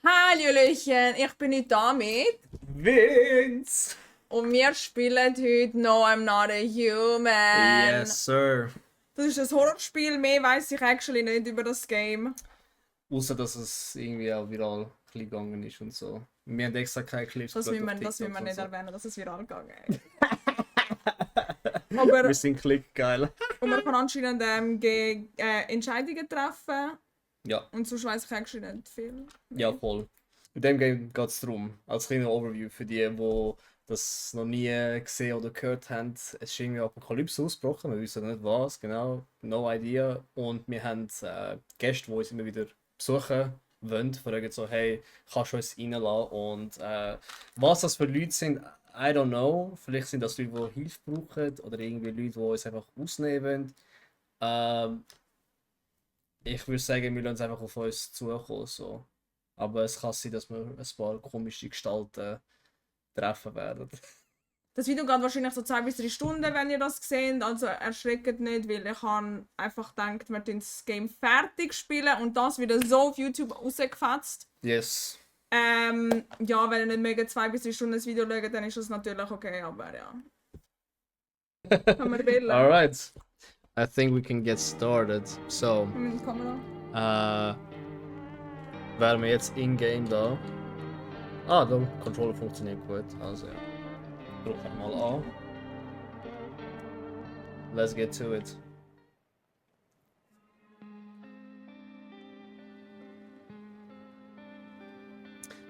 Hallöchen, ich bin heute da mit Vince! und wir spielen heute No, I'm Not a Human. Yes, sir. Das ist ein Horrorspiel, mehr weiss ich actually nicht über das Game. Außer dass es irgendwie auch viral gegangen ist und so. Wir haben extra keine Clips Das will geschaut man, auf das will man TikTok nicht und so. erwähnen, dass es viral gegangen ist. Aber Wir sind klickgeil. und man kann anscheinend Entscheidungen treffen. Ja, Und sonst weiss ich actually nicht viel. ja, voll. In dem Game geht es darum, als kleiner Overview für die, die das noch nie gesehen oder gehört haben. Es ist irgendwie Apokalypse ausgebrochen, wir wissen nicht was, genau, no idea. Und wir haben Gäste, die uns immer wieder besuchen wollen, fragen so, hey, kannst du uns reinlassen? Und was das für Leute sind, I don't know. Vielleicht sind das Leute, die Hilfe brauchen oder irgendwie Leute, die uns einfach ausnehmen wollen. Ich würde sagen, wir lassen es einfach auf uns zukommen. So. Aber es kann sein, dass wir ein paar komische Gestalten treffen werden. Das Video geht wahrscheinlich so 2 bis 3 Stunden, wenn ihr das seht. Also erschreckt nicht, weil ich habe einfach gedacht, wir spielen das Game fertig spielen und das wieder so auf YouTube rausgefetzt. Yes. Ja, wenn ihr nicht mega 2 bis 3 Stunden das Video schaut, dann ist das natürlich okay, aber ja. Können wir wählen. Alright. I think we can get started. So, Mit der Kamera. wären wir jetzt in-game da. Ah, der Controller funktioniert gut. Also ja. Drücken wir mal an. Let's get to it.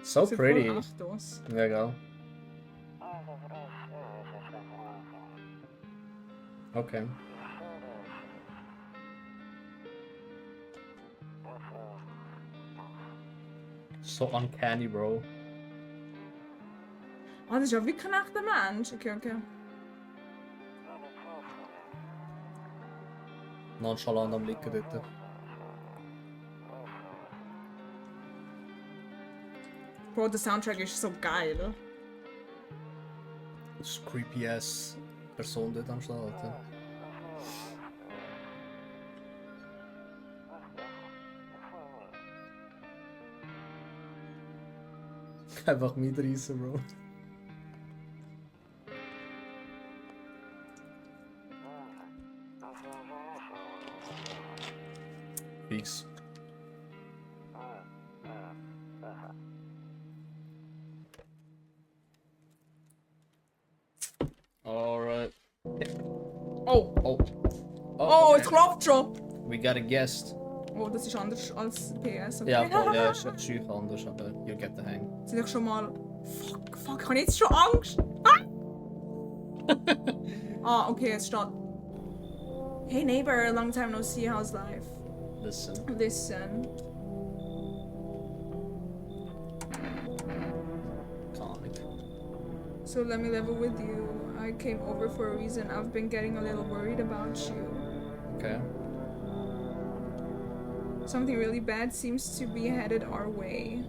So Sieht pretty. voll echt aus. Ja, gell. Okay. So uncanny, bro. Ah, das ist ja wirklich ein echter Mensch. Okay. Nonchalant am Liegen dort. Bro, der Soundtrack ist so geil. Das ist creepy ass Person dort am Schlafen. Einfach mitreißen, Bro. Peace. Alright. Oh, Oh, es klopft schon. We got a guest. Oh, das ist anders als PS. Okay. Ja, voll, ja, ist schüch anders, aber you'll get the hang. Sind ich schon mal. Fuck, ich habe jetzt schon Angst. Ah, okay, es steht. Hey neighbor, long time no see, how's life? Listen. Comic. So let me level with you. I came over for a reason. I've been getting a little worried about you. Okay. Something really bad seems to be headed our way.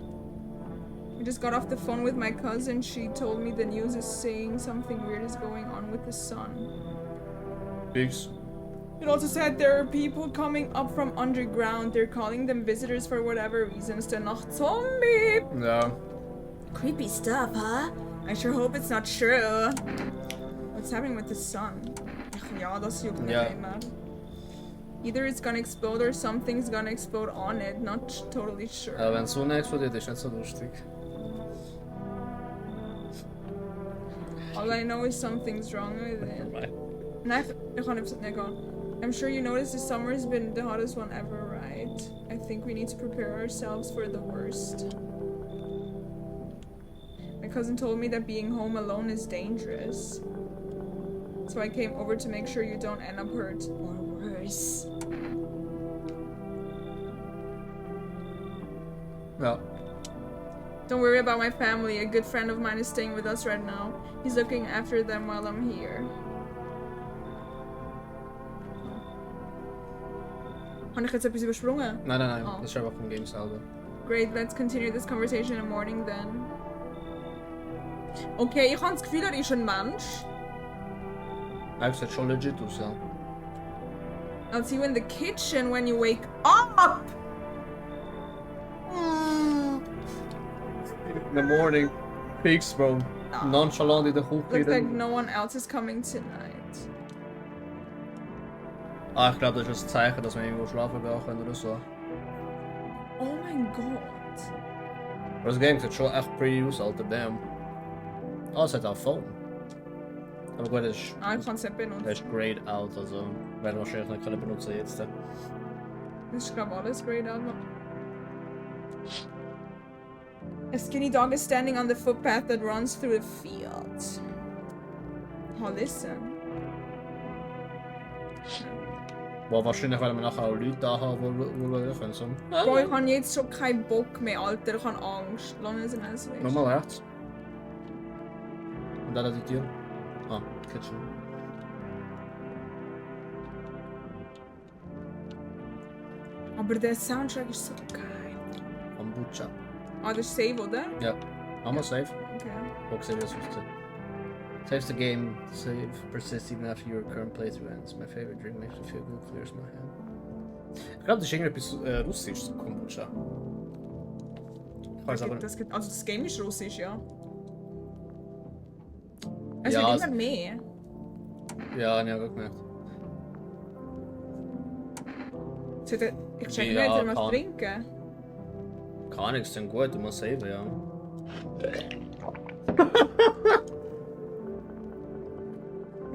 I just got off the phone with my cousin. She told me the news is saying something weird is going on with the sun. Peace. It also said there are people coming up from underground. They're calling them visitors for whatever reasons. They're not zombie. Ja. Creepy stuff, huh? I sure hope it's not true. What's happening with the sun? Ach ja, das juckt mich Ja. immer. Either it's gonna explode or something's gonna explode on it. Not totally sure. Ja, wenn die Sonne explodiert, ist nicht so lustig. All I know is something's wrong with it. Nein, ich kann nicht gehen. I'm sure you noticed this summer has been the hottest one ever, right? I think we need to prepare ourselves for the worst. My cousin told me that being home alone is dangerous. So I came over to make sure you don't end up hurt or worse. Ja. Don't worry about my family. A good friend of mine is staying with us right now. He's looking after them while I'm here. Habe ich jetzt etwas übersprungen? Nein. Oh. Das ist einfach vom Game selber. Great, let's continue this conversation in the morning then. Okay, ich habe das Gefühl, er ist ein Mensch. Er sieht schon legit aus, ja. I'll see you in the kitchen when you wake up! in the morning. Fix, bro. Ah. Nonchalant in der Küche. Looks like no one else is coming tonight. Ah, ich glaube, das ist ein Zeichen, dass wir irgendwo schlafen gehen können oder so. Oh mein Gott. Aber das Game sieht schon echt pretty aus, Alter, damn. Ah, es hat auch Phone. Aber gut, das ist... Ah, ich kann es nicht benutzen. Das ist grayed out, also werden wir wahrscheinlich nicht können benutzen jetzt. Das ist glaube alles grayed out. A skinny dog is standing on the footpath that runs through the field. Oh, listen. Boah, wahrscheinlich werden wir nachher auch Leute da haben, die schauen können. So. Boah, ich habe jetzt schon keinen Bock mehr, Alter. Ich habe Angst. Lass uns es weg. Nochmal rechts. Und dann die Tür. Ah, Kitchen. Aber der Soundtrack ist so geil. Kombucha. Ah, das ist Save, oder? Ja. Mama save. Okay. Box save is 15. Saves the game. Save persists even after your current playthrough ends. My favorite drink makes me feel good. Clears my head. Ich glaube, das ist irgendetwas Russisches, Kombucha. Ich weiß aber Also das Game ist russisch, ja. Es Ja, wird immer mehr. Ja, ich habe auch gemerkt. Ich check Ja, nicht, was kann. trinken. Kann nichts, dann gut, du musst save, ja.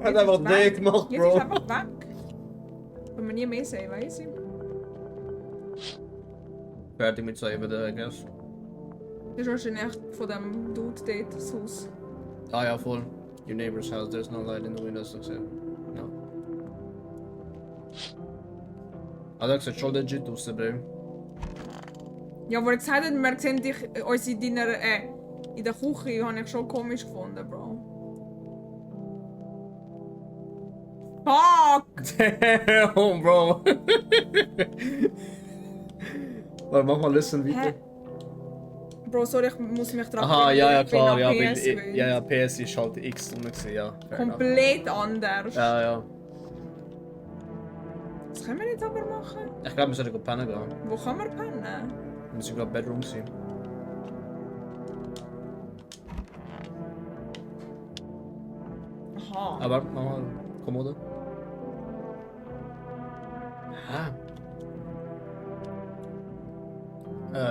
Hat einfach den gemacht, Jetzt ist Bro. einfach weg. Wenn wir nie mehr sehen, weiss ich. Fertig mit save, I guess. Das ist wahrscheinlich von dem Dude dort das Haus. Ah ja, voll. Your neighbor's house, there's no light in the windows, so no. Ah, das sieht schon legit aus, Bro. Ja, wo er gesagt hat, wir sehen dich, uns in deiner, in der Küche, habe ich schon komisch gefunden, Bro. Fuck! Damn, Bro. Warte, mach mal listen weiter. Hä? Bro, sorry, ich muss mich dran Aha, ja, ja, ich bin klar, nach ja, PS weil, gewöhnt. ja, PS ist halt X drin gewesen, ja. Fair enough. Komplett anders. Ja, ja. Was können wir jetzt aber machen? Ich glaube, wir sollten pennen gehen. Wo kann man pennen? Wir müssen gerade Bedroom sein. Aha. Aber mach mal Kommode. Ah.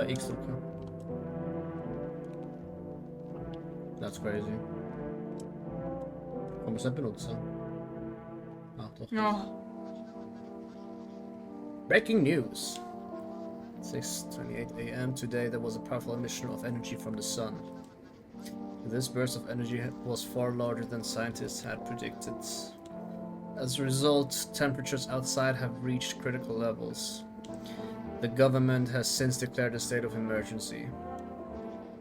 X drücken. That's crazy. Kann man es nicht benutzen? Ah, doch. Ja. Breaking news. 6:28 a.m. today there was a powerful emission of energy from the sun. This burst of energy was far larger than scientists had predicted. As a result, temperatures outside have reached critical levels. The government has since declared a state of emergency.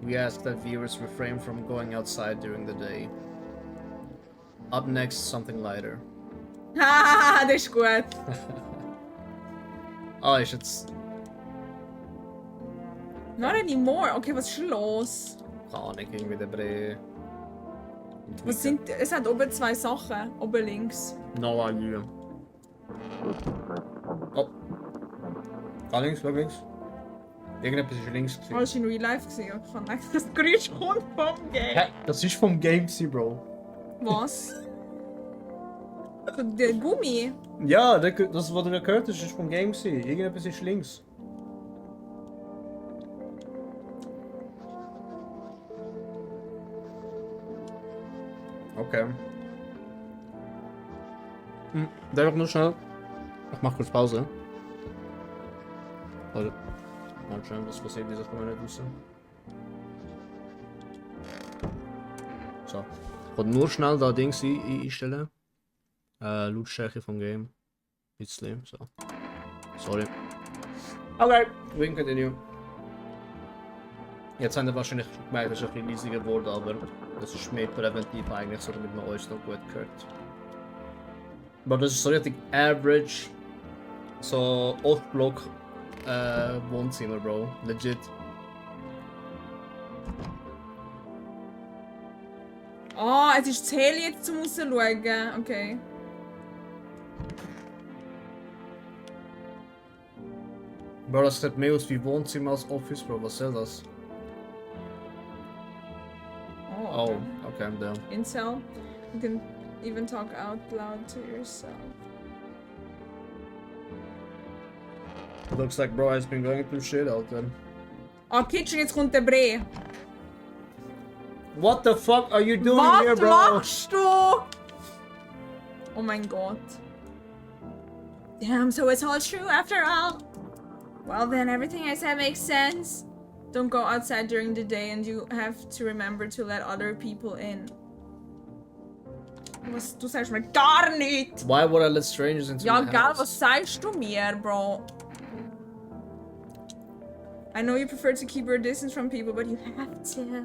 We ask that viewers refrain from going outside during the day. Up next, something lighter. Hahaha, das ist gut. Ah, ist jetzt... Not anymore. Okay, was ist los? Keine Ahnung, irgendwie der Bre... Was sind. Es hat oben zwei Sachen. Oben links. No idea. Oh. Da links, schau links. Irgendetwas ist links Oh, gewesen. das war in Real Life. Ich kann nicht, das Geräusch kommt vom Game. Hä? Das ist vom Game gewesen, Bro. Was? So, der Gummi? Ja, das, was du gehört hast, ist vom Game gewesen. Irgendetwas ist links. Okay. Darf ich nur schnell? Ich mach kurz Pause. Warte. Mal schauen, was passiert, dieses kann man nicht wissen. So. Ich wollte nur schnell da Dings einstellen. Lautstärke vom Game. Bisschen, so. Sorry. Okay, we can continue. Jetzt haben wir wahrscheinlich gemerkt, dass es ein bisschen leisiger geworden, aber das ist mehr präventiv eigentlich, so damit man uns noch gut hört. Aber das ist so richtig average, so 8-Block Wohnzimmer, Bro. Legit. Ah, es ist zu hell jetzt zum rausschauen. Okay. Bro, das sieht mehr aus wie Wohnzimmer als Office, Bro. Was soll das? Oh, okay, I'm down. Incel. You can even talk out loud to yourself. Looks like bro has been going through shit out there. Oh, Kitchen, jetzt kommt der Brei. What the fuck are you doing Was here, bro? machst du? Oh mein Gott. Damn, so it's all true after all. Well then, everything I said makes sense. Don't go outside during the day and you have to remember to let other people in. Was, du sagst mir gar nicht! Why would I let strangers into Ja, my egal, house? was sagst du mir, bro? I know you prefer to keep your distance from people, but you have to.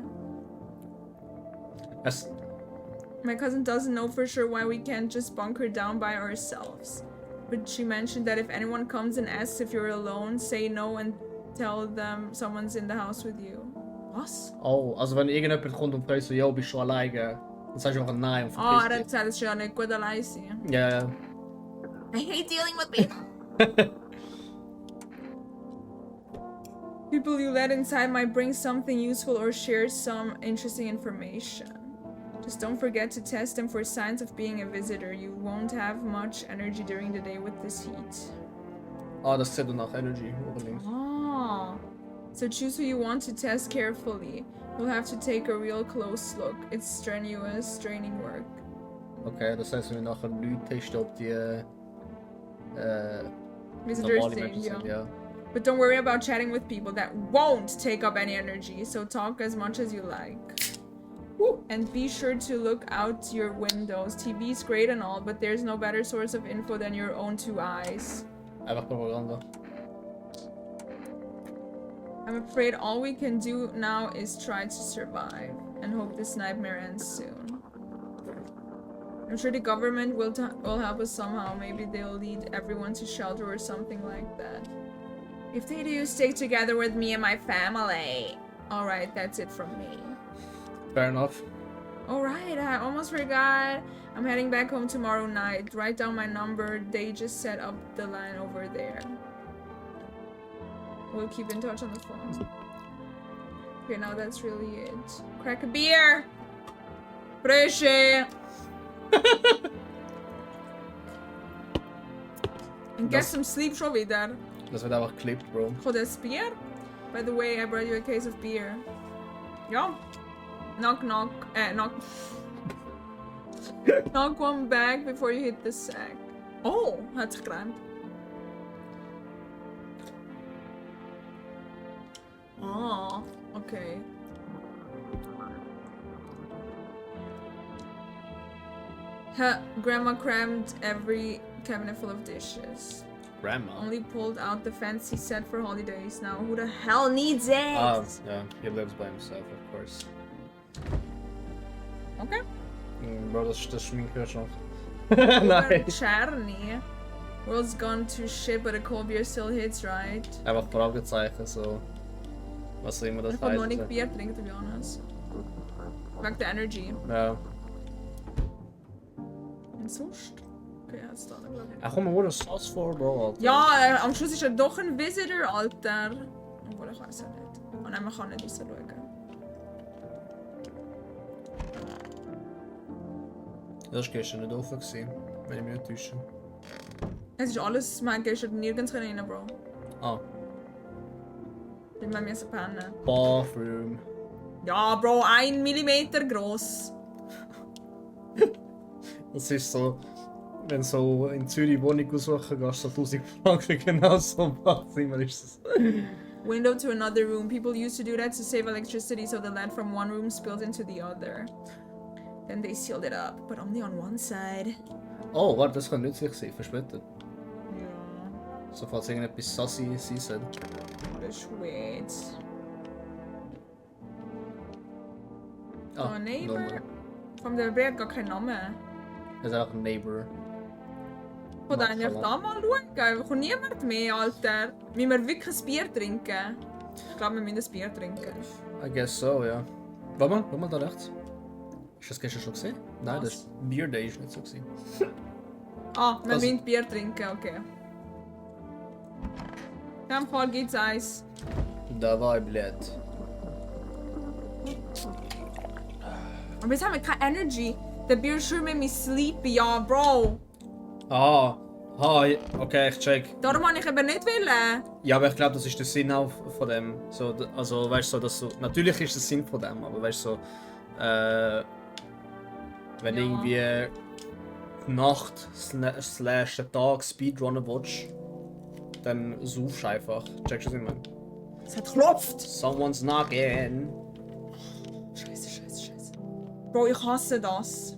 That's... My cousin doesn't know for sure why we can't just bunker down by ourselves. But she mentioned that if anyone comes and asks if you're alone, say no and tell them someone's in the house with you. Was? Oh, also wenn irgendjemand kommt und fragt so, yo, bist du alleine? Dann sagst du einfach nein und Oh, er hat verpiss dich. gesagt, es ist ja nicht gut allein sein. Ja, ja. I hate dealing with people. People you let inside might bring something useful or share some interesting information. Just don't forget to test them for signs of being a visitor. You won't have much energy during the day with this heat. Ah, das zählt dann nach Energy, oben links. Ah. So choose who you want to test carefully. You'll have to take a real close look. It's strenuous, draining work. Okay, das heißt, wenn wir nachher Leute testen, ob die Visitors normale thing, Menschen sind, ja. But don't worry about chatting with people. That won't take up any energy. So talk as much as you like. Woo. And be sure to look out your windows. TV's great and all, but there's no better source of info than your own two eyes. Einfach Propaganda. I'm afraid all we can do now is try to survive and hope this nightmare ends soon. I'm sure the government will help us somehow. Maybe they'll lead everyone to shelter or something like that. If they do, stick together with me and my family. Alright, that's it from me. Fair enough. Alright, I almost forgot. I'm heading back home tomorrow night. Write down my number. They just set up the line over there. We'll keep in touch on the phone. Okay, now that's really it. Crack a beer! Frische! And get some sleep schon wieder. Das wird einfach geklippt, bro. Oh, das Bier? By the way, I brought you a case of beer. Ja. Knock knock. Knock. Knock one back before you hit the sack. Oh, hat sich gereimt. Oh, okay. Grandma crammed every cabinet full of dishes. Grandma? Only pulled out the fancy set for holidays. Now who the hell needs it? Ah, yeah, he lives by himself, of course. Okay. Bro, das schminkt schon. Nein. Czerny. World's gone to shit, but a cold beer still hits, right? Einfach Fragezeichen, so. Was auch immer das Ich kann noch heißt. nicht Bier trinken, to be honest. Wegen der Energy. Ja. Und sonst? Okay, hat's da noch, glaube ich. Ach komm, wo das Sauce vor, Bro, Alter. Ja, am Schluss ist er doch ein Visitor, Alter. Obwohl, ich weiß ja nicht. Und man kann nicht rausschauen. Das war gestern nicht offen, wenn ich mich nicht täusche. Es ist alles, man gestern nirgends rein, Bro. Ah. Weil wir müssen pennen. Bathroom. Ja, Bro, 1 Millimeter gross. Das ist so, wenn du so in Zürich Wohnung aussuchen gehst, so 1000 Franken, genau so ein Badzimmer ist es. Window to another room. People used to do that to save electricity, so the lead from one room spilled into the other. Then they sealed it up, but only on one side. Oh, warte, das kann nützlich sein, für später. Ja, So falls irgendetwas sassy sein soll. das ist weird. Ah, Oh, Neighbor. Nummer. Vom der Bär hat gar keinen Namen. Das ist einfach ein Neighbor. Ich wollte eigentlich da mal schauen. Kommt niemand mehr, Alter. Müssen wir wirklich ein Bier trinken? Ich glaube, wir müssen ein Bier trinken. I guess so, ja. Warte mal da rechts. Ist das gestern schon gesehen? Nein, Was? das Beer Day ist nicht so gewesen. Ah, wir Das- müssen Bier trinken, okay. In dem Fall gibt's eins. Давай, блядь. Aber jetzt haben wir keine Energy. The beer sure made me sleepy, ja, Bro. Okay, ich check. Darum wollte ich eben nicht wollen. Ja, aber ich glaube, das ist der Sinn auch von dem. So, also, weißt du, so, dass so. Natürlich ist der Sinn von dem, aber weißt du, so. Wenn irgendwie die Nacht slash den Tag Speedrunnen willst, dann suchst du einfach. Checkst du, was ich meine? Es hat geklopft. Someone's knocking. Scheiße. Bro, ich hasse das.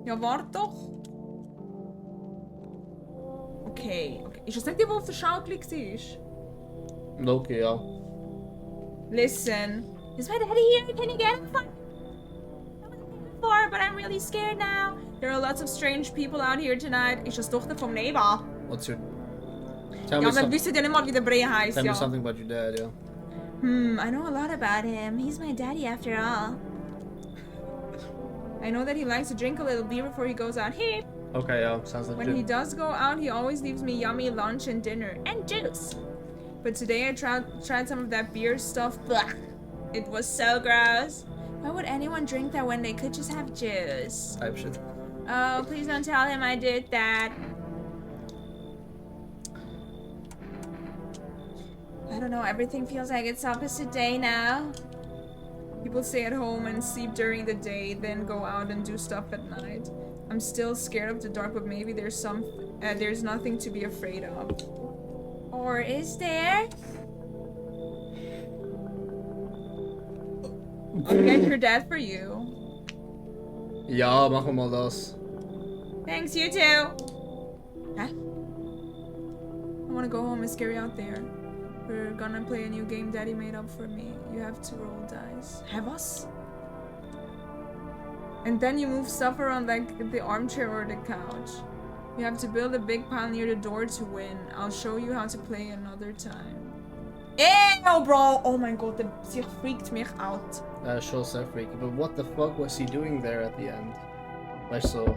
Ja, warte doch. Okay. Ist das nicht die, die auf der Schaukel war? Okay, ja. Listen. Is my daddy here? Can you get him? I wasn't here before, but I'm really scared now. There are lots of strange people out here tonight. Ist das die Tochter vom Neighbor? What's your... Ja, wir wissen ja nicht mal, wie der Brei heißt, Tell ja. me something about your dad, yeah. I know a lot about him. He's my daddy after all. I know that he likes to drink a little beer before he goes out here. Okay, yeah, sounds like When he does go out, he always leaves me yummy lunch and dinner. And juice. But today I tried some of that beer stuff. Blah. It was so gross. Why would anyone drink that when they could just have juice? Type shit. Oh, please don't tell him I did that. I don't know, everything feels like it's opposite day now. People stay at home and sleep during the day, then go out and do stuff at night. I'm still scared of the dark, but maybe there's nothing to be afraid of. Or is there? I'll get your dad for you. Ja, machen wir mal das. Thanks, you too. Huh? I wanna go home, it's scary out there. We're gonna play a new game Daddy made up for me. You have to roll dice. Have us? And then you move stuff around like the armchair or the couch. You have to build a big pile near the door to win. I'll show you how to play another time. Ew, bro! Oh my god, sie freaked mich out. Sure, sehr freaky. But what the fuck was he doing there at the end? Weißt du?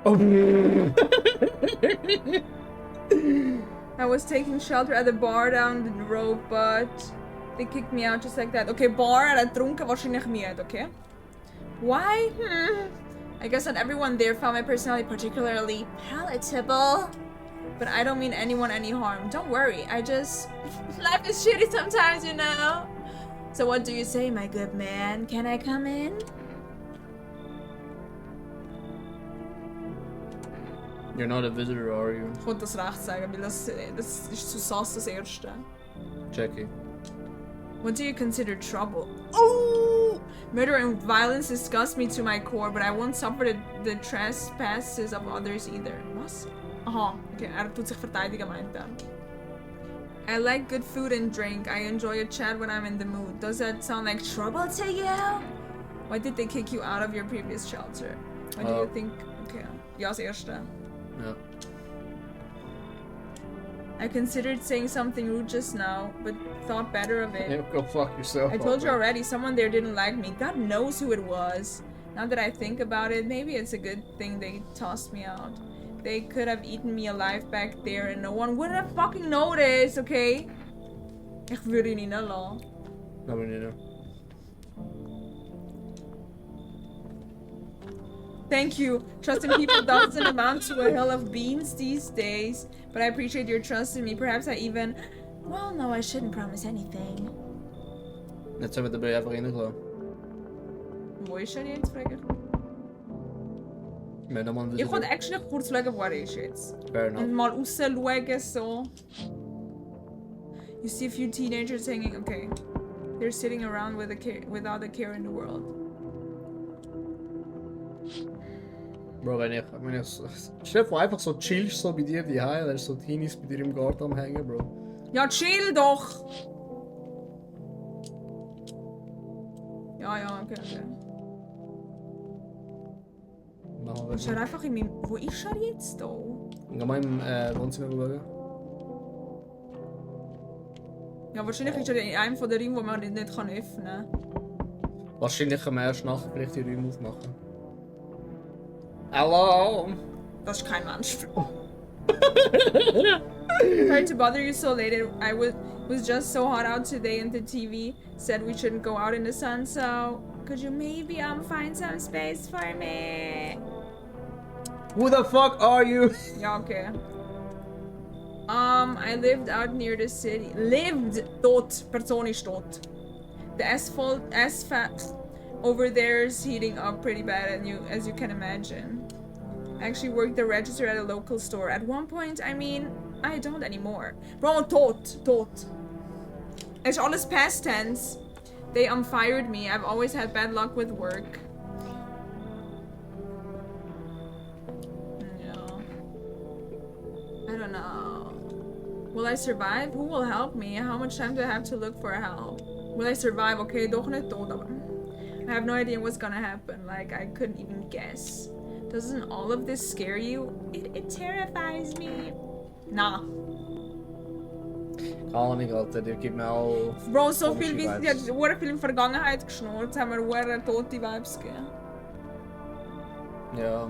Oh. I was taking shelter at the bar down the road, but they kicked me out just like that. Okay, bar, er hat getrunken, wahrscheinlich müde, okay? Why? I guess not everyone there found my personality particularly palatable. But I don't mean anyone any harm. Don't worry, I just... Life is shitty sometimes, you know? So what do you say, my good man? Can I come in? You're not a visitor, are you? Ich wollte das recht sagen, weil das ist zu sass das Erste. Jackie. What do you consider trouble? Oh! Murder and violence disgust me to my core, but I won't suffer the trespasses of others either. Was? Aha, okay, tut sich verteidigen, meint er. I like good food and drink. I enjoy a chat when I'm in the mood. Does that sound like trouble to you? Why did they kick you out of your previous shelter? Why do you think... Okay, ja, das Erste. Yeah. I considered saying something rude just now, but thought better of it. Yeah, go fuck yourself. I told you already, someone there didn't like me. God knows who it was. Now that I think about it, maybe it's a good thing they tossed me out. They could have eaten me alive back there and no one would have fucking noticed, okay? Ich würde ihn reinlassen. No, me neither. Thank you. Trust in people doesn't amount to a hill of beans these days. But I appreciate your trust in me. Perhaps I even... Well, no, I shouldn't promise anything. Jetzt haben wir dabei einfach reingelassen. Wo ist er jetzt, frage ich? Wir haben nochmal einen Ich Visitor. wollte actually kurz schauen, wo er ist jetzt. Fair enough. Und mal raus schauen, so. You see a few teenagers hanging... Okay. They're sitting around without a care in the world. Bro, wenn ich stell dir vor, einfach so chillst so bei dir die Hause, dann ist so Teenies bei dir im Garten am Hängen, Bro. Ja, chill doch! Ja, okay. Machen wir Ist er einfach in meinem... Wo ist er jetzt da? Geh mal im Wohnzimmer schauen. Ja, wahrscheinlich ist er in einem von den Räumen, wo man ihn nicht öffnen kann. Wahrscheinlich am erst nachher vielleicht die Räume aufmachen. Hallo! Das ist kein Mensch. Sorry to bother you so late. I was just so hot out today and the TV said we shouldn't go out in the sun, so could you maybe find some space for me? Who the fuck are you? Ja, okay. I lived out near the city. Lived! Tot. Person ist tot. The asphalt over there is heating up pretty bad, and as you can imagine. I actually worked the register at a local store. At one point, I mean, I don't anymore. Bro, tot. It's alles past tense. They fired me. I've always had bad luck with work. Yeah. I don't know. Will I survive? Who will help me? How much time do I have to look for help? Will I survive? Okay, doch nicht tot, aber I have no idea what's gonna happen. Like, I couldn't even guess. Doesn't all of this scare you? It terrifies me. Nah. Keine Ahnung, Alter, die gibt mir auch... Bro, so viel wie... Die hat sehr viel in die Vergangenheit geschnurrt. Jetzt haben wir sehr tote Vibes gegeben. Ja.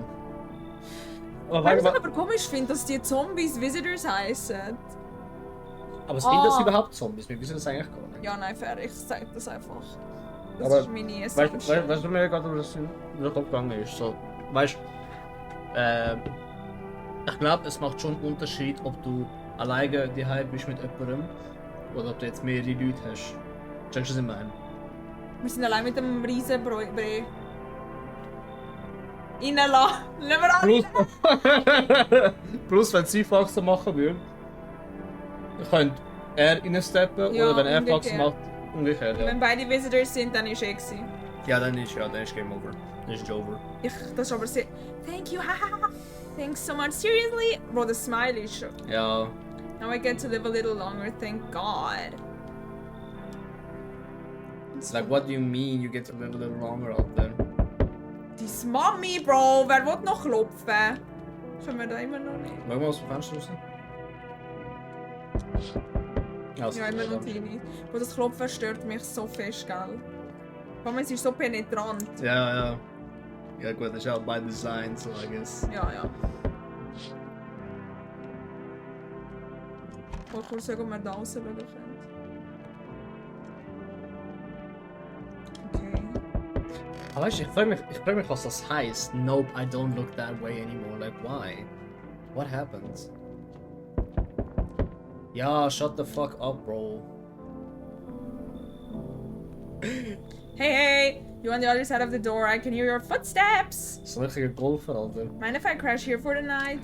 Weil ich es aber komisch finde, dass die Zombies Visitors heißen. Aber sind das überhaupt Zombies? Wir wissen das eigentlich gar nicht. Ja, nein, fair. Ich sag das einfach. Das aber ist meine Assumption. Weißt du, mir gerade durch den Kopf gegangen ist? So, weißt ich glaube, es macht schon einen Unterschied, ob du alleine daheim bist mit jemandem oder ob du jetzt mehrere Leute hast. Checkst du, was ich meine? Wir sind allein mit dem riesen Brei. Reinlassen! Plus, wenn sie Faxen machen würden, könnte er reinsteppen ja, oder wenn er Faxen macht, umgekehrt. Ja. Wenn beide Visitors sind, dann ist gewesen. Ja, dann ist Game Over. Dann ist over. Das ist aber sehr... Thank you, haha! Thanks so much. Seriously? Bro, the smile is shook. Ja. Now I get to live a little longer, thank God. It's like, what do you mean you get to live a little longer out there? Deis Mami, Bro! Wer will noch klopfen? Können wir da immer noch nicht? Wollen wir aus dem Fenster raus? Ja, immer noch Teenie. Bro, das Klopfen stört mich so fest, gell? Vor allem, es ist so penetrant. Ja. Ja gut, das ist auch by design, so I guess. Ja. Ich wollte kurz sagen, ob wir da raus schauen können. Okay. Aber weißt du, ich frage mich, was das heißt. Nope, I don't look that way anymore. Like, why? What happens? Ja, shut the fuck up, bro. Hey! You on the other side of the door, I can hear your footsteps! Das ist ein richtiger Golfer, Alter. Mind if I crash here for the night?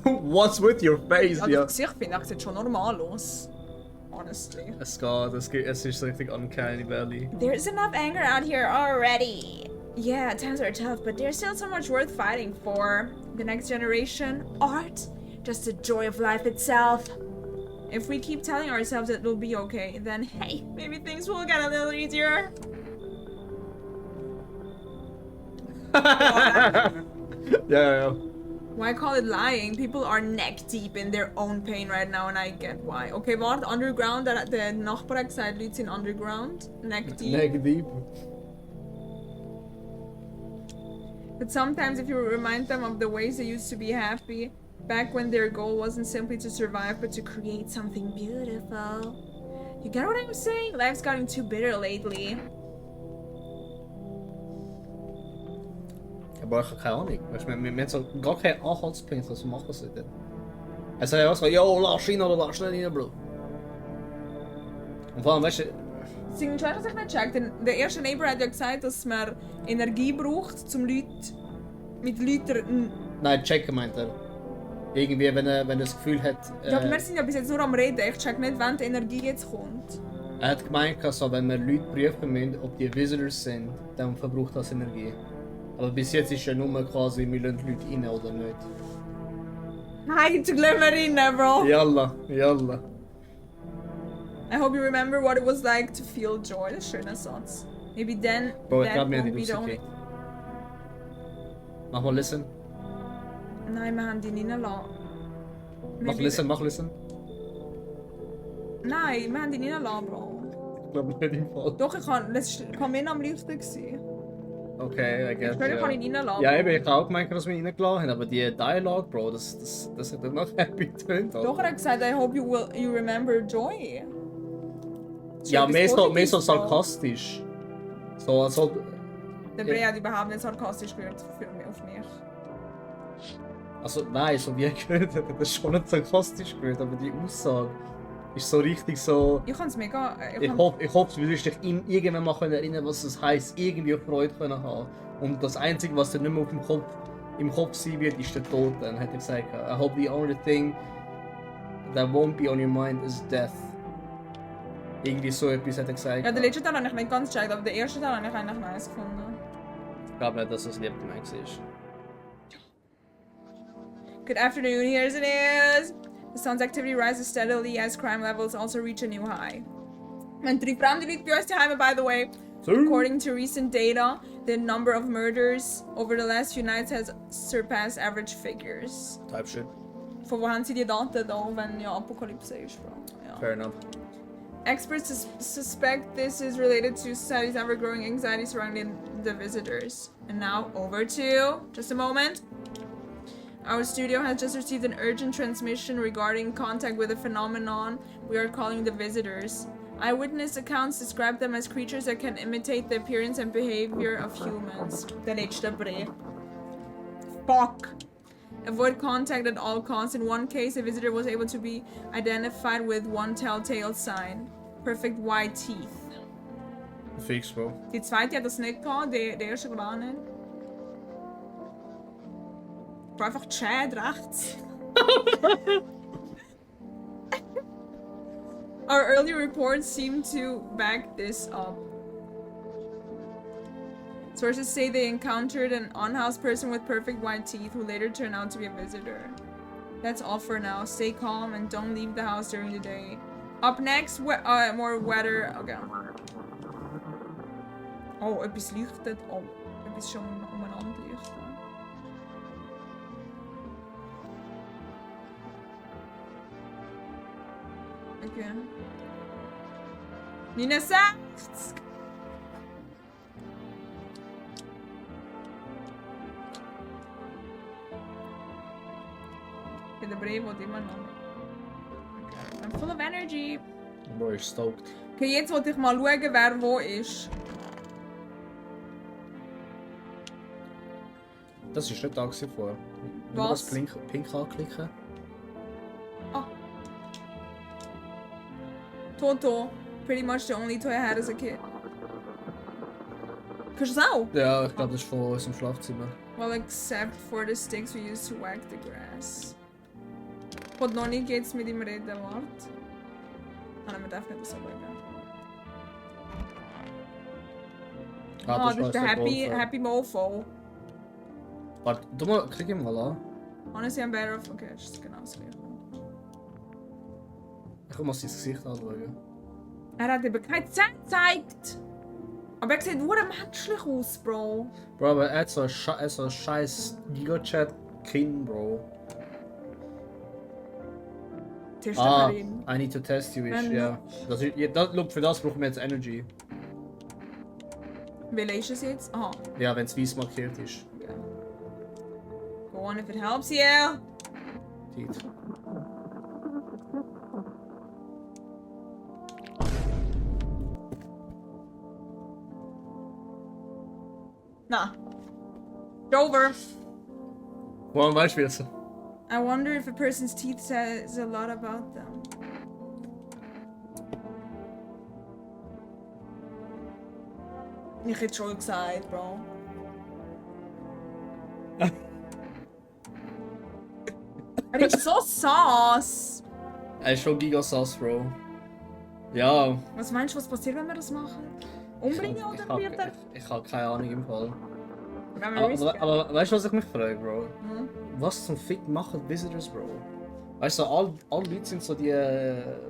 What's with your face, Ja, ja? das Gesicht finde ich sieht schon normal aus. Honestly. Es ist richtig uncanny valley. There's enough anger out here already. Yeah, times are tough, but there's still so much worth fighting for. The next generation, art, just the joy of life itself. If we keep telling ourselves that it'll be okay, then hey, maybe things will get a little easier. Ja. Why call it lying? People are neck deep in their own pain right now, and I get why. Okay, warte, underground, der Nachbar hat gesagt, Leute sind underground, neck deep. Neck deep. But sometimes if you remind them of the ways they used to be happy, back when their goal wasn't simply to survive, but to create something beautiful. You get what I'm saying? Life's gotten too bitter lately. Aber ich habe keine Ahnung. Weißt, wir haben so gar keinen Anhaltspunkt, was wir machen sollten. Er sagt ja auch so, yo, lass rein oder lass nicht rein, Bro. Und vor allem, weißt du... Deswegen schon, dass ich nicht check, denn der erste Neighbor hat ja gesagt, dass man Energie braucht, um Leute mit Leuten... Nein, checken meint er. Irgendwie, wenn er das Gefühl hat... Ja, aber wir sind ja bis jetzt nur am Reden. Ich check nicht, wann die Energie jetzt kommt. Er hat gemeint, also, wenn wir Leute prüfen müssen, ob die Visitors sind, dann verbraucht das Energie. Aber bis jetzt ist ja nur quasi, wir lassen Leute rein oder nicht. Nein, jetzt gehen wir rein, Bro. Yalla. I hope you remember what it was like to feel joy. Das ist ein schöner Satz. Maybe then Bro, ich that glaube, wir haben won't die be the only... rausgekriegt. Mach mal listen. Nein, wir haben die nicht reingelassen. Mach listen. Nein, wir haben die nicht reingelassen, Bro. Ich glaube nicht im Fall. Doch, das kann mir am liebsten gewesen. Okay, I Ich guess. schwöre, ich kann ihn reinlassen. Ja, eben, ich habe auch gemeint, dass wir ihn reingelassen haben, aber die Dialogue, Bro, das hat dann noch happy getönt. Doch, er hat gesagt, I hope you remember joy. Das ist Ja, etwas mehr so Positives, Bro. sarkastisch. So, als ob. Der Bray hat überhaupt nicht sarkastisch gehört auf mich. Also, nein, so wie er gehört hat, hat er schon nicht sarkastisch gehört, aber die Aussage ist so richtig so. Ich kann es mega... Ich hoffe, du wirst dich irgendwann mal erinnern, was es heisst, irgendwie Freude können haben. Und das Einzige, was dir nicht mehr im Kopf sein wird, ist der Tod. Dann hat er gesagt, I hope the only thing that won't be on your mind is death. Irgendwie so etwas hat er gesagt. Ja, den letzten Teil habe ich nicht ganz gecheckt, aber den ersten Teil habe ich eigentlich nice gefunden. Ich glaube nicht, dass das lieb gemeint ist. Good afternoon, here's the news. The sun's activity rises steadily as crime levels also reach a new high. And 3 fremde Leute bei uns daheim, by the way. According to recent data, the number of murders over the last few nights has surpassed average figures. Type shit. Von wo haben sie die Daten da, wenn ja Apokalypse ist, Bro? Ja. Fair enough. Experts suspect this is related to society's ever-growing anxiety surrounding the visitors. And now, over to... just a moment. Our studio has just received an urgent transmission regarding contact with a phenomenon we are calling the visitors. Eyewitness accounts describe them as creatures that can imitate the appearance and behavior of humans. Der letzte Brief. Fuck! Avoid contact at all costs. In one case, a visitor was able to be identified with one telltale sign. Perfect white teeth. Fix, Bro. Die zweite hat das nicht gehabt, der erste gar nicht. Bro, einfach Chat rechts. Our early reports seem to back this up. Sources say they encountered an unhoused person with perfect white teeth who later turned out to be a visitor. That's all for now. Stay calm and don't leave the house during the day. Up next, more weather. Okay. Oh, etwas leuchtet. Oh, etwas schon umeinander leuchtet. Okay. 69! Der Brief wird immer noch. Okay. I'm full of energy. Bro, ich stoked. Okay, jetzt wollte ich mal schauen, wer wo ist. Das ist nicht da vorher. Nur Was? das Pink anklicken. Ah. Toto. Pretty much the only toy I had as a kid. Kannst du das auch? Ja, ich glaube, das ist von unserem Schlafzimmer. Well, except for the sticks we used to whack the grass. Und noch nicht geht's mit ihm reden, warte. Ah, nein, wir dürfen nicht so schauen. Ah, das ist der Happy Mofo. Warte, du mal, klick ihn mal an. Honestly, I'm better off. Okay, das ist genau das gleiche. Ich kann mal sein Gesicht anschauen. Er hat eben keine Zähne gezeigt. Aber er sieht nur menschlich aus, Bro. Bro, aber er hat so ein scheiß Giga-Chat-Kind, Bro. Testerin. I need to test you, ja. Look, für das brauchen wir jetzt Energy. Welcher ist es jetzt? Aha. Ja, wenn es weiß markiert ist. Okay. Go on if it helps you. Zeit. Na. Over. Woran weißt du jetzt? I wonder if a person's teeth says a lot about them. Ich hätte schon gesagt, Bro. Er ist so sass. Er ist schon gigasass, Bro. Ja. Was meinst du, was passiert, wenn wir das machen? Umbringen oder wird er? Ich habe keine Ahnung im Fall. Wenn wir Aber weißt du, was ich mich frage, Bro? Hm? Was zum Fick machen Visitors, Bro? Weißt du, alle Leute sind so die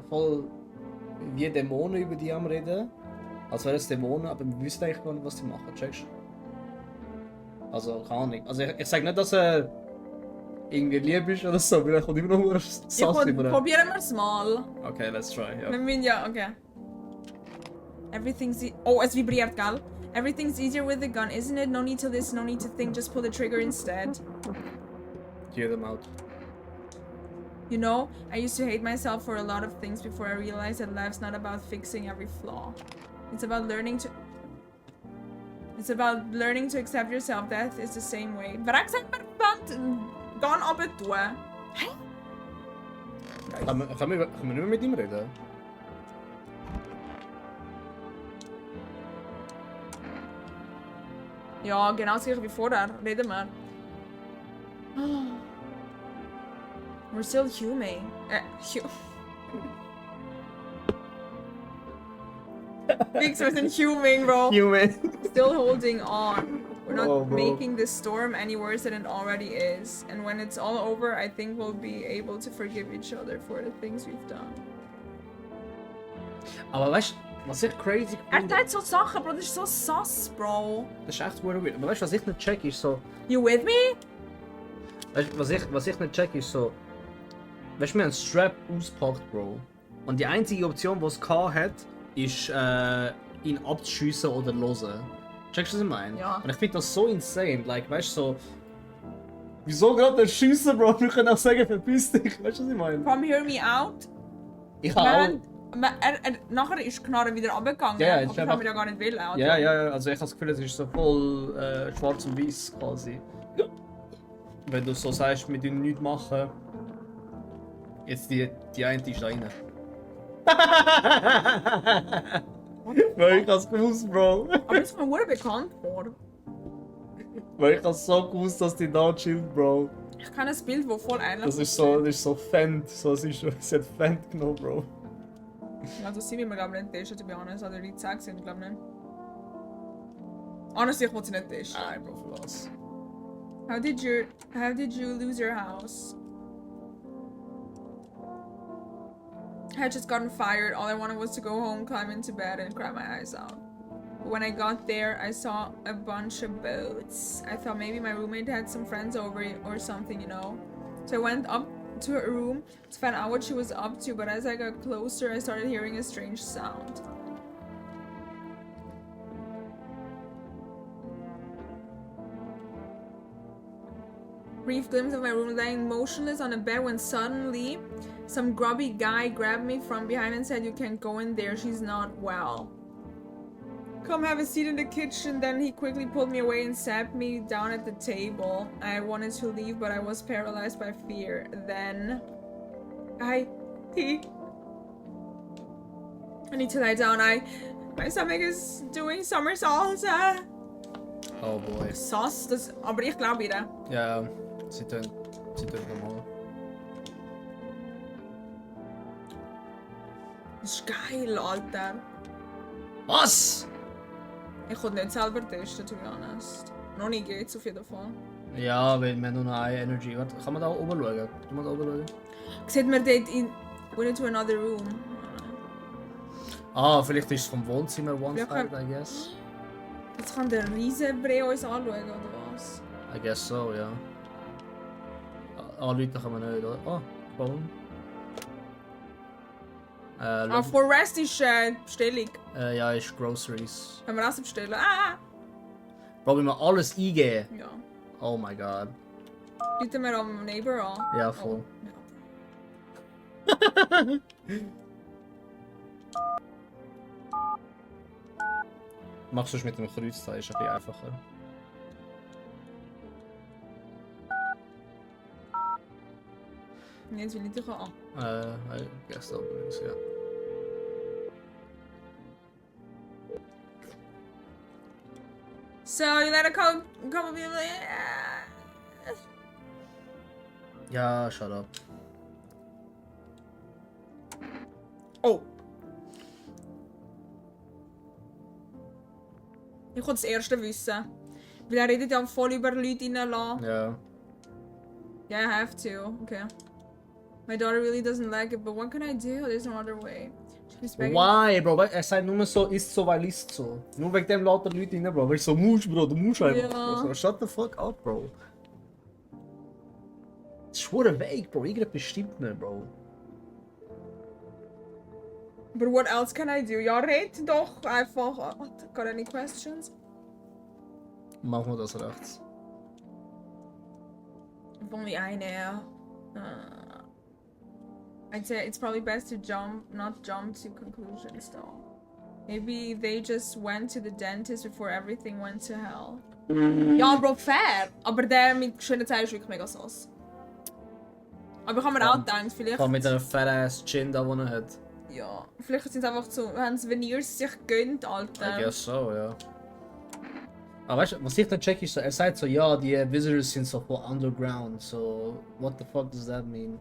voll wie Dämonen über die am reden. Als wären es Dämonen, aber wir wissen eigentlich gar nicht, was die machen, checkst du? Also, keine Ahnung. Also ich sage nicht, dass er irgendwie lieb ist oder so, weil er kommt immer noch nur Sass rüber. Probieren wir es mal. Okay, let's try, ja. Wir müssen ja, okay. Everything sie... Oh, es vibriert, gell? Everything's easier with the gun, isn't it? No need to listen, no need to think, just pull the trigger instead. Hear them out. You know, I used to hate myself for a lot of things before I realized that life's not about fixing every flaw. It's about learning to accept yourself. Death is the same way. Maar ik zeg maar gaan op het toe. Hé? Gaan we niet meer met ihm reden? Ja, genau das gleiche wie vorher. Reden wir. We're still human. We're human, bro. Human. Still holding on. We're not Oh, bro. making this storm any worse than it already is. And when it's all over, I think we'll be able to forgive each other for the things we've done. Aber weißt du, was ich crazy Er finde? hat so Sachen, Bro. Das ist so sus, Bro. Das ist echt weird. Aber weißt du, was ich nicht check, ist so. You with me? Weißt du, was ich nicht check, ist so. Weißt du, wir haben einen Strap auspackt, Bro. Und die einzige Option, die es hat, ist, ihn abzuschiessen oder hören. Checkst du, was ich meine? Ja. Und ich finde das so insane. Like, weißt du, so. Wieso gerade nicht schiessen, Bro? Wir können auch sagen, verpiss dich. Weißt du, was ich meine? Come hear me out. Ich habe Nachher ist die Knarre wieder runtergegangen. Ja, aber ist das einfach- haben wir ja gar nicht wollen. Oder? Ja, also ich habe das Gefühl, es ist so voll schwarz und weiß quasi. Wenn du so sagst, wir tun nichts machen. Jetzt die eine ist da rein. Weil ich das gewusst, Bro. Aber das ist mir sehr bekannt vor. Weil ich das so gewusst, dass die da chillt, Bro. Ich kenne ein Bild, das voll ähnlich Das ist so Fend. So, sie hat Fend genommen, Bro. Also sie will mir glaube ich nicht testen, to be honest. Oder die Zeit sind, glaube ich nicht. Honestly, ich will sie nicht testen. Nein, Bro, für was? How did you lose your house? I had just gotten fired. All I wanted was to go home, climb into bed, and cry my eyes out. But when I got there, I saw a bunch of boats. I thought maybe my roommate had some friends over or something, you know. So I went up to her room to find out what she was up to, but as I got closer, I started hearing a strange sound. Brief glimpse of my room lying motionless on a bed when suddenly some grubby guy grabbed me from behind and said, "You can't go in there, she's not well. Come have a seat in the kitchen." Then he quickly pulled me away and sat me down at the table. I wanted to leave, but I was paralyzed by fear. Then I need to lie down. My stomach is doing somersaults. Oh boy. Sauce, das, aber ich glaube ihr. Ja, sie tun normal. Das ist geil, Alter. Was? Ich konnte nicht selber testen, to be honest. Noch nicht geht's auf jeden Fall. Ja, weil wir haben nur noch eine Energy. Warte, kann man da oben schauen? Kann man da oben schauen? Sieht man dort in... Went into another room. Ah, vielleicht ist es vom Wohnzimmer one Ja, side, I guess. Jetzt kann der Riesenbrei uns anschauen, oder was? I guess so, ja. Leute kann man nicht, oder? Oh, Phone. For Rest ist Bestellung. Ja, ist Groceries. Können wir Essen bestellen? Ah! Bro, wenn wir alles eingeben. Ja. Oh my god. Bieten wir am Neighbor an. Ja, voll. Ja. Machst du es mit dem Kreuzzeichen, ist ein bisschen einfacher. Jetzt will ich dich an. I guess that means, ja. So, you let a couple people... Ja, shut up. Oh! Ich will das Erste wissen. Weil er redet ja voll über Leute reinlassen. Ja. Yeah, I have to. Okay. My daughter really doesn't like it, but what can I do? There's no other way. She's begging. Why, Bro? Er sagt nur so, ist so, weil ist so. Nur wegen dem lauter Leute rein, Bro. Weil ich so, musst, Bro, du musst einfach. Ja. So, shut the fuck up, Bro. Das ist schwere Weg, Bro. Irgendetwas stimmt nicht, Bro. But what else can I do? Ja, red doch einfach. Got any questions? Machen wir das rechts. If only I know. I'd say it's probably best to not jump to conclusions though. Maybe they just went to the dentist before everything went to hell. Ja, Bro, fair. Aber der mit schönen Zähnen ist wirklich mega sauce. Aber ich habe mir auch gedacht, vielleicht... Mit einer fat-ass Chin da, die er hat. Ja, vielleicht sind es einfach so, haben es Veneers sich gönnt, Alter. I guess so, ja. Aber weißt du, was ich dann check ist, er sagt so, ja, die Visitors sind so voll underground, so what the fuck does that mean?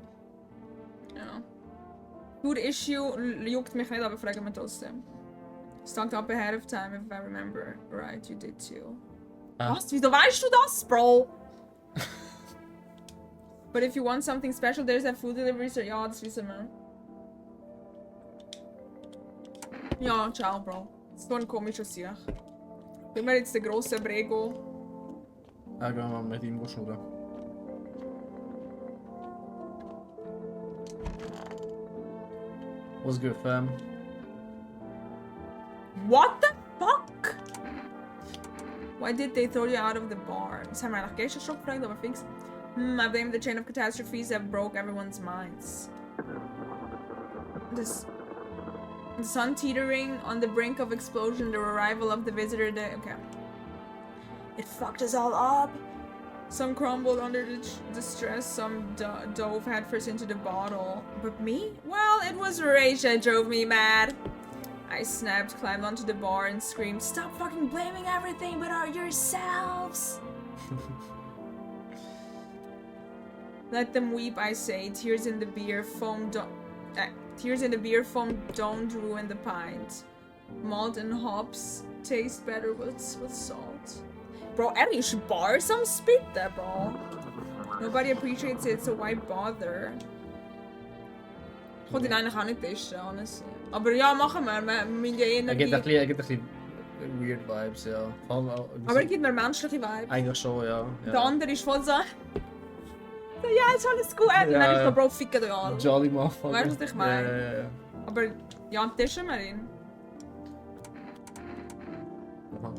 Ja. Good issue juckt mich nicht, aber fragen wir trotzdem. Stocked up ahead of time, if I remember right, you did too. Was? Wieso weißt du das, Bro? But if you want something special, there's a food delivery, so ja, das wissen wir. Ja, ciao, Bro. Das ist so ein komischer Sieg. Wenn wir jetzt den grossen Brego. Ja, gehen wir mal mit ihm schnurren. What's good, fam? What the fuck? Why did they throw you out of the bar? Das haben wir nach gestern schon gefragt, aber fix. I blame the chain of catastrophes that broke everyone's minds. The sun teetering on the brink of explosion, the arrival of the visitor day. Okay. It fucked us all up. Some crumbled under the stress, some dove headfirst into the bottle. But me? Well, it was rage that drove me mad. I snapped, climbed onto the bar and screamed, "Stop fucking blaming everything but yourselves!" Let them weep, I say. Tears in the beer, foam don't ruin the pint. Malt and hops taste better with salt. Bro, er ist bars am Spitten, bro. Nobody appreciates it, so why bother? Ich wollte ihn eigentlich auch nicht testen, honestly. Aber ja, machen wir. Wir müssen ja Energie... Er gibt ein bisschen weird Vibes, ja. Aber er gibt mir menschliche Vibes. Eigentlich schon, ja. Der andere ist voll so... Ja, ist alles gut. Und dann ist so, Bro, ficken euch alle. Jolly Motherfucker. Weißt du, was ich meine? Ja. Aber ja, testen wir ihn. Aha.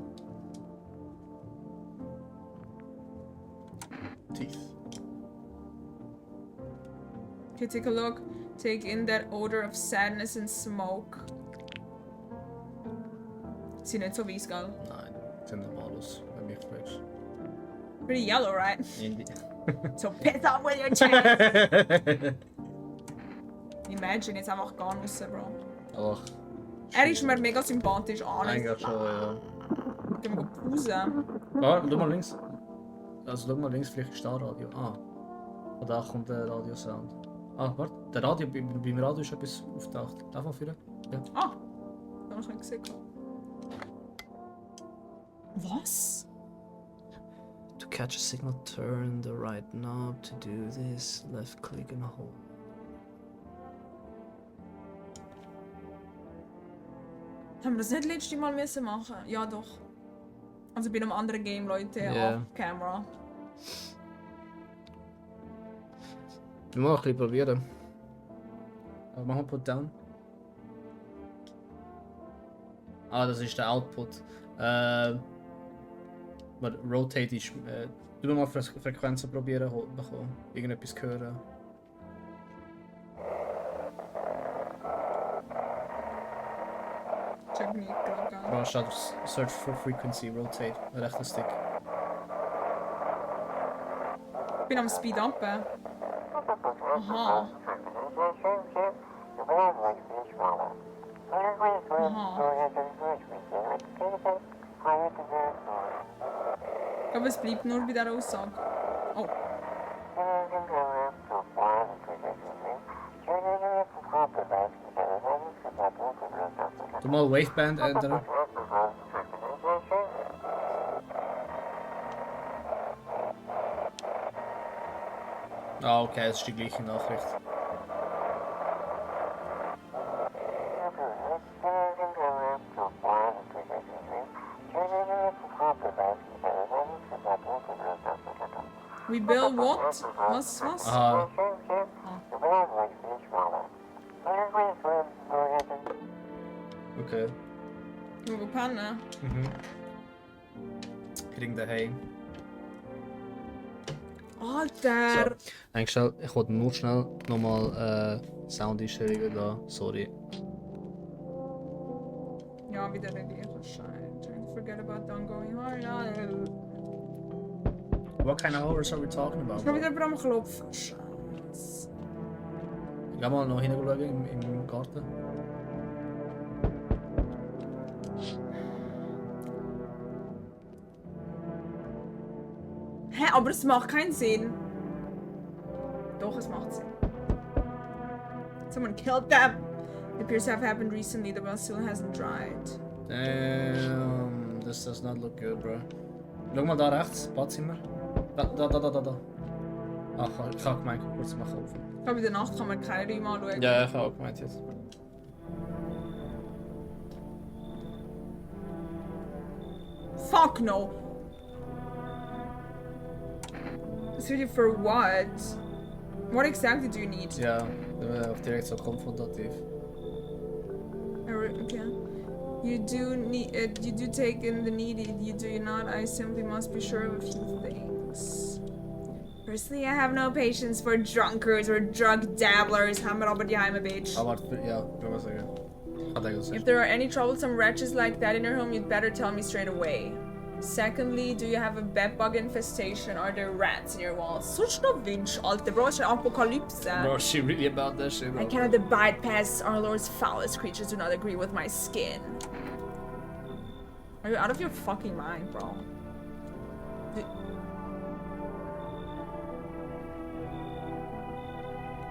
Teeth. Okay, take a look. Take in that odor of sadness and smoke. Sie nicht so weiss, gell? Nein, sind normal aus, wenn mich fragst. Pretty yellow, right? Indie. So piss off with your chest! Imagine, jetzt einfach gar nicht raus, Bro. Ach. Er ist mir mega sympathisch, Eigentlich schon, ja. Gehen wir Pause. Ah, schau mal links. Also schau mal links, vielleicht ist da Radio. Ah. Von da kommt der Radiosound. Ah, warte. Der Radio, beim Radio ist etwas auftaucht. Darf man führen? Ja. Ah! Da habe ich nicht gesehen. Was? To catch a signal, turn the right knob. To do this, left click and hold. Haben wir das nicht letzte Mal müssen machen? Ja, doch. Also bei einem anderen Game, Leute, Yeah. off-camera. Wir müssen ein bisschen probieren. Aber machen wir Put Down. Ah, das ist der Output. Rotate ist. Du mal Frequenzen probieren, bekommen. Irgendetwas hören. Check mich gerade an. Bro, statt Search for Frequency, Rotate. Rechter Stick. Ich bin am Speed up. Aha. Ich glaube, es bleibt nur bei dieser Aussage. Oh. Du mal Waveband ändern. Ah, okay, das ist die gleiche Nachricht. We build what? Was? Aha. Okay. Wir pennen. kriegen daheim. Alter! So, eigentlich schnell, ich wollte nur schnell nochmal Soundeinstellungen da, sorry. Ja, wieder der gleiche Scheiß. Trying to forget about the ongoing horror. Ja, What kind of horrors are we talking about? ich bin wieder am Klopfen. Scheiße. Geh mal noch hinschauen im Garten. Hä, aber es macht keinen Sinn. Doch, es macht Sinn. Someone killed them. It appears to have happened recently. The well still hasn't dried. Damn, this does not look good, bro. Schau mal da rechts, Badzimmer. Da. Ach, ich hab gemeint, kurz mal kaufen. Ich glaube, in der Nacht kann man keine Räume anschauen. Ja, ich hab auch gemeint jetzt. Fuck no! This video for what? What exactly do you need? Ja, auch direkt so konfrontativ. Okay. You do take in the needy, you do not. I simply must be sure of a few things. Personally, I have no patience for drunkards or drug dabblers. Hammer aber die Heime, bitch. Aber ja, kann man sagen. Hat er gesagt. If there are any troublesome wretches like that in your home, you'd better tell me straight away. Secondly, do you have a bedbug infestation? Are there rats in your walls? Such no winch, Alter. Bro, it's an apocalypse. Bro, is she really about that shit? I cannot abide past our Lord's foulest creatures do not agree with my skin. Are you out of your fucking mind, bro?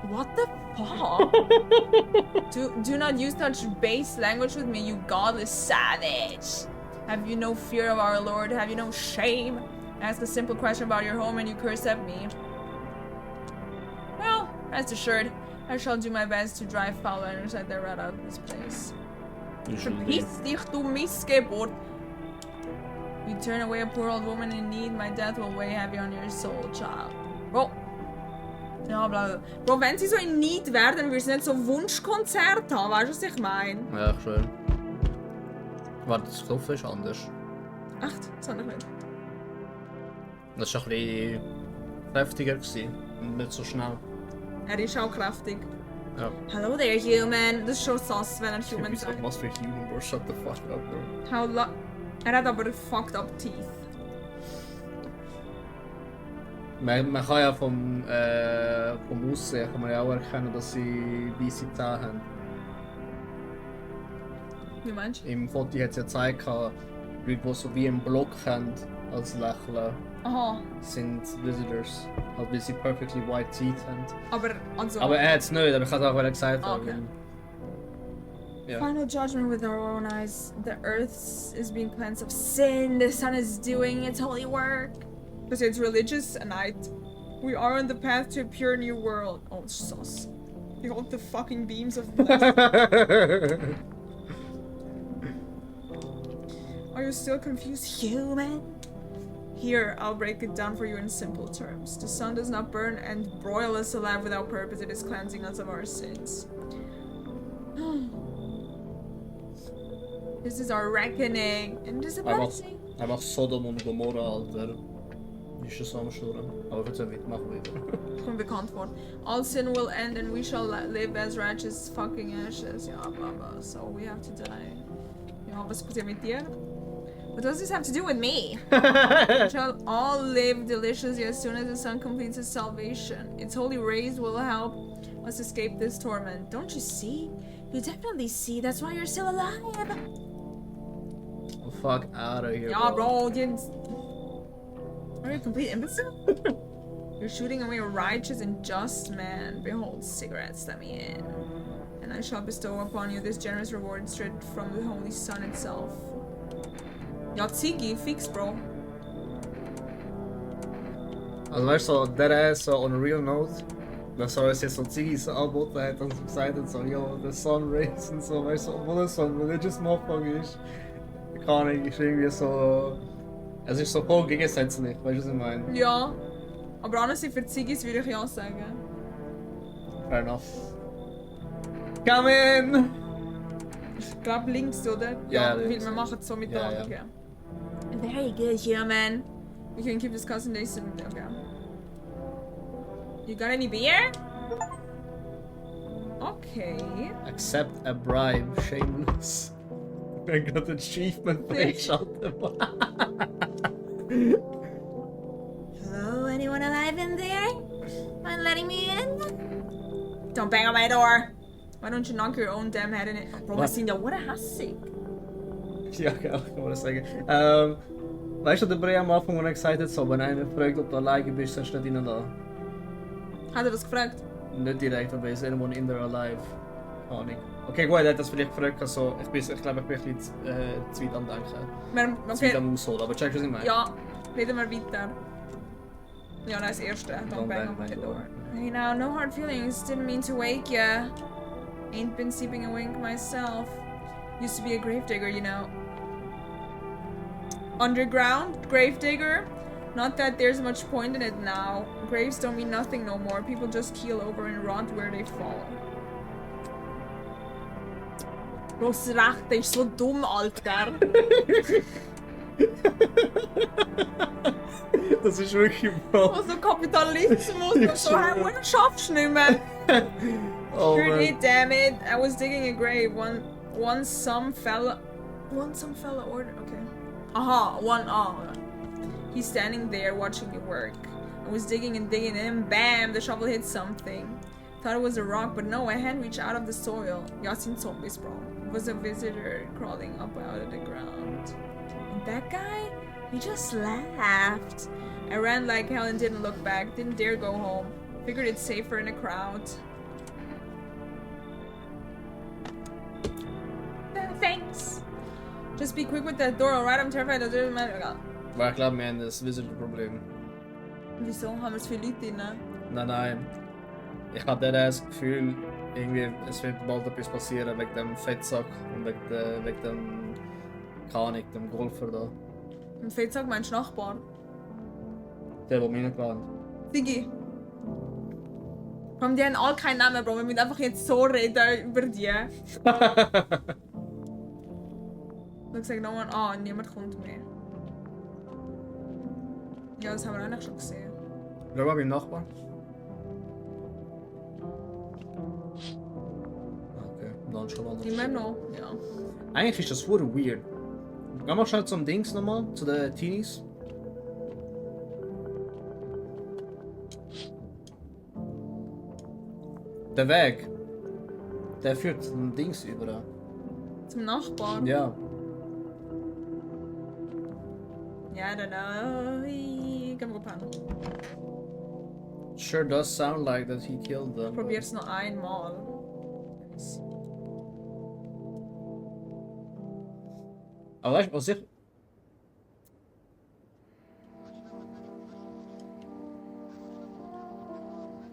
What the fuck? do not use such base language with me, you godless savage. Have you no fear of our Lord? Have you no shame? Ask a simple question about your home and you curse at me. Well, rest assured, I shall do my best to drive foul animals like that right out of this place. Verpiss dich, du Missgeburt! You turn away a poor old woman in need, my death will weigh heavy on your soul, child. Bro. Ja, bla bla. Bro, wenn sie so in Need werden, dann würden sie nicht so Wunschkonzert haben, weißt du, was ich meine? Ja, schön. Warte, das Klopfen ist anders. Echt? Das habe ich nicht. Das war ein bisschen kräftiger und nicht so schnell. Er ist auch kräftig. Ja. Hello there, human. Das ist schon sass, wenn er human sagt. Was für human, bro? Shut the fuck up, bro. Er hat aber fucked up teeth. Man kann ja vom Aussehen kann man ja auch erkennen, dass sie weisse Zähne haben. Wie meinst du? Im Foto hat es ja gezeigt, Leute, die so wie einen Block haben als Lächeln, Aha. sind Visitors. Halt, weil sie perfectly white teeth haben. Aber also. Aber er hat es nicht, aber ich habe auch gesagt. Okay. Ja. Final judgment with our own eyes. The earth is being cleansed of sin. The sun is doing its holy work. Because it's religious and we are on the path to a pure new world. Oh, it's sauce. You hold the fucking beams of blessed. Are you still confused, human? Here, I'll break it down for you in simple terms. The sun does not burn and broil us alive without purpose. It is cleansing us of our sins. This is our reckoning. And this is a blessing. Einfach Sodom und Gomorra, Alter. Ist das am Schuren. Aber ich würde es machen wieder. Kommt bekannt vor. All sin will end and we shall live as righteous fucking ashes. Ja, blah blah. So we have to die. Ja, was passiert mit dir? What does this have to do with me? We shall all live deliciously as soon as the sun completes its salvation. Its holy rays will help us escape this torment. Don't you see? You definitely see. That's why you're still alive. Oh, fuck out of here. Yeah, bro. Are you a complete imbecile? You're shooting away a righteous and just man. Behold, cigarettes, let me in. And I shall bestow upon you this generous reward straight from the holy sun itself. Ja, Ziggy, fix, bro. Also weißt du, so, der ist so on a real note, dass er uns jetzt so Ziggis angeboten hat und so gesagt hat, so, yo, the sun rays und so, weißt du, obwohl er so ein religious Motherfucker ist. Keine Ahnung, ist irgendwie so... Es ist so voll gegensätzlich, weißt du, was ich meine? Ja, aber honestly, für Ziggis würde ich ja sagen. Fair enough. Come in! Ich glaube links, oder? Ja, weil links. wir machen es so mit Ja, der Hand. ja. Okay. Very good, human. We can keep discussing this and okay. You got any beer? Okay. Accept a bribe, shameless. I got achievement freigeschaltet. Hello, anyone alive in there? Mind letting me in? Don't bang on my door. Why don't you knock your own damn head in it? Bro, was sind ja hure hässig. Ja, genau, kann man das sagen. Weißt du, der Bray am Anfang, wo er gesagt hat, so, wenn einer fragt, ob du alleine bist, sollst du nicht reinlassen. Hat er das gefragt? Nicht direkt, aber ist anyone in there alive? Keine Ahnung. Okay, gut, er hat das vielleicht gefragt, also, ich glaube, ich bin ein bisschen zu weit am Denken. Okay. Zu weit am Ausholen, aber check, was ich meine. Ja, reden wir weiter. Ja, das erste. Don't bang on my door. Hey now, no hard feelings. Didn't mean to wake ya. Ain't been sleeping a wink myself. Used to be a gravedigger, you know. Underground gravedigger? Not that there's much point in it now. Graves don't mean nothing no more. People just keel over and rot where they fall. Du hast recht, der ist so dumm, Alter. Das ist wirklich Bro. Also Kapitalismus und so, hey, du schaffst nicht mehr. Oh Screwed man. it, damn it. I was digging a grave. One some fella order. Okay. He's standing there watching me work. I was digging and digging and bam, the shovel hit something. Thought it was a rock, but no, a hand reached out of the soil. Y'all seen zombies, bro. It was a visitor crawling up out of the ground. And that guy, he just laughed. I ran like hell and didn't look back. Didn't dare go home. Figured it's safer in a crowd. Thanks. Just be quick with that door, alright? I'm terrified of doing my... Weil ich glaube, wir haben das Visitor-Problem. Wieso? Haben wir zu viele Leute drin? Nein. Ich habe das Gefühl, irgendwie, es wird bald etwas passieren wegen dem Fettsack und wegen dem Kanik, dem Golfer da. Im Fettsack meinst du Nachbar? Der mich nicht geladen. Digi. Komm, die haben alle keinen Namen, Bro. Wir müssen einfach jetzt so reden über die. Looks like no one... Ah, niemand kommt mehr. Ja, das haben wir eigentlich schon gesehen. Schau mal beim Nachbarn. Okay, dann schon anders. Immer noch, ja. Eigentlich ist das voll weird. Geh mal schnell zum Dings nochmal, zu den Teenies. Der Weg, der führt zum Dings über. Zum Nachbarn? Ja. Ja, I don't know. Gehen wir pennen. Sure does sound like that he killed them. Probier's noch einmal. Aber weißt du, was ich...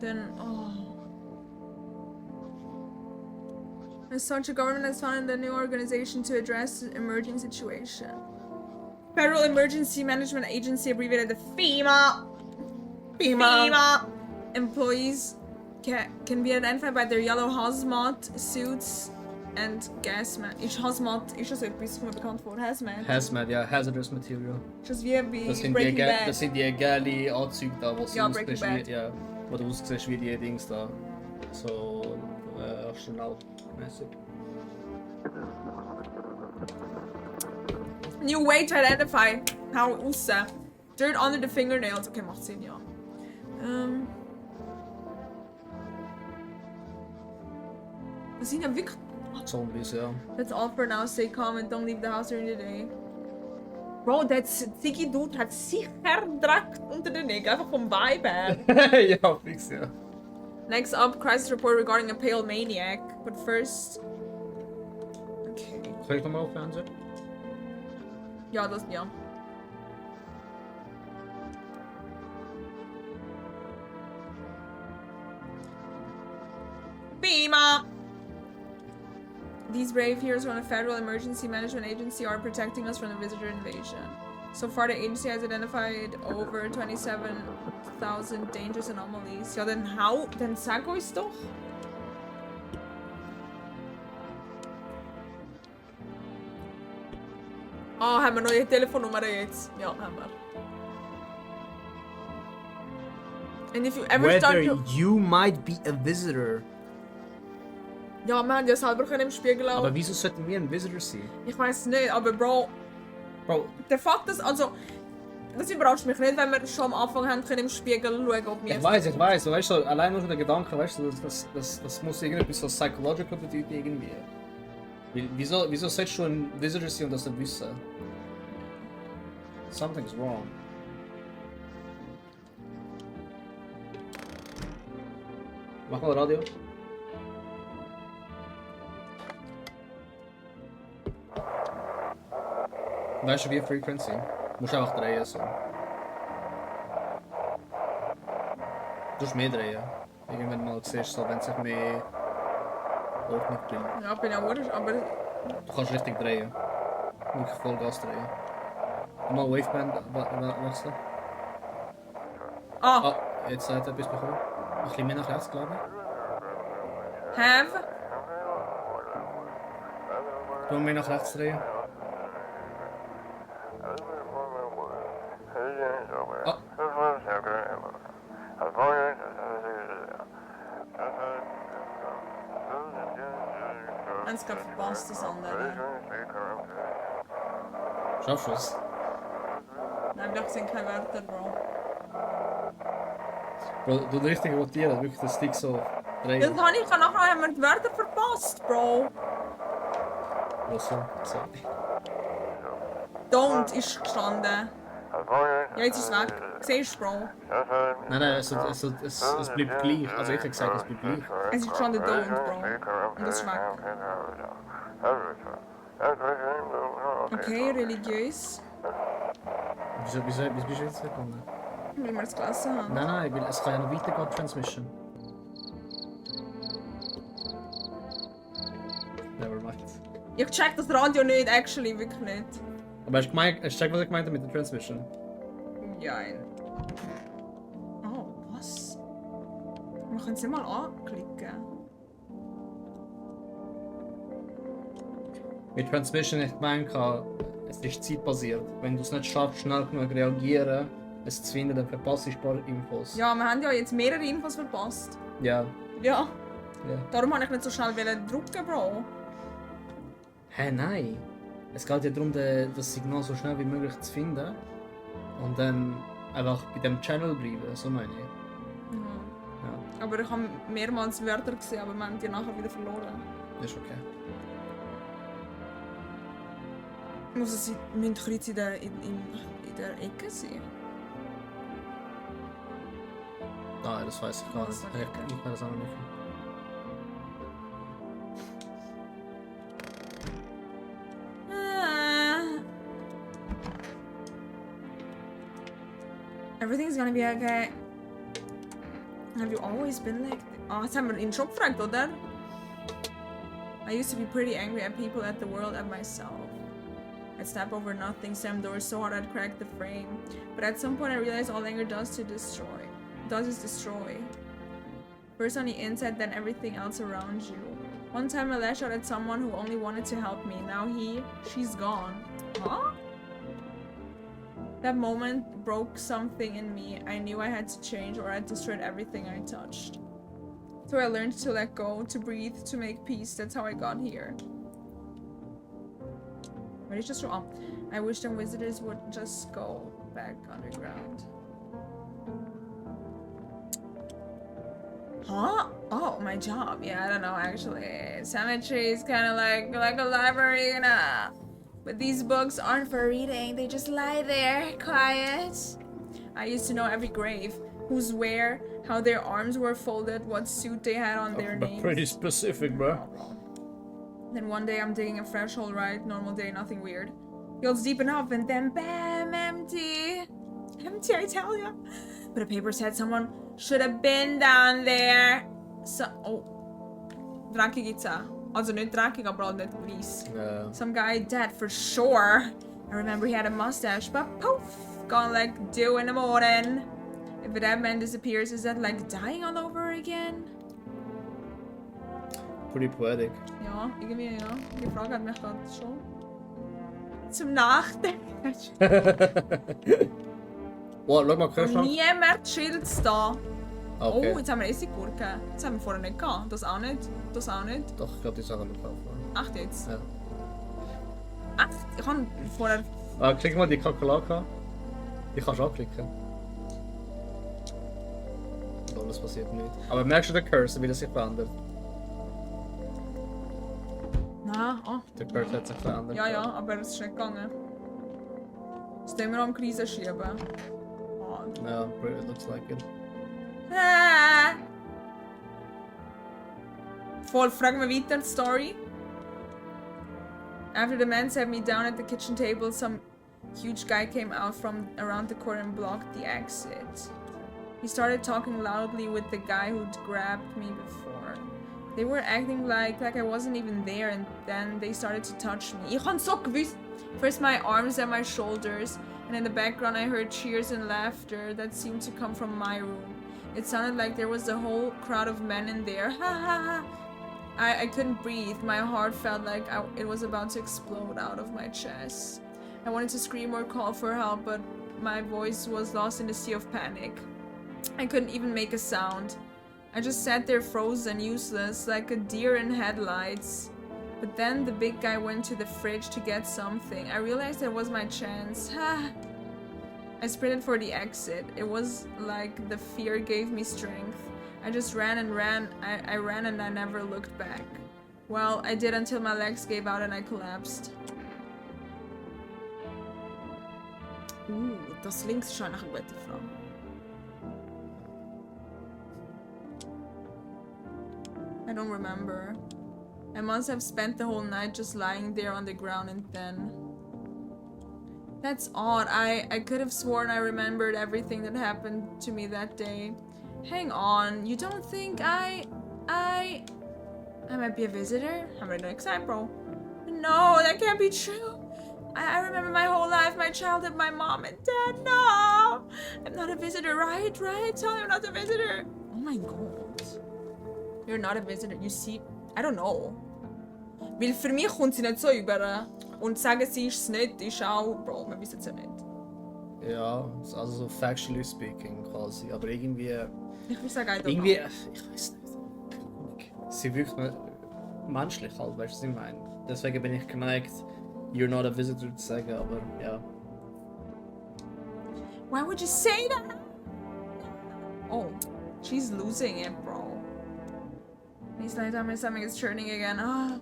Then, oh. As such, a government has founded a new organization to address the emerging situation. Federal Emergency Management Agency, abbreviated the FEMA. FEMA. Employees can be identified by their yellow hazmat suits and gas mask. Ist Hazmat, ist das etwas, was mir bekannt vor? Hazmat? Hazmat, ja, hazardous material. Ist das wie bei Das sind Breaking Bad? Das sind die gelben Anzüge da, wo Ja, du Breaking aussiehst Bad. wie, ja, wo du aussiehst wie die Dings da. So, Astronaut-mäßig. New way to identify how aussehen. Dirt under the fingernails. Okay, macht Sinn, ja. Das sind ja wirklich... Zombies, ja. That's all for now. Stay calm and don't leave the house during the day. Bro, that Ziggy Dude hat sicher Dreck unter den Nägeln. Einfach vom Vibe her. Ja, fix, ja. Next up, crisis report regarding a pale maniac. But first... Okay. Soll ich nochmal auf Fernsehen? Ja, das... Ja. Beamer! These brave heroes from the Federal Emergency Management Agency are protecting us from the visitor invasion. So far, the agency has identified over 27,000 dangerous anomalies. Ja, dann sag uns doch. Ah, haben wir neue Telefonnummer jetzt? Ja, haben wir. And if you ever start Whether to... you might be a visitor. Ja, wir haben ja selber im Spiegel auch. Aber wieso sollten wir ein Visitor sein? Ich weiß nicht, aber Bro... Bro, Der Fakt ist, also... Das überrascht mich nicht, wenn wir schon am Anfang haben können im Spiegel schauen, ob wir... ich weiß, weißt du, allein nur der Gedanke, weißt du, das muss irgendetwas so psychological bedeuten irgendwie. Wieso sollst du ein Visitor sein und das nicht wissen? Something's wrong. Mach mal Radio. Weißt du wie Frequency? Du musst einfach drehen so. Du musst mehr drehen. Irgendwann mal siehst so, wenn sich mehr Ordnung bringt. Ja, ich bin ja wurscht, aber... Du kannst richtig drehen. Wirklich Vollgas drehen. Mal Waveband wechseln. Ah! Jetzt hat er etwas bekommen. Ein bisschen mehr nach rechts, glaube ich. Have? Du musst mehr nach rechts drehen. Eins gerade verpasst, das andere. Schaffst du es? Nein, wir sind keine Wörter, Bro. Bro, du richtig rotieren, wirklich den Stick so drehen. Das habe ich, nachher haben wir die Wörter verpasst, Bro. Was so? Sorry. Don't ist gestanden. Ja, jetzt ist es weg. Siehst du, Bro? Nein, es bleibt gleich. Also ich habe gesagt, es bleibt gleich. Es ist gestanden don't, Bro. Und das ist weg. Okay, religiös. Wieso bist du jetzt gekommen? Weil wir es gelesen haben. Nein, weil es kann ja noch weitergehen, Transmission. Never mind. Ich check das Radio nicht, actually, wirklich nicht. Aber hast du check, was ich gemeint habe mit der Transmission? Ja, oh, was? Wir können es nicht mal anklicken. Mit Transmission ich gemeint, es ist zeitbasiert. Wenn du es nicht schaffst, schnell genug reagieren, es zu finden, dann verpasst du ein paar Infos. Ja, wir haben ja jetzt mehrere Infos verpasst. Ja. Ja. Ja. Darum habe ich nicht so schnell drücken, Bro. Hä, nein. Es geht ja darum, das Signal so schnell wie möglich zu finden. Und dann einfach bei dem Channel bleiben, so meine ich. Mhm. Ja, Aber ich habe mehrmals Wörter gesehen, aber wir haben die nachher wieder verloren. das ist okay. Muss es mit Kreuz in der Ecke sein? Nein, das weiß ich gar nicht. Ich kann das auch noch nicht. Everything's gonna be okay. Have you always been like... Oh, jetzt haben wir ihn schon gefragt, oder? I used to be pretty angry at people, at the world, at myself. I'd snap over nothing, slam doors so hard I'd crack the frame. But at some point I realized all anger does is destroy. First on the inside, then everything else around you. One time I lashed out at someone who only wanted to help me. Now she's gone. Huh? That moment broke something in me. I knew I had to change or I'd destroyed everything I touched. So I learned to let go, to breathe, to make peace. That's how I got here. But it's just wrong. I wish them visitors would just go back underground. Huh? Oh, my job. Yeah, I don't know actually. Cemetery is kind of like a library, you know. But these books aren't for reading. They just lie there, quiet. I used to know every grave, who's where, how their arms were folded, what suit they had on their names. Pretty specific, bro. Then one day I'm digging a fresh hole, right? Normal day, nothing weird. Feels deep enough, and then bam, empty. Empty, I tell ya. But a paper said someone should have been down there. So, oh. Dreckig gibt's auch. Also nicht dreckig, aber auch nicht weiss. Yeah. Some guy dead for sure. I remember he had a mustache, but poof, gone like dew in the morning. If a dead man disappears, is that like dying all over again? Pretty poetic. Ja, irgendwie ja. Die Frage hat mich gerade schon zum Nachdenken. Oh, schau mal, hörst du noch? Niemand chillt da. Okay. Oh, jetzt haben wir Essiggurken. Das haben wir vorher nicht gehabt. Das auch nicht. Das auch nicht. Doch, ich glaube, die Sachen wir kaufen. Echt jetzt? Ja. Echt? Ich habe vorher... Klick mal die Kakerlake. Die kannst du anklicken. Und alles passiert nicht. Aber merkst du den Cursor, wie das sich verändert? Nein, oh. Der Cursor hat sich verändert. Ja, ja, aber es ist nicht gegangen. Das tun wir am Kreisen schieben. Oh. Ja, it looks like it. Voll, fragen wir weiter die Story. After the man sat me down at the kitchen table, some huge guy came out from around the corner and blocked the exit. He started talking loudly with the guy who'd grabbed me before. They were acting like I wasn't even there, and then they started to touch me. Ich han so gewusst. First my arms and my shoulders, and in the background I heard cheers and laughter that seemed to come from my room. It sounded like there was a whole crowd of men in there. Ha ha ha. I couldn't breathe. My heart felt like it was about to explode out of my chest. I wanted to scream or call for help, but my voice was lost in the sea of panic. I couldn't even make a sound. I just sat there frozen, useless, like a deer in headlights. But then the big guy went to the fridge to get something. I realized that was my chance. I sprinted for the exit. It was like the fear gave me strength. I just ran and ran. I ran and I never looked back. Well, I did until my legs gave out and I collapsed. Das links ist schon eine gute Frage. I don't remember. I must have spent the whole night just lying there on the ground and then... That's odd. I could have sworn I remembered everything that happened to me that day. Hang on, you don't think I might be a visitor? I'm an exam, bro. No, that can't be true. I remember my whole life, my childhood, my mom and dad. No! I'm not a visitor, right? Right? Tell me I'm not a visitor. Oh my god. You're not a visitor. You see, I don't know. Weil für mich kommt sie nicht so über. Und sagen sie ist es nicht, ist auch, Bro, wir wissen es ja nicht. Ja, also so factually speaking quasi, aber irgendwie... Ich will sagen, irgendwie, ich weiß nicht. Sie wirkt menschlich halt, weißt du, was ich meine? Deswegen bin ich geneigt, you're not a visitor zu sagen, aber ja. Why would you say that? Oh, she's losing it, bro. Please let me something is churning again. Ah.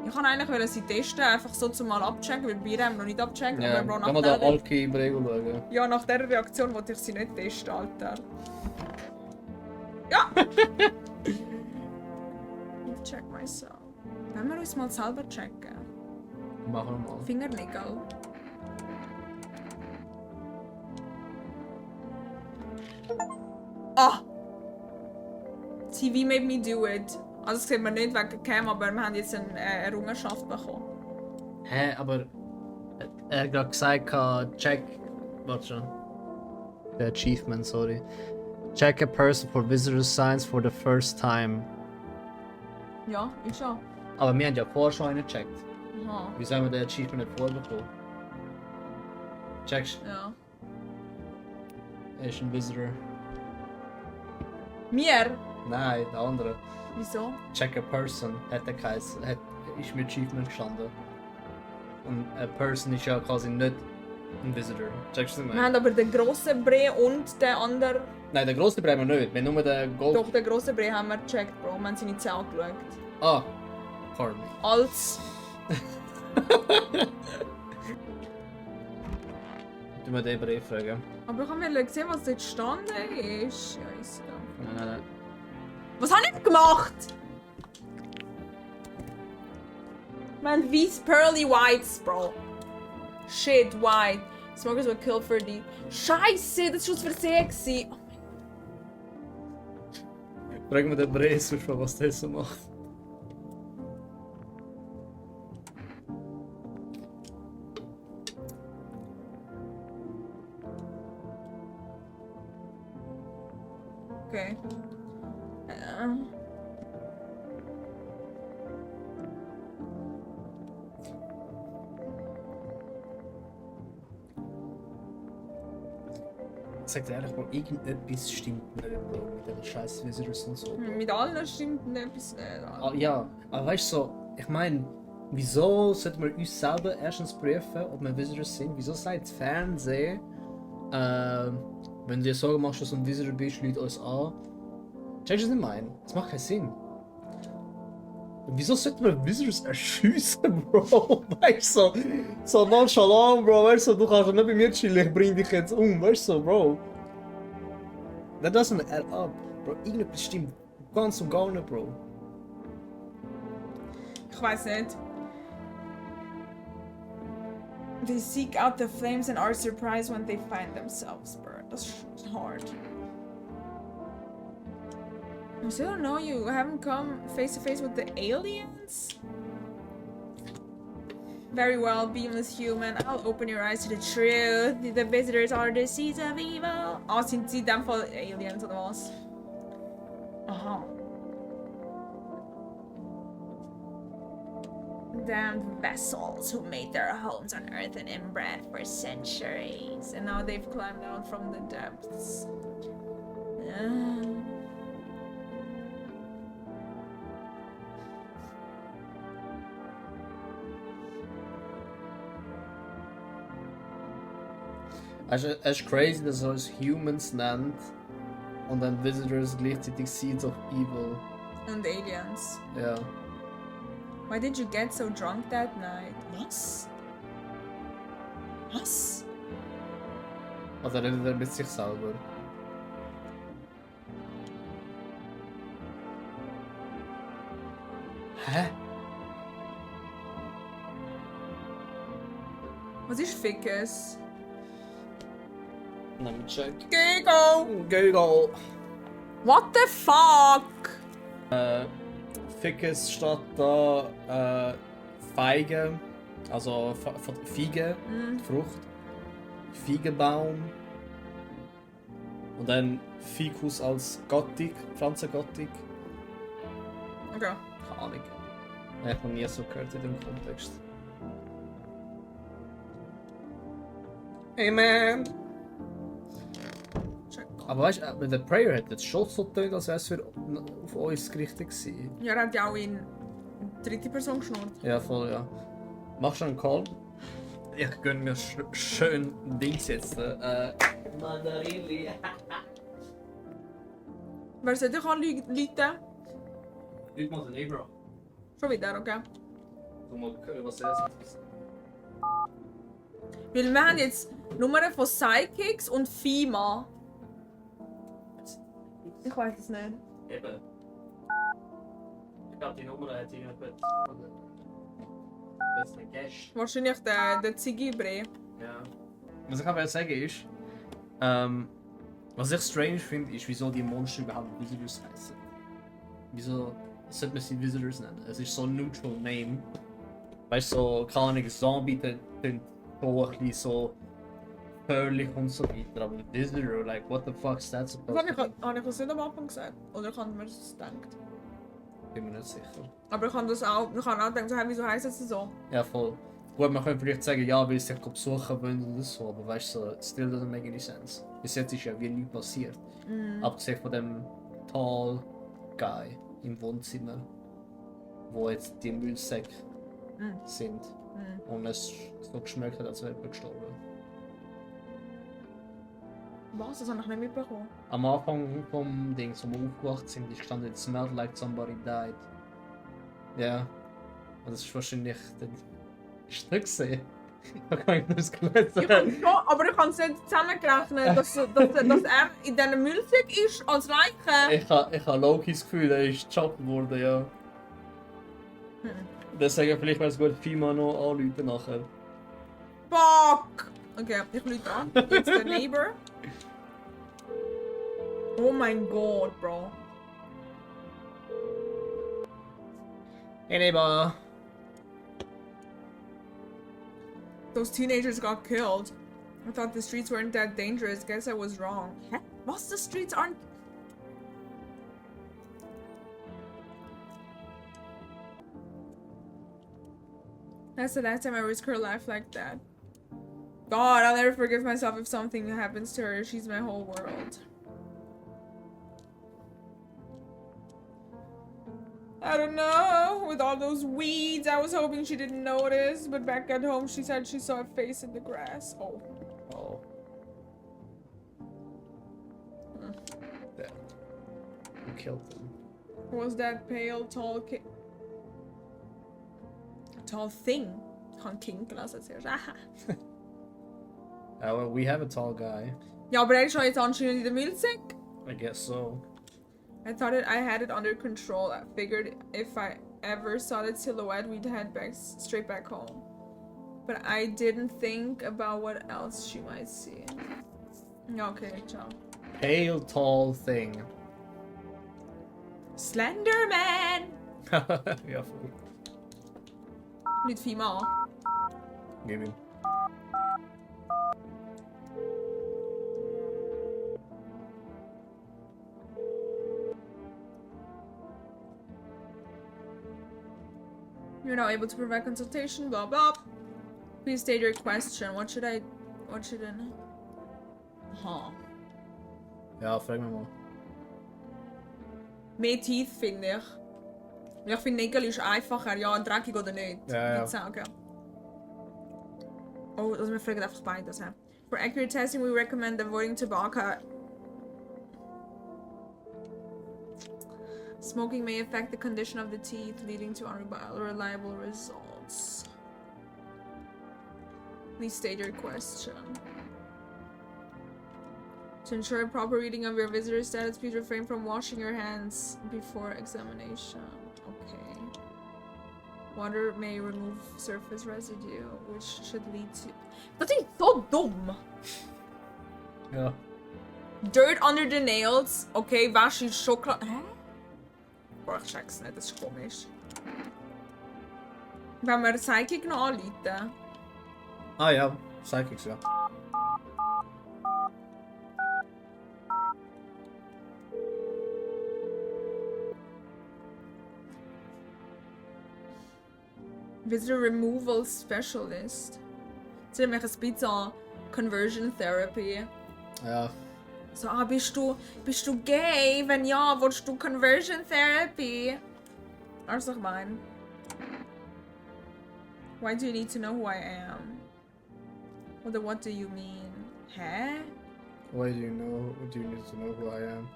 Ich kann eigentlich sie testen, einfach so zum mal abchecken, weil wir haben noch nicht abchecken. Ja, aber Bro, kann man da Alki im Regel schauen? Ja, nach dieser Reaktion wollte ich sie nicht testen, Alter. Ja! Ich check myself. Wollen wir uns mal selber checken? Machen wir mal. Fingernägel. Ah! TV made me do it. Also das sieht man nicht wegen Cam, aber wir haben jetzt eine Errungenschaft bekommen. Hä, aber er hat gerade gesagt, check... Warte schon. The achievement, sorry. Check a person for visitor signs for the first time. Ja, ich schon. Aber wir haben ja vorher schon einen gecheckt. Aha. Wieso haben wir den Achievement nicht vorbekommen? Checkst du? Ja. Er ist ein Visitor. Mir? Nein, der andere. Wieso? Check a person hat er geheißen, ist mit Achievement gestanden. Und a person ist ja quasi nicht ein Visitor. Checkst du das? Wir haben aber den grossen Brei und den anderen... Nein, den grossen Brei haben wir nicht. Wir haben nur den Gold... Doch, den grossen Brei haben wir gecheckt, Bro. Wir haben seine Zähne angeschaut. Ah, pardon me. Als... Du musst den Brei fragen. Aber ich habe mir gesehen, was dort gestanden ist. Ja, ist ja. Nein. Was habe ich gemacht? Man, weiss Pearly Whites, Bro. Shit, white. Smokers will kill for the... Scheiße, das war aus Versehen gewesen. Frag mir den Brei, was der so macht. Okay. Sagt ehrlich, Bro, irgendetwas stimmt nicht, Bro, mit den scheiß Visitors und so. Mit allen stimmt etwas nicht. Ah, ja, aber weißt du so, ich meine, wieso sollten wir uns selber erstens prüfen, ob wir Visitors sind? Wieso sagt das Fernsehen, wenn du dir Sorgen machst, dass du ein Visitor bist, Leute uns an? Checkst du das nicht meinen? Das macht keinen Sinn. Wieso sollten wir Visitors erschiessen, Bro? Weißt du, so nonchalant, Bro, weißt du, du kannst nicht bei mir chillen, ich bring dich jetzt weißt du, Bro. That doesn't add up, Bro. Irgendetwas stimmt ganz und gar nicht, Bro. Ich weiß nicht. They seek out the flames and are surprised when they find themselves burned. That's hard. I still don't know you. Haven't come face to face with the aliens? Very well, beamless human. I'll open your eyes to the truth. The visitors are the seeds of evil. Oh, sind sie in dem Fall Aliens oder was? Aha. Damned vessels who made their homes on earth and inbred for centuries. And now they've climbed out from the depths. Es ist crazy, dass er uns Humans nennt und dann Visitors gleichzeitig Seeds of Evil. Und Aliens. Ja. Why did you get so drunk that night? Was? Was? Also redet er mit sich selber. Hä? Was ist Fickes? Let me check. Gego! Google. What the fuck? Fickes steht da Feige, also Fiege, Frucht, Feigenbaum und dann Ficus als Gattung, Pflanzengattung. Okay. Keine Ahnung. Ich habe noch nie so gehört in dem Kontext. Hey man! Aber weißt du, der Prayer hat jetzt schon so getönt, als wäre es auf uns gerichtet gewesen. Ja, er hat ja auch in dritte Person geschnurrt. Ja, voll, ja. Machst du einen Call? Ich gönn mir schön Dings jetzt. Mandarini. Wer soll dich anrufen? Nicht mal den Ebro. Schon wieder, okay. Du mal hören, was er ist. Weil wir haben jetzt Nummern von Psychics und FEMA. Ich weiß es nicht. Eben. Ich glaube, die Nummer hat irgendjemand von den Gästen. Wahrscheinlich der Ziggy-Brei. Ja. Was ich aber sagen ist, was ich strange finde, ist, wieso die Monster überhaupt Visitors heißen. Wieso sollte man sie Visitors nennen? Es ist so ein neutral Name. Weißt du, so, keine Ahnung, Zombie, dann so ein bisschen so völlig und so weiter. Aber Visitor, like, what the fuck is that supposed to be? Habe ich das nicht am Anfang gesagt? Oder ich habe mir das gedacht? Bin mir nicht sicher. Aber ich habe auch gedacht, so, hey, wieso heisst es so? Ja, voll. Gut, man könnte vielleicht sagen, ja, weil sie dich besuchen wollen oder so, aber weißt du, so, still doesn't make any sense. Bis jetzt ist ja wie nichts passiert. Abgesehen von dem Tall Guy im Wohnzimmer, wo jetzt die Müllsäcke sind. Und es so geschmeckt hat, als wäre jemand gestorben. Was? Das habe ich nicht mitbekommen. Am Anfang vom Ding, wo wir aufgewacht sind, ist gestanden, it smelled like somebody died. Ja. Und das ist wahrscheinlich der Stück gesehen. Da kann ich das gelesen. Ich habe schon, aber ich habe es nicht zusammengerechnet, dass er in diesem Müllsack ist als Leiche. Ich habe Loki das Gefühl, er ist gejobbt worden, ja. Deswegen vielleicht wäre es gut, FEMA noch anrufen nachher. Fuck! Okay, ich rufe an. Jetzt der Neighbor. Oh mein Gott, Bro. Hey neighbor. Those teenagers got killed. I thought the streets weren't that dangerous. Guess I was wrong. Hä? Was? The streets aren't... That's the last time I risked her life like that. God, I'll never forgive myself if something happens to her. She's my whole world. I don't know. With all those weeds, I was hoping she didn't notice. But back at home, she said she saw a face in the grass. Oh. Oh. Yeah. Who killed him? Who was that pale, tall tall thing? Han kinkel, alltså. Well, we have a tall guy. Ja, aber er ist schon jetzt anscheinend in der Müllsäck. I guess so. I thought I had it under control. I figured if I ever saw that silhouette, we'd head straight back home. But I didn't think about what else she might see. Okay, ciao. Pale, tall thing. Slender Man! Ja, voll. Niet female. Give him. You're now able to provide consultation, blah blah. Please state your question. What should I... Huh. Ja, frag mich mal. Mehr Teeth, finde ich. Ja, ich finde Nägel ist einfacher. Ja, dreckig oder nicht. Ja, ja. Nicht sagen. Oh, also wir fragen einfach beides. He? For accurate testing, we recommend avoiding tobacco. Smoking may affect the condition of the teeth, leading to unreliable results. Please state your question. To ensure a proper reading of your visitor status, please refrain from washing your hands before examination. Okay. Water may remove surface residue, which should lead to... Dat is zo dom! Ja. Dirt under the nails. Okay, wasch je chocolade... Hä? Boah, ich check's nicht, das ist komisch. Wenn wir Psychic noch anrufen. Ah ja, Psychics, ja. Visitor Removal Specialist. Das ist nämlich ein bisschen Conversion Therapy. Ja. So, bist du gay? Wenn ja, willst du Conversion Therapy? Also, ich mein. Why do you need to know who I am? Or what do you mean? Hä? Why do you need to know who I am?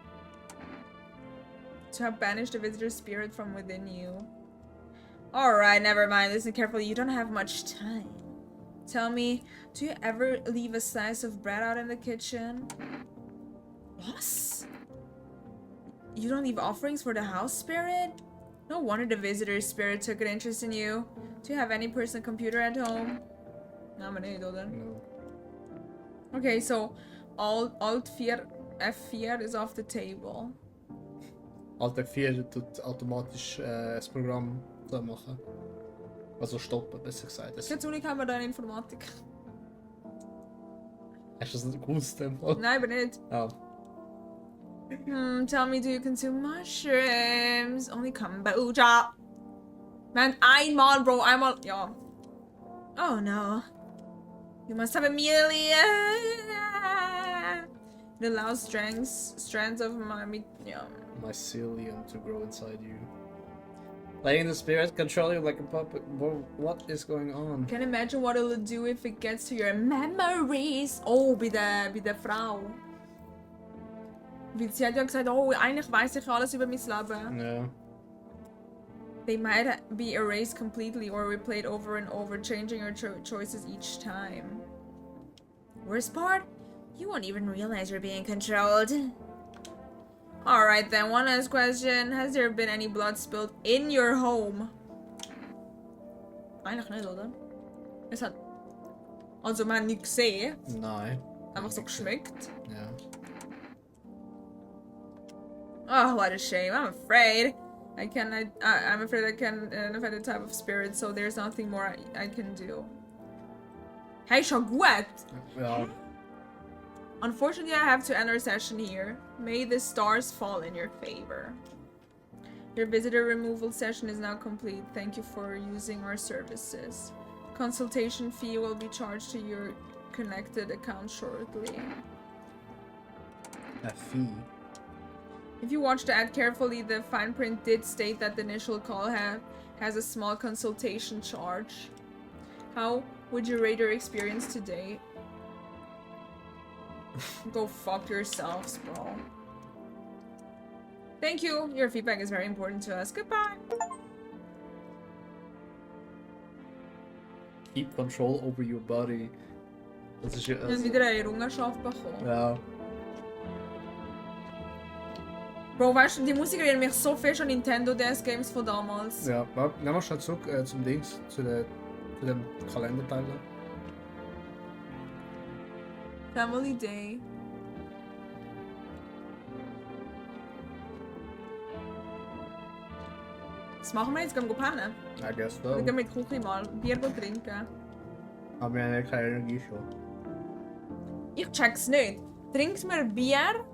To have banished the visitor's spirit from within you. Alright, never mind. Listen carefully. You don't have much time. Tell me, do you ever leave a slice of bread out in the kitchen? What? You don't leave offerings for the house spirit? No wonder the visitor's spirit took an interest in you. Do you have any personal computer at home? No, maar nee, No. Okay, so Alt 4 F4 is off the table. Alt F4 tut automatisch das Programm so machen. Also stoppen, besser gesagt. Jetzt haben wir da in Informatik. Hast du das nicht gewusst? Nein, aber nicht. Oh. Tell me, do you consume mushrooms? Only kombucha. Man, einmal, Bro, einmal. Ja. Oh no. You must have a million. It allows strands of mycelium to grow inside you. Letting the spirit control you like a puppet. What is going on? Can't imagine what it'll do if it gets to your memories. Oh, bei der Frau. Weil sie hat ja gesagt, oh, eigentlich weiß ich alles über mein Leben. Yeah. They might be erased completely or replayed over and over, changing your choices each time. Worst part? You won't even realize you're being controlled. Alright then, one last question. Has there been any blood spilled in your home? Eigentlich nicht, oder? Es hat... Also man hat nicht gesehen. Nein. Einfach so geschmeckt. Ja. Oh, what a shame. I'm afraid. I'm afraid I can't identify the type of spirit, so there's nothing more I can do. Hey, schon gut! Ja. Unfortunately, I have to end our session here. May the stars fall in your favor. Your visitor removal session is now complete. Thank you for using our services. Consultation fee will be charged to connected account shortly. A fee. If you watch the ad carefully, the fine print did state that the initial call has a small consultation charge. How would you rate your experience today? Go fuck yourselves, bro. Thank you. Your feedback is very important to us. Goodbye. Keep control over your body. Das ist ja. Wir haben wieder eine Errungenschaft bekommen. Ja. Bro, weißt du, die Musik erinnert mich so fest an Nintendo DS Games von damals. Ja, nehmen wir schnell zurück zum Dings, zu dem Kalenderteil. Family Day. Was machen wir jetzt? Gehen wir pennen? I guess so. Oder gehen wir mit Kuchi mal Bier trinken? Aber wir haben ja keine Energie schon. Ich check's nicht. Trinkt man Bier,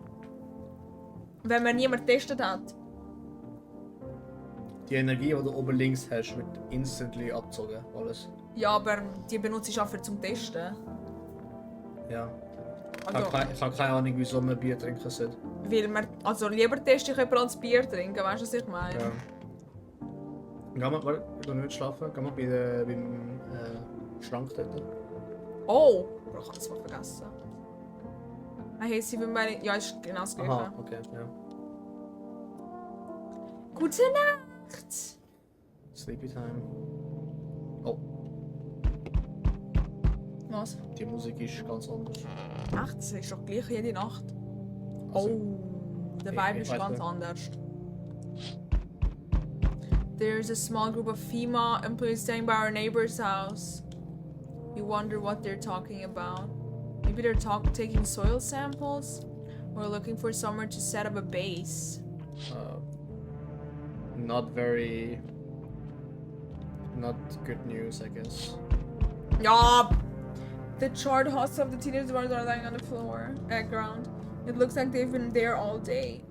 wenn man niemand getestet hat? Die Energie, die du oben links hast, wird instantly abgezogen. Alles. Ja, aber die benutze ich auch für zum Testen. Ja. Also, Ich habe keine Ahnung, wieso man Bier trinken sollte. weil man, also lieber teste ich jemanden als Bier trinken, weißt du, was ich meine? Ja. Gehen wir, warte, ich will nicht schlafen. Gehen wir beim Schrank dort. Oh! Bro, ich hab das mal vergessen. I hate sie, wenn meine... Ja, ist genau das gleiche. Aha, okay, ja. Gute Nacht! Sleepy time. Oh, Was? die Musik ist ganz anders. Echt? Das ist doch gleich jede Nacht. Also, Oh, der ich Vibe ist weiß ganz nicht. anders. There's a small group of female employees staying by our neighbor's house. You wonder what they're talking about. Maybe they're taking soil samples? Or looking for somewhere to set up a base. Not good news, I guess. Yeah. The charred husks of the teenage ones are lying on the floor, ground. It looks like they've been there all day.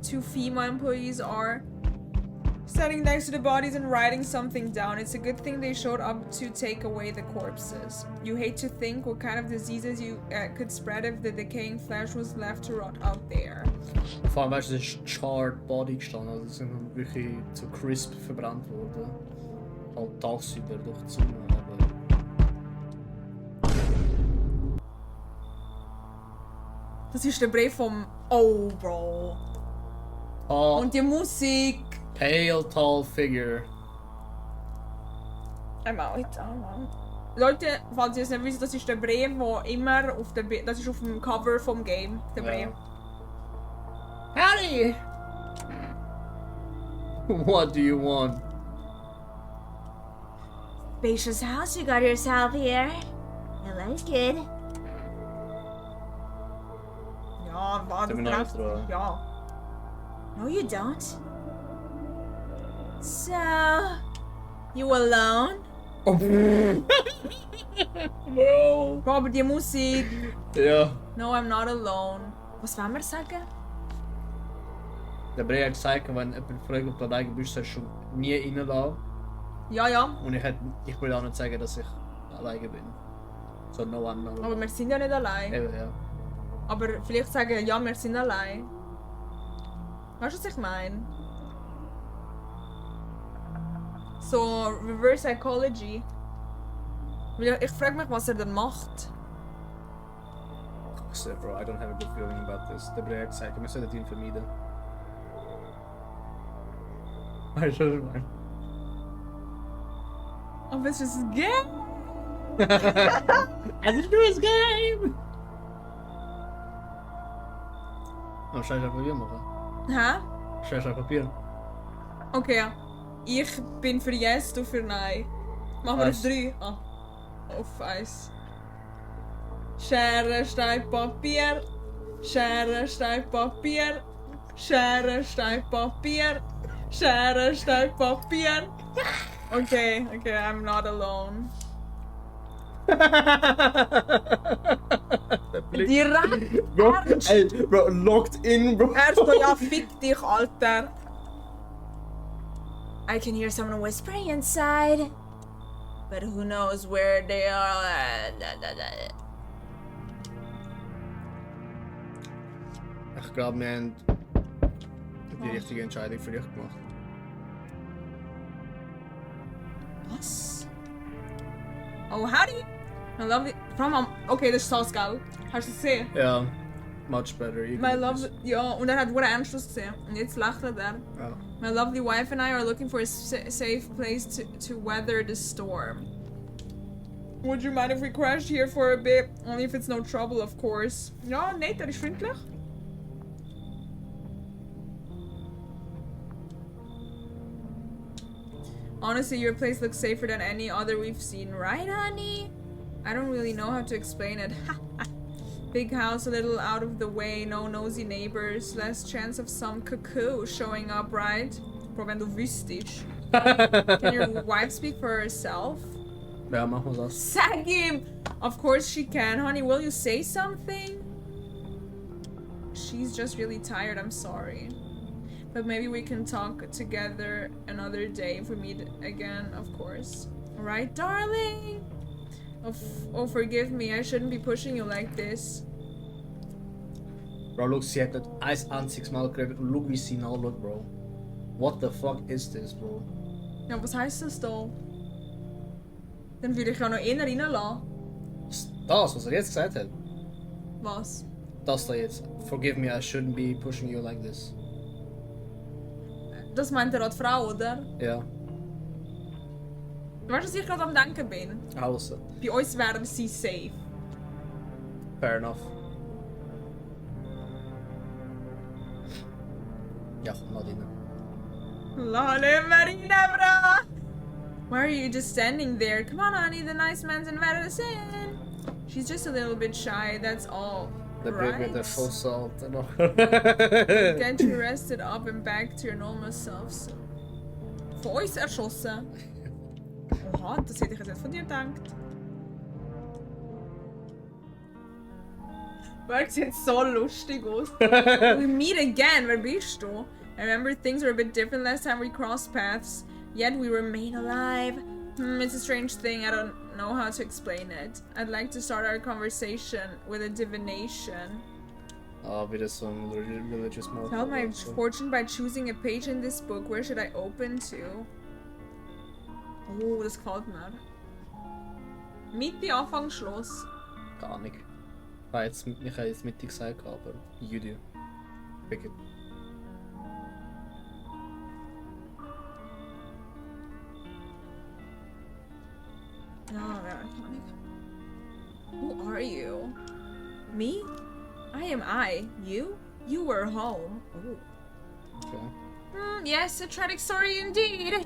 2 female employees are standing next to the bodies and writing something down. It's a good thing they showed up to take away the corpses. You hate to think what kind of diseases you could spread if the decaying flesh was left to rot out there. Vor allem, weißt du, es ist charred body gestanden, also sie sind wirklich zu crisp verbrannt worden. Halt tagsüber durch die Sonne, aber... Das ist der Brief vom... Oh, Bro. Oh, Und die Musik. pale, tall figure. Einmal. Leute, falls ihr es nicht wisst, das ist der Brief, der immer auf der... Das ist auf dem Cover vom Game, der Brief. Howdy! What do you want? Spacious house you got yourself here. I like it. Ja, warte. Sollen wir noch drauf? Ja. No, you don't. So, you alone? Bro! Bro, aber die Musik. Ja. No, I'm not alone. Was wollen wir sagen? Der Bray hat gesagt, wenn jemand fragt, ob du alleine bist, sollst du nie reinlassen. Ja, ja. Und ich will auch nicht sagen, dass ich alleine bin. So, no one knows. Aber wir sind ja nicht allein. Eben, ja. Aber vielleicht sagen, ja, wir sind allein. Weißt du, was ich meine? So, Reverse Psychology. Ich frage mich, was er dann macht. So, bro, I don't have a good feeling about this. Der Bray hat gesagt, wir sollten ihn vermeiden. Weißt du, was ich meine? Aber es ist ein Game. Es ist nur ein Game! Oh, scheiße, Papier machen. Hä? Scheiße, Papier. Okay, ja. Ich bin für Yes, du für Nein. Machen wir auf 3. Ah. Auf 1. Schere, Stein, Papier. Schere, Stein, Papier. Schere, Stein, Papier. Schere, Stein, Papier. Okay, I'm not alone. Direkt! Bro, Ernst? ey, bro, locked in, bro. Er so, ja, fick dich, Alter. I can hear someone whispering inside. But who knows where they are. Ich glaube, wir haben die richtige Entscheidung für dich gemacht. Was? Oh, howdy! I love it. Okay, das ist Sauce, gell? Hast du es gesehen? Ja, much better. My love, ja, und er hat wohl ernst gesehen. Und jetzt lacht er. Ja. My lovely wife and I are looking for a safe place to weather the storm. Would you mind if we crashed here for a bit? Only if it's no trouble, of course. Ja, nett, er ist freundlich. Honestly, your place looks safer than any other we've seen, right, honey? I don't really know how to explain it. Big house, a little out of the way, no nosy neighbors, less chance of some cuckoo showing up, right? Bro, wenn du wüsstest. Can your wife speak for herself? Ja, machen wir das. Sag him! Of course she can, honey. Will you say something? She's just really tired, I'm sorry. But maybe we can talk together another day if we meet again, of course. Right, darling? Oh, forgive me. I shouldn't be pushing you like this. Bro, look, sie hat nicht ein einziges Mal geredet und look, wie sie ihn anschaut, Bro. What the fuck is this, Bro? Ja, was heißt das da? Dann würde ich ja noch eher reinlassen. Das, was er jetzt gesagt hat. Was? Das da jetzt. Forgive me, I shouldn't be pushing you like this. Das meint er an die Frau, oder? Ja. Weißt du, was ich gerade am Denken bin? Außen. Bei uns wären sie safe. Fair enough. Ja, komm mal rein. Lale Marina, bra! Why are you just standing there? Come on, honey, the nice man's invited us in. She's just a little bit shy, that's all. Der right? Blick mit der Salt. Get you rested up and back to your normal self soon. Von uns erschossen. Oha, das hätte ich jetzt nicht von dir gedacht. Wer sieht so lustig aus. We meet again, wer bist du? I remember things were a bit different last time we crossed paths, yet we remain alive. It's a strange thing, I don't know how to explain it. I'd like to start our conversation with a divination. Wieder so ein religious mode. Tell my fortune by choosing a page in this book. Where should I open to? Oh, das gefällt mir. Mitte, Anfang, Schluss. Gar nicht. Ich habe jetzt Mitte gesagt, aber you do. Pick it. Oh, yeah, who are you? Me? I am I. You? You were home. Oh. Okay. Yes, a tragic story indeed.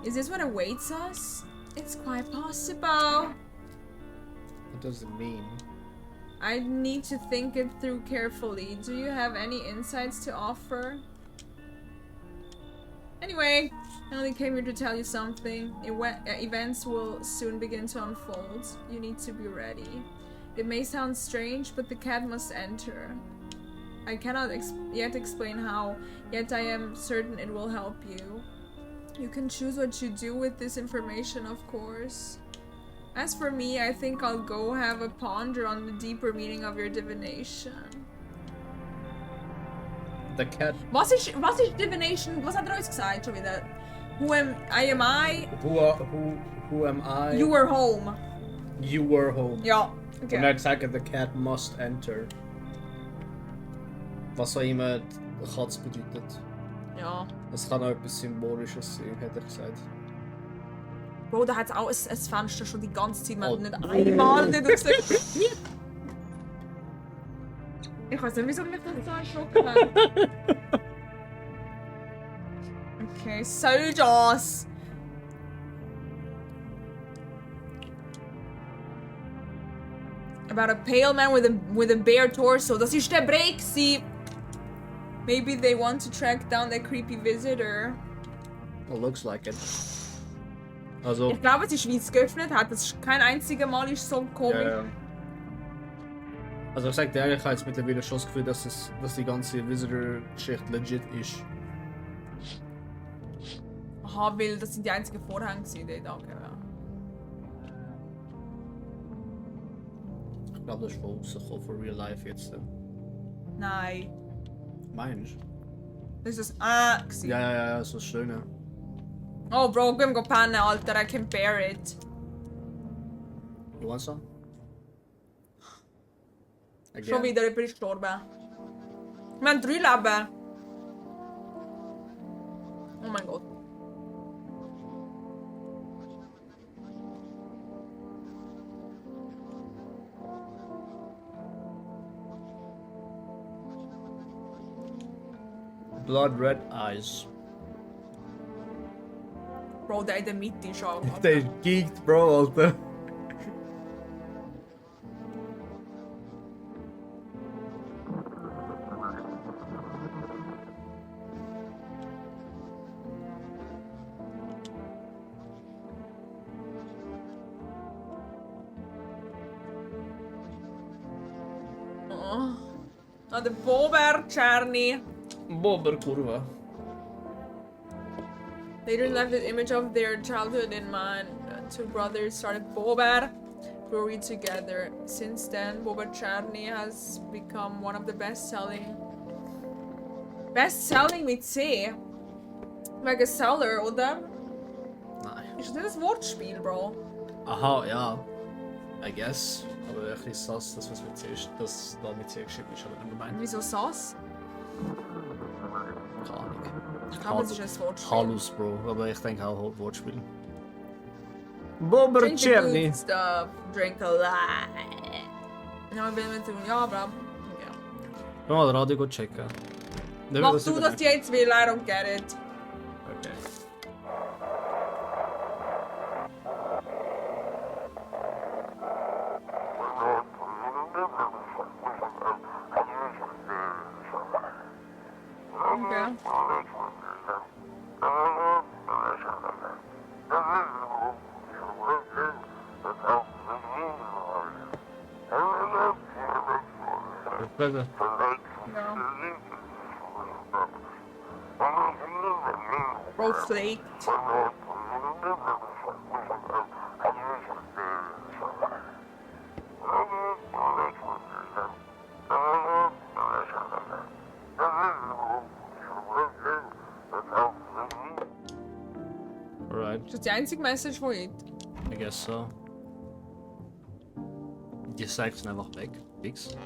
Is this what awaits us? It's quite possible. What does it mean? I need to think it through carefully. Do you have any insights to offer? Anyway, I only came here to tell you something. Events will soon begin to unfold. You need to be ready. It may sound strange, but the cat must enter. I cannot yet explain how, yet I am certain it will help you. You can choose what you do with this information, of course. As for me, I think I'll go have a ponder on the deeper meaning of your divination. The cat. Was ist divination? Was hat er uns gesagt schon wieder? Who am I? Who am I? You were home. You were home. Ja, okay. Und er hat gesagt, the cat must enter. Was auch immer die Katze bedeutet. Ja. Es kann auch etwas Symbolisches sein, hätte ich gesagt. Bro, da hat es auch ein Fenster schon die ganze Zeit. Man hat nicht einmal nicht gesagt. Ich weiß nicht, wieso mich das so erschrocken hat. Okay, Soldiers! About a pale man with a bare torso. Das ist der Break, sie. Maybe they want to track down that creepy visitor. Well, looks like it. Also. Ich glaube, es ist, wie es geöffnet hat. Das ist kein einziges Mal ist so komisch. Ja. Also ich sag dir ehrlich, ich habe jetzt mittlerweile schon das Gefühl, dass die ganze Visitor-Geschichte legit ist. Aha, weil das sind die einzigen Vorhänge gewesen, dort. Okay, ja. Ich glaube, das ist voll rausgekommen für real life jetzt. Nein. Meinst du? Das ist gewesen. Ja, so schön. Ja. Oh, Bro, gehen wir pennen, Alter. I can bear it. You want some? Again? Schon wieder jemand ist gestorben. Wir haben 3 Leben. Oh mein Gott. Blood red eyes. Bro, der in der Mitte ist auch. Der ist geeked, Bro, Alter. Oh. Ah, der Bober Czerny. Bober kurwa. Later left the image of their childhood in mind. Two brothers started Bober brewery together. Since then, Bober Czerny has become one of the best-selling mit C. Wegen Seller, oder? Nein. Ist das ein Wortspiel, Bro? Aha, ja. I guess. Aber ein bisschen sass, das was mit C ist, das da mit C geschrieben ist, aber nicht gemeint. Wieso Sass? Keine Ahnung. Aber es ist ein Wortspiel. Halus, Bro. Aber ich denke auch Wortspiel. Bober Drink the Czerny. good stuff, drink a lot. Ja, ich bin mit dem, ja, aber... Ja. Ja, das Radio checken. Mach du das jetzt, weil I don't get it. Okay. Okay. Bitte. Ja. Bro flaked. Alright, Ist das die einzige Message von ihm? I guess so. Die Sex sind einfach weg. Nix.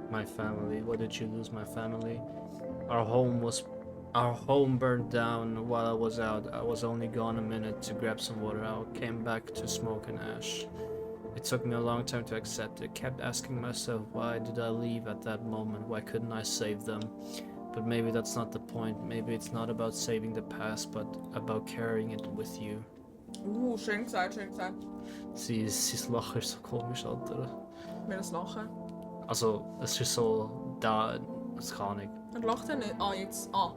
My family. What did you lose, my family? Our home burned down while I was out. I was only gone a minute to grab some water. I came back to smoke and ash. It took me a long time to accept it. Kept asking myself, why did I leave at that moment? Why couldn't I save them? But maybe that's not the point. Maybe it's not about saving the past, but about carrying it with you. Schön gesagt, schön gesagt. Sein Lachen ist so komisch, Alter. Will das lachen? Also, es ist so da, das kann ich. Er lacht er nicht. Ah, jetzt. Ah.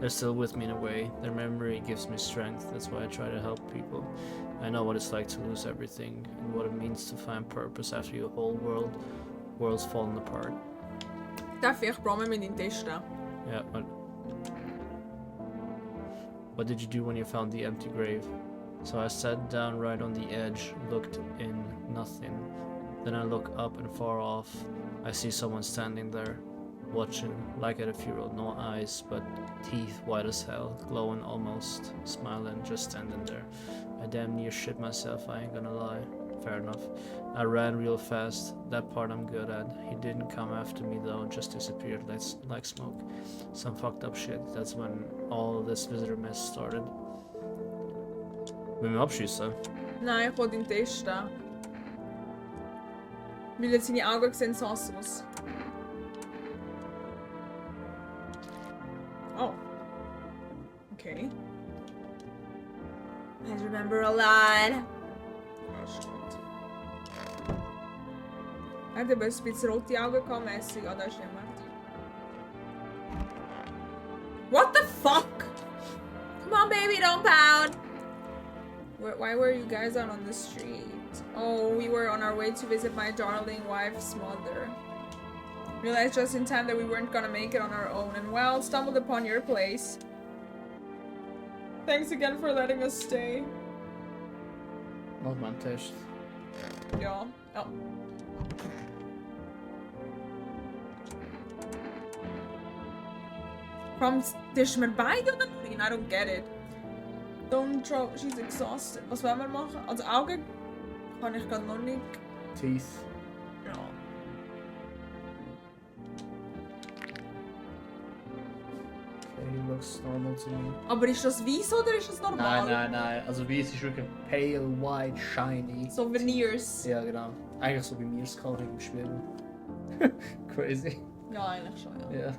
They're still with me in a way. Their memory gives me strength. That's why I try to help people. I know what it's like to lose everything and what it means to find purpose after your whole world's fallen apart. Darf ich Brommen mit den Testen? Yeah, but what did you do when you found the empty grave? So I sat down right on the edge, looked in, nothing. Then I look up and far off. I see someone standing there, watching, like at a funeral. No eyes, but teeth white as hell, glowing almost, smiling, just standing there. I damn near shit myself, I ain't gonna lie. Fair enough. I ran real fast, that part I'm good at. He didn't come after me though, just disappeared like smoke. Some fucked up shit. That's when all this visitor mess started. Will wir abschießen? Nein, ich wollte ihn testen. Weil jetzt seine Augen sehen sass aus. Oh. Okay. I remember a lot. Ja, stimmt. Er hat aber ein bisschen rote Augen gehabt, mässig. Ah, das ist nicht mehr. What the fuck? Come on, baby, don't pout. Why were you guys out on the street? Oh, we were on our way to visit my darling wife's mother. Realized just in time that we weren't gonna make it on our own, and well, stumbled upon your place. Thanks again for letting us stay. Mach mal einen Test. Ja. From tischen wir beide oder nein? I don't get it. Don't throw. She's exhausted. Was wollen wir machen? Also Augen kann ich gerade noch nicht. Teeth. Ja. Okay, looks normal to me. Aber ist das weiß oder ist das normal? Nein. Also weiß ist wirklich pale, white, shiny. So Veneers. Ja, genau. Eigentlich so wie mir es kann im Spiel. Crazy. Ja, eigentlich schon, ja. Ja.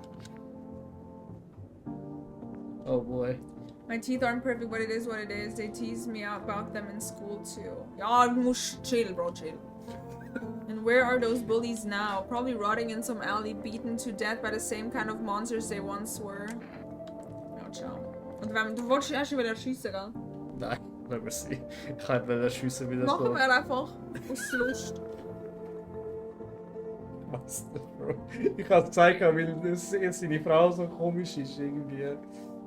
Oh boy. My teeth aren't perfect, but it is what it is. They tease me about them in school too. Ja, du musst chill, bro, chill. And where are those bullies now? Probably rotting in some alley, beaten to death by the same kind of monsters they once were. Ja, ciao. Und wenn du wolltest erst wieder schiessen, gell? Nein, wenn wir sie. Ich kann nicht schiessen, wie das Machen geht. wir einfach aus Lust. Was denn, Bro? Ich habe es gezeigt, weil das jetzt seine Frau so komisch ist irgendwie.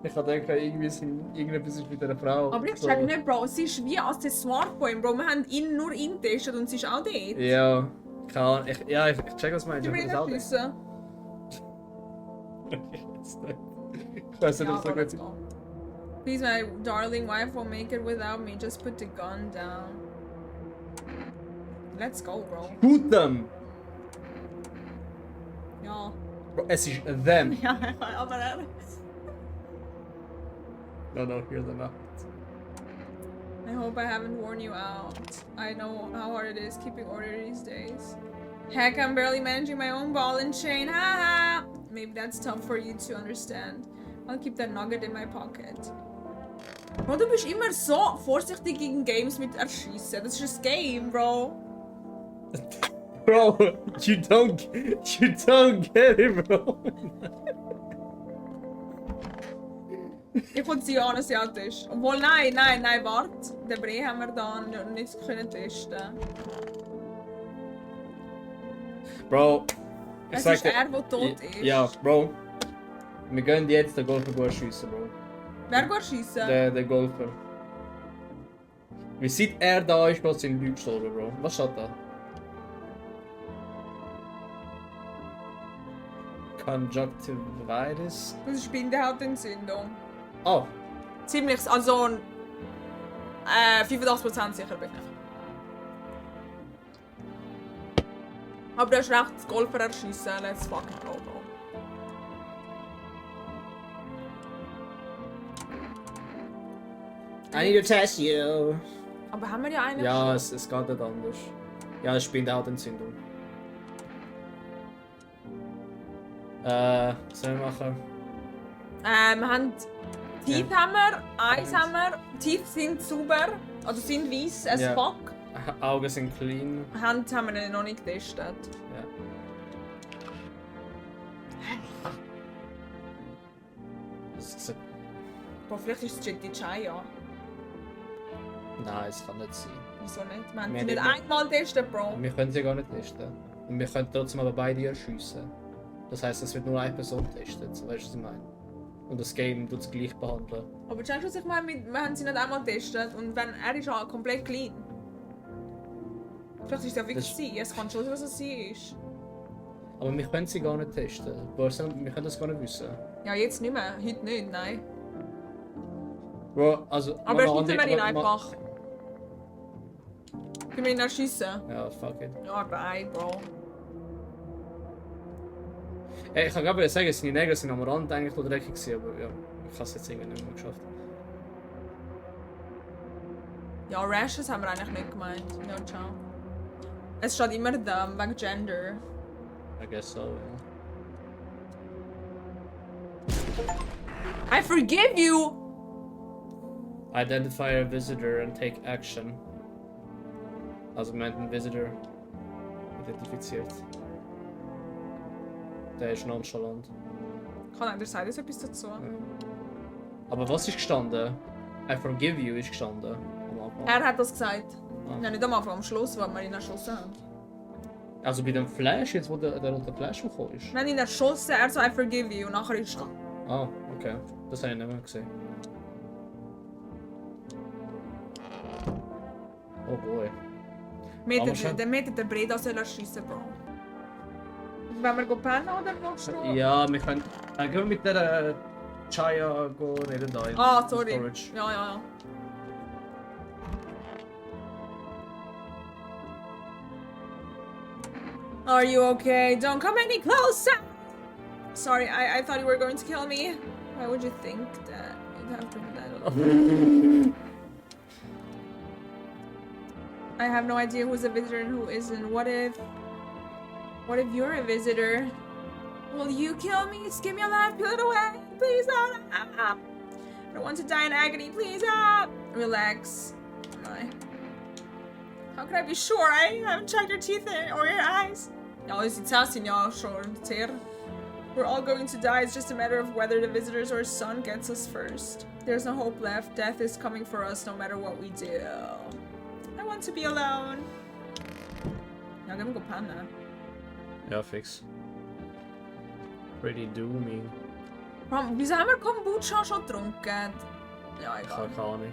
Ich habe gedacht, irgendetwas ist mit einer Frau. Aber ich check nicht, Bro, sie ist wie Accessoire von ihm, Bro. Wir haben ihn nur getestet und sie ist auch dort. Ja, keine Ahnung. Ich check, was meinst Die du. will Ich nicht habe das schiessen. Ich weiß nicht, Ja, ob es so aber gut let's ist. go. Please, my darling wife won't make it without me. Just put the gun down. Let's go, Bro. Shoot them! Ja. Bro, es ist them. Ja, aber No, hear them out. I hope I haven't worn you out. I know how hard it is keeping order these days. Heck, I'm barely managing my own ball and chain. Haha! Maybe that's tough for you to understand. I'll keep that nugget in my pocket. Bro, du bist immer so vorsichtig gegen Games mit Erschießen. Das ist ein Game, Bro. Bro, you don't get it, bro. Ich wollte sie an, dass sie alt ist. Obwohl, nein, warte. Den Brei haben wir da nicht können testen. Bro, Es ist er, der tot ist. Ja, Bro. Wir gehen jetzt den Golfer gut schiessen, Bro. Wer geht schiessen? Der Golfer. Wie seit er da ist, Bro, sind Leute gestorben, Bro. Was steht da? Conjunctivitis. Das ist Bindehautentzündung. Oh, Ziemlich, also 85% sicher bin ich. Aber du hast recht, das Golfer erschiessen, let's fucking go, Bro. I need to test you. Aber haben wir ja eigentlich Ja, schon. es geht nicht anders. Ja, es spinnt auch Entzündung. Was sollen wir machen? Wir haben Teeth haben wir, Eyes haben wir, Teeth sind sauber, also sind weiss as Ja. fuck. Augen sind clean. Hand haben wir noch nicht getestet. Ja. Das, Bro, vielleicht ist es Jetty Chai, ja. nein, es kann nicht sein. Wieso nicht? Wir haben Wir sie nicht haben einmal getestet, Bro. Wir können sie gar nicht testen. Und wir können trotzdem aber beide erschiessen. Das heisst, es wird nur eine Person testen. So weißt du, was ich meine? Und das Game tut es gleich behandeln. Aber checkst du, was ich meine? Wir haben sie nicht einmal getestet und wenn er ist ja komplett clean. Vielleicht ist es ja wirklich Das- sie. Es kann schon sein, dass es sie ist. Aber wir können sie gar nicht testen. Wir können das gar nicht wissen. Ja, jetzt nicht mehr. Heute nicht, nein. Bro, also... Aber Mama, erschießen wir ihn ma- ma- einfach. Können wir ihn erschießen? Ja, fuck it. Ja, nein, Bro. Ich kann gerade sagen, seine Nägel sind am Rand eigentlich noch dreckig gewesen, aber ja, ich habe es jetzt irgendwie nicht mehr geschafft. Ja, Rashes haben wir eigentlich nicht gemeint. Ja, ciao. Es steht immer da, wegen Gender. I guess so, ja. I forgive you! Identify a visitor and take action. Also wir haben einen Visitor identifiziert. Der ist nonchalant. Kann einer sagen, das etwas dazu? Ja. Aber was ist gestanden? I forgive you ist gestanden. Am Anfang. Er hat das gesagt. Ah. Ja, nicht am Anfang, am Schluss, weil wir ihn erschossen haben. Also bei dem Flash, jetzt wo der rote Flash gekommen ist. Wir haben ihn erschossen, er so I forgive you und nachher ist er. Ah, okay. Das habe ich nicht mehr gesehen. Oh boy. Der Meter der Breda soll erschiessen, Bro. Wenn wir pennen oder willst du? Ja, wir können... gehen wir mit der Chaya reden da. Ah, sorry. Storage. Ja. Are you okay? Don't come any closer! Sorry, I thought you were going to kill me. Why would you think that? You'd have to do that. I have no idea who's a visitor and who isn't. What if you're a visitor? Will you kill me? Just give me a life, peel it away. Please don't. I don't want to die in agony. Please help. Relax. How can I be sure? I haven't checked your teeth or your eyes. Ja, unsere Zähne sind ja schon sehr. We're all going to die. It's just a matter of whether the visitors or sun gets us first. There's no hope left. Death is coming for us no matter what we do. I want to be alone. Ja, gehen wir pennen. Ja, fix. Pretty dooming. Wieso haben wir Kombucha schon getrunken? Ja, Ich egal. habe keine Ahnung.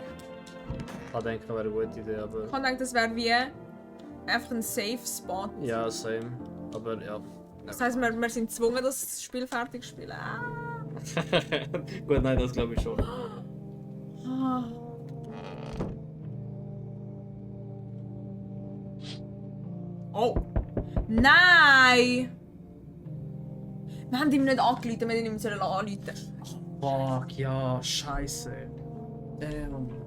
Ich denke, das wäre eine gute Idee, aber... Ich denke, das wäre wie einfach ein Safe Spot. Ja, same. Aber ja. Das heisst, wir sind gezwungen, das Spiel fertig zu spielen. Gut, nein, das glaube ich schon. Oh! Nein! Wir haben ihm nicht angerufen, wir hätten ihm anrufen. Fuck, ja, scheiße. Damn.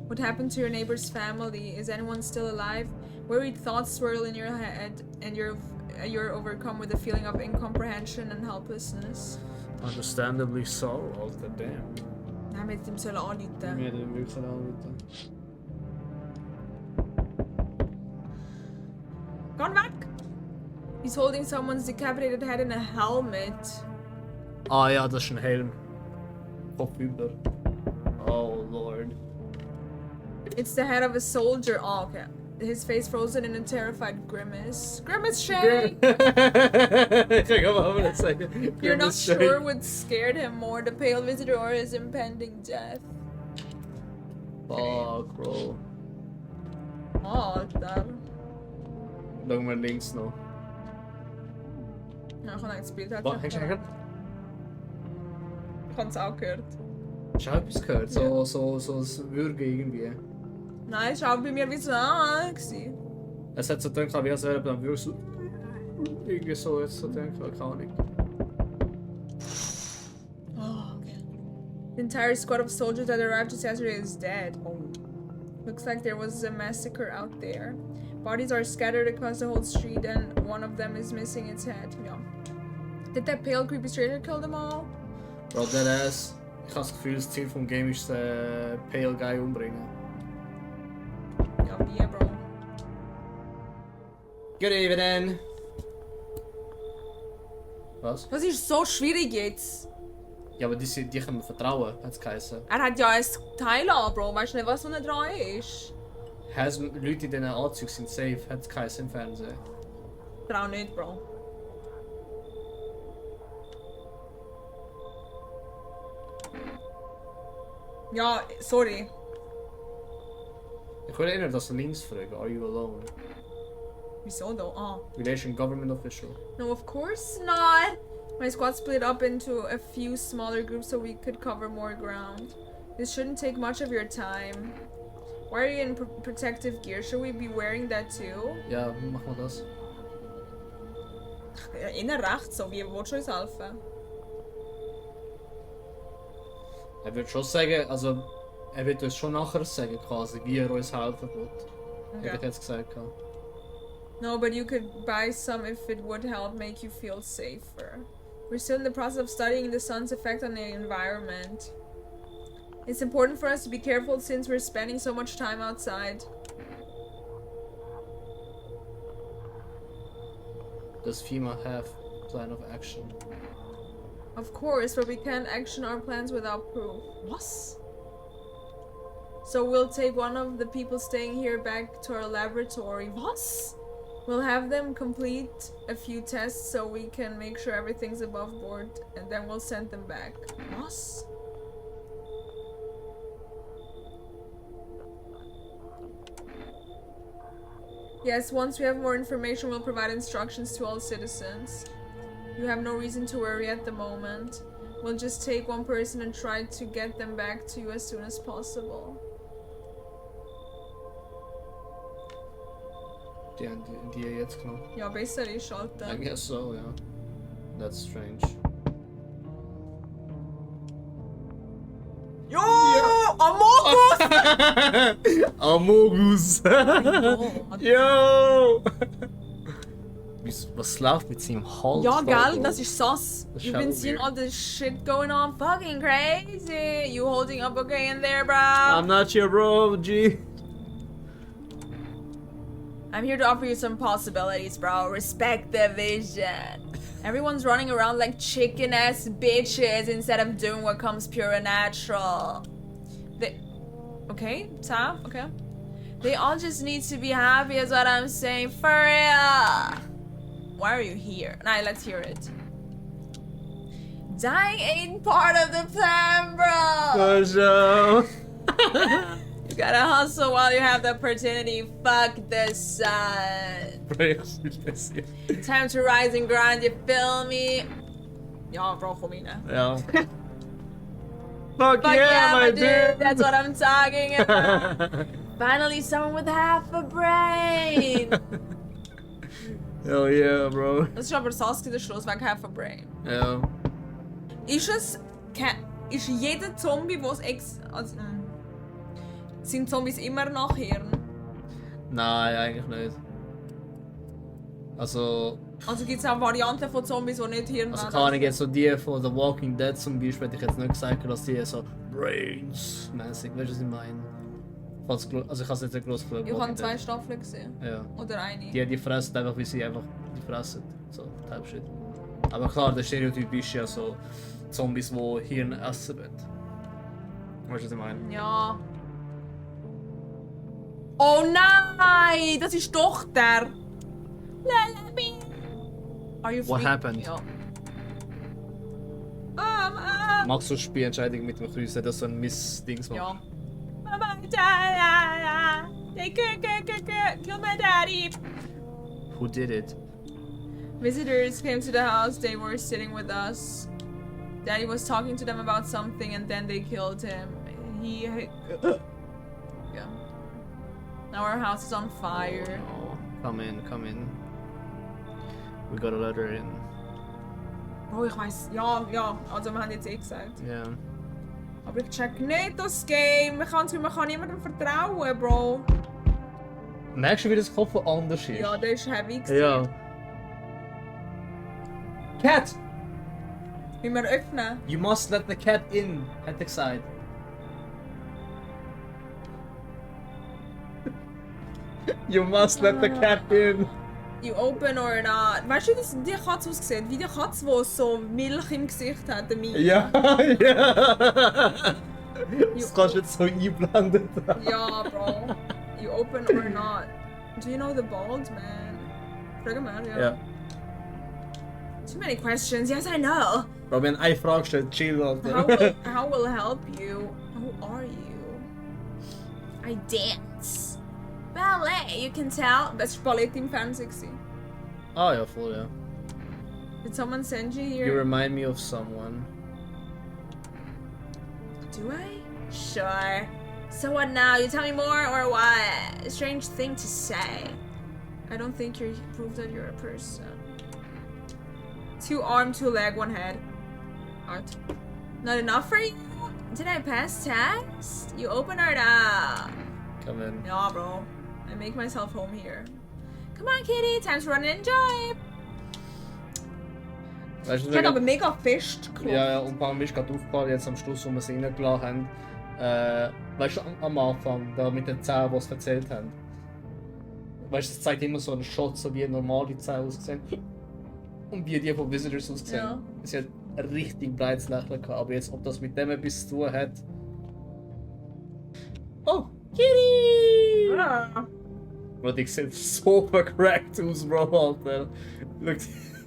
What happened to your neighbor's family? Is anyone still alive? Worried thoughts swirl in your head, and you're overcome with a feeling of incomprehension and helplessness. Understandably so, Alter, damn. Nein, wir hätten ihm anrufen. Wir hätten wirklich anrufen. Gone back! He's holding someone's decapitated head in a helmet. Ah ja, das ist ein Helm. Kopf über. Oh Lord. It's the head of a soldier. Oh, okay. His face frozen in a terrified grimace. Grimace shake! Ich kann aber nicht sagen. You're not sure what scared him more, the pale visitor or his impending death. Fuck, bro. Oh, Alter. Schauen wir links noch. Ja, ich habe nicht gespielt. Was? Hast du gehört? Ich habe es auch gehört. Hast du auch etwas gehört? So das Würgen irgendwie. Nein, es war auch bei mir wie so gewesen. Es hat so gedacht, wie als wäre dann wirklich so... Irgendwie so, jetzt so denken, keine Ahnung. Oh, okay. The entire squad of soldiers that arrived just yesterday is dead. Oh. Looks like there was a massacre out there. Bodies are scattered across the whole street and one of them is missing its head. Yeah. Did that pale creepy stranger kill them all? Bro, that ass. Ich habe das Gefühl, das Ziel vom Game ist, den Pale Guy umbringen. Ja, wie, Bro? Good evening! Was? Das ist so schwierig jetzt. Ja, aber die können wir vertrauen, hat es geheißen. Er hat ja ein Teil an, Bro. Weißt du nicht, was da dran ist? Leute in diesen Anzügen sind safe, hat es geheißen im Fernsehen. Trau nicht, Bro. Ja, sorry. Ich will erinnern, dass du links fragen. Are you alone? Wieso da? Ah. Relation government official. No, of course not. My squad split up into a few smaller groups so we could cover more ground. This shouldn't take much of your time. Why are you in protective gear? Should we be wearing that too? Ja, machen wir das. Innen rechts, so wie willst du uns helfen? Er wird schon sagen, also er wird uns schon nachher sagen, quasi, wie er uns helfen wird. Okay. Hätte ich jetzt gesagt. Ja. No, but you could buy some if it would help make you feel safer. We're still in the process of studying the sun's effect on the environment. It's important for us to be careful since we're spending so much time outside. Does FEMA have plan of action? Of course, but we can't action our plans without proof. What? So we'll take one of the people staying here back to our laboratory. What? We'll have them complete a few tests so we can make sure everything's above board and then we'll send them back. What? Yes, once we have more information, we'll provide instructions to all citizens. You have no reason to worry at the moment. We'll just take one person and try to get them back to you as soon as possible. Die haben die jetzt genommen. Ja, besser ist halt I dann. guess so, yeah. That's strange. Yo! Amogus! Amogus! Gott. Yo! Was läuft mit seinem Hals? Ja, da, gell, Bro? das ist sass. Das ist You've been hell seeing weird. all this shit going on. Fucking crazy. You holding up okay in there, bro? I'm not your bro, G. I'm here to offer you some possibilities, bro. Respect the vision. Everyone's running around like chicken ass bitches instead of doing what comes pure and natural. Okay, Sam, okay. They all just need to be happy, is what I'm saying. For real. Why are you here? Nah, let's hear it. Dying ain't part of the plan, bro. For sure. You gotta hustle while you have the opportunity. Fuck the sun. Time to rise and grind, you feel me? Ja, bro, kom in, hè. Ja. Fuck Fuck yeah, my dude! That's what I'm talking about. Finally, someone with half a brain. Hell yeah, bro. Das ist aber Saskia der Schluss, wegen half a brain. Ja. Ist jeder Zombie, was sind Zombies immer nach Hirn? Nein, eigentlich nicht. Also Gibt es auch Varianten von Zombies, die nicht Hirn haben? keine Ahnung, jetzt so die von The Walking Dead zum Beispiel, hätte ich jetzt nicht gesagt, dass die so Brains-mäßig, weißt du, was ich meine? Also ich habe es jetzt nicht groß geschaut. Ich habe 2 Staffeln gesehen. Ja. Oder eine. Die fressen einfach, wie sie einfach die fressen. So, Type Shit. Aber klar, der Stereotyp ist ja so Zombies, die Hirn essen wollen. Weißt du, was ich meine? Ja. Oh nein! Das ist doch der! Are you What free? happened? Ja. Magst du Spielentscheidung mit dem Kreuz, dass so ein Miss-Dings macht? Ja. They kill my daddy. Who did it? Visitors came to the house, they were sitting with us. Daddy was talking to them about something and then they killed him. Yeah. Now our house is on fire. Oh, come in, come in. We got a letter in. Oh, ich weiß. Ja, also wir haben jetzt gesagt. Ja. Aber ich check nicht das Game. Man kann niemandem vertrauen, Bro. Merkst du, wie das Kopf anders ist? Ja, der ist heavy. Ja. Cat! Wie wir öffnen. You must let the cat in, hätte ich gesagt. You must let the cat in. You open or not. Weißt du, wie die Katze aussieht? Wie die Katze, die so Milch im Gesicht hat, der Mie. Ja, ja. Das kannst du jetzt so einblenden. Ja, Bro. You open or not. Do you know the bald man? Frag mal, ja. Ja. Too many questions. Yes, I know. Bro, wenn eine Frage stellt, chill, Alter. How will help you? Who are you? I dance. Ballet, you can tell. Das war Ballett im Fernsehen. Ah ja, voll, ja. Did someone send you here? You remind me of someone. Do I? Sure. So what now? You tell me more or what? A strange thing to say. I don't think you're proof that you're a person. 2 arm, 2 leg, 1 head. Art. Not enough for you? Did I pass test? You open or not? Come in. Nah, bro. I make myself home here. Come on, kitty. Time to run and enjoy. Weißt du, Ich habe aber mega fest geklopft. ja, und mir ist gerade aufgefallen, jetzt am Schluss, wo wir es reingelassen haben. Weißt du, am Anfang, da mit den Zähnen, die es erzählt haben. Weißt du, es zeigt immer so einen Shot, so wie normale Zähne aussehen. Und wie die von Visitors aussehen. Ja. Sie hat ein richtig breites Lächeln gehabt, aber jetzt, ob das mit dem etwas zu tun hat. Oh, Kitty! Ah. Bro, die sieht so vercrackt aus, Bro, Alter. Look,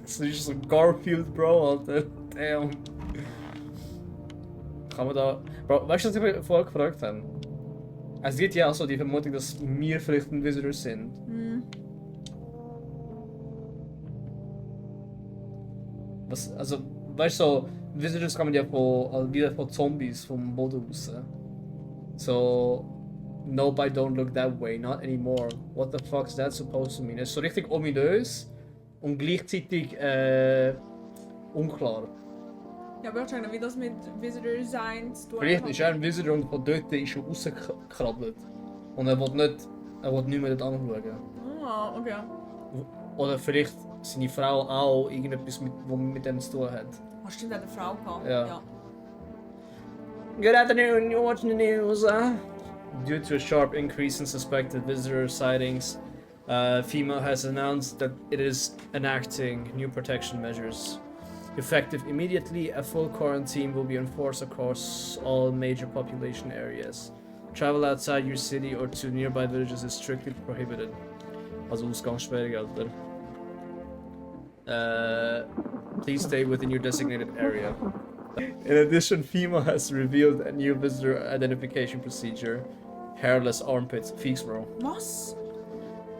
das ist so Garfield, Bro, Alter. Damn. Kann man da... Bro, weißt du, was ich mich vorher gefragt habe? Es gibt ja auch so die Vermutung, dass wir vielleicht ein Visitor sind. Was, also, weißt du, so, Visitors kommen ja wieder von Zombies vom Boden raus. So, nobody don't look that way, not anymore. What the fuck is that supposed to mean? Es ist so richtig ominös und gleichzeitig unklar. Ja, aber ich weiß wie das mit Visitor sein zu tun Vielleicht hat. ist er ein Visitor und von dort ist er rausgekrabbelt. Und er will nicht mehr dort anschauen. Ah, okay. Oder vielleicht seine Frau auch irgendetwas mit dem zu tun hat. Oh, stimmt, hat eine Frau gehabt. Ja. Good afternoon, you're watching the news. Due to a sharp increase in suspected visitor sightings, FEMA has announced that it is enacting new protection measures. Effective immediately, a full quarantine will be enforced across all major population areas. Travel outside your city or to nearby villages is strictly prohibited. Also Ausgangssperre gilt. Please stay within your designated area. In addition, FEMA has revealed a new visitor identification procedure. Hairless armpits. Fix, bro. Was?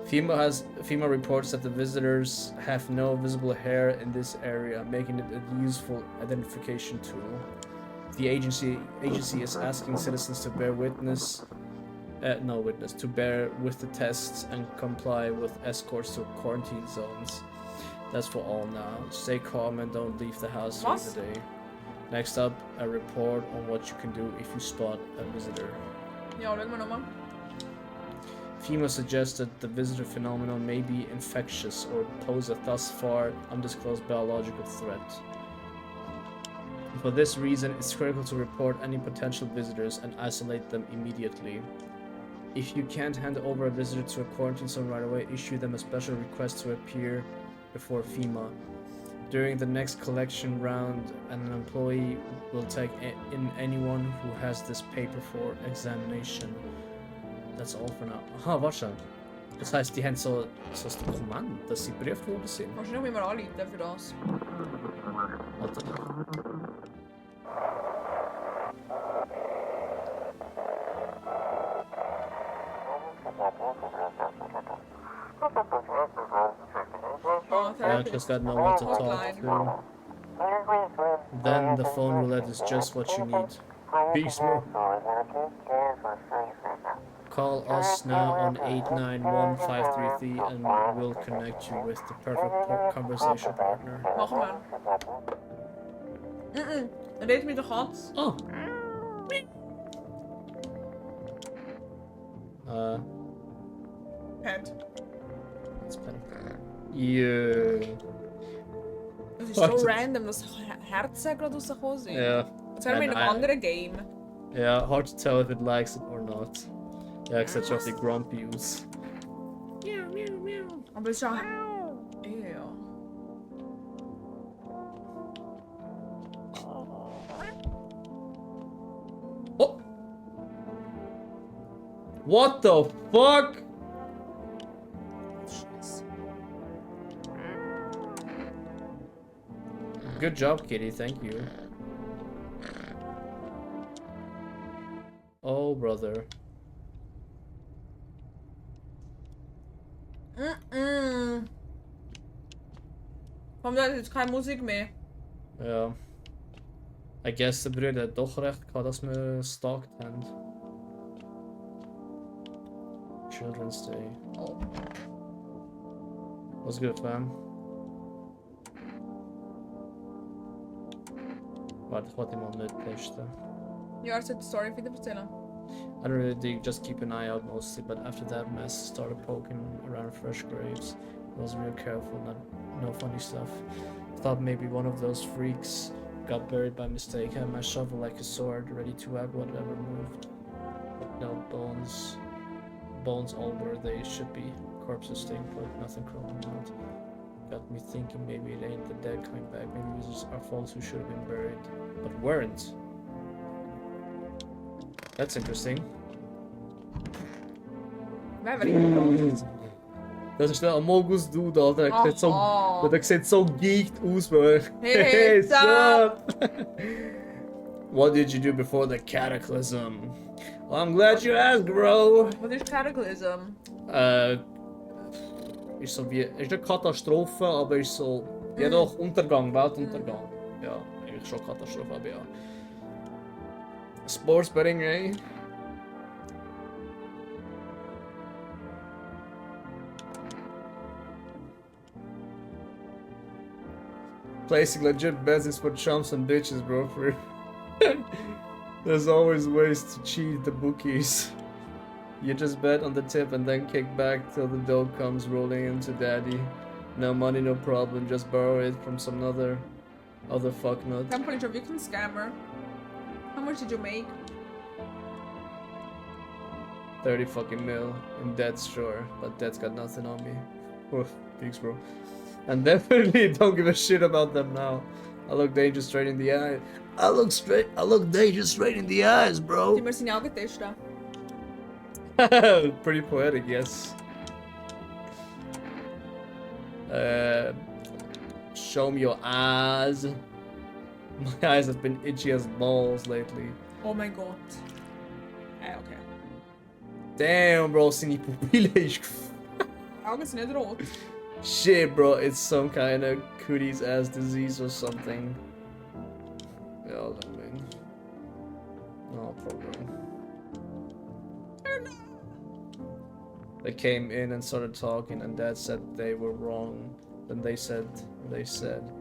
FEMA reports that the visitors have no visible hair in this area, making it a useful identification tool. The agency is asking citizens to bear with the tests and comply with escorts to quarantine zones. That's for all now. Stay calm and don't leave the house during the day. Next up, a report on what you can do if you spot a visitor. Ja, schauen wir nochmal. FEMA suggests that the visitor phenomenon may be infectious or pose a thus far undisclosed biological threat. For this reason, it's critical to report any potential visitors and isolate them immediately. If you can't hand over a visitor to a quarantine zone right away, issue them a special request to appear before FEMA. During the next collection round, an employee will take in anyone who has this paper for examination. That's all for now. Aha, warte. Das heißt, die haben so das Dokument, dass sie berufen worden sind. Wahrscheinlich müssen wir anrufen für das. Warte. I just got no one to talk to. Then the phone roulette is just what you need. Peace, bro. Call us now on 891-533 and we'll connect you with the perfect conversation partner. Machen wir. Red mit der Katze. Oh. Hend. It's pen. Yeah. Das ist so random, dass Herzen gerade rausgekommen sind. Yeah. Jetzt wären wir in einem anderen Game. Yeah, hard to tell if it likes it or not. Ja, ich sehe schon die Grumpy aus. Aber es ist ja... Ew. Oh! What the fuck? Scheiße. Good job, Kitty, thank you. Oh, brother. Warum da ist jetzt keine Musik mehr? Ja. I guess der Bruder hat doch recht gehabt, dass wir stalkt haben. Children's Day. Oh. What's good, fam? Warte, ich wollte mal nicht testen. Ja, er sollte die Story wieder erzählen. I don't really dig, just keep an eye out mostly, but after that mess, started poking around fresh graves. I was real careful, no funny stuff. Thought maybe one of those freaks got buried by mistake. Had my shovel like a sword, ready to whack whatever moved. No bones all where they should be. Corpses staying put, nothing crawling out. Got me thinking maybe it ain't the dead coming back. Maybe these are folks who should have been buried, but weren't. That's interesting. Wer war ich? Das ist der Amogus Dude, Alter. Der sieht so geeked aus, bro. Hey, sup? What did you do before the cataclysm? Well, I'm glad you asked, bro. Was ist Cataclysm? Ist so wie... Ist eine Katastrophe, aber ist so Ja doch, Untergang, Weltuntergang. Ja, eigentlich schon Katastrophe, aber ja. Sportsbetting, ey. Placing legit bets is for chumps and bitches, bro. There's always ways to cheat the bookies. You just bet on the tip and then kick back till the dough comes rolling into daddy. No money, no problem. Just borrow it from some other fucknut. I'm pretty sure you can scammer. How much did you make? 30 fucking mil in debts, sure, but debt's got nothing on me. Oof, thanks, bro. And definitely don't give a shit about them now. I look danger straight in the eye. I look danger straight in the eyes, bro. Die wir seine Augen testen. Pretty poetic, yes. Show me your eyes. My eyes have been itchy as balls lately. Oh mein Gott. Okay. Damn, bro, seine Pupille ist... Die Augen sind nicht rot. Shit, bro, it's some kind of cooties ass disease or something. Yeah, I mean... No problem. They came in and started talking, and Dad said they were wrong. Then they said,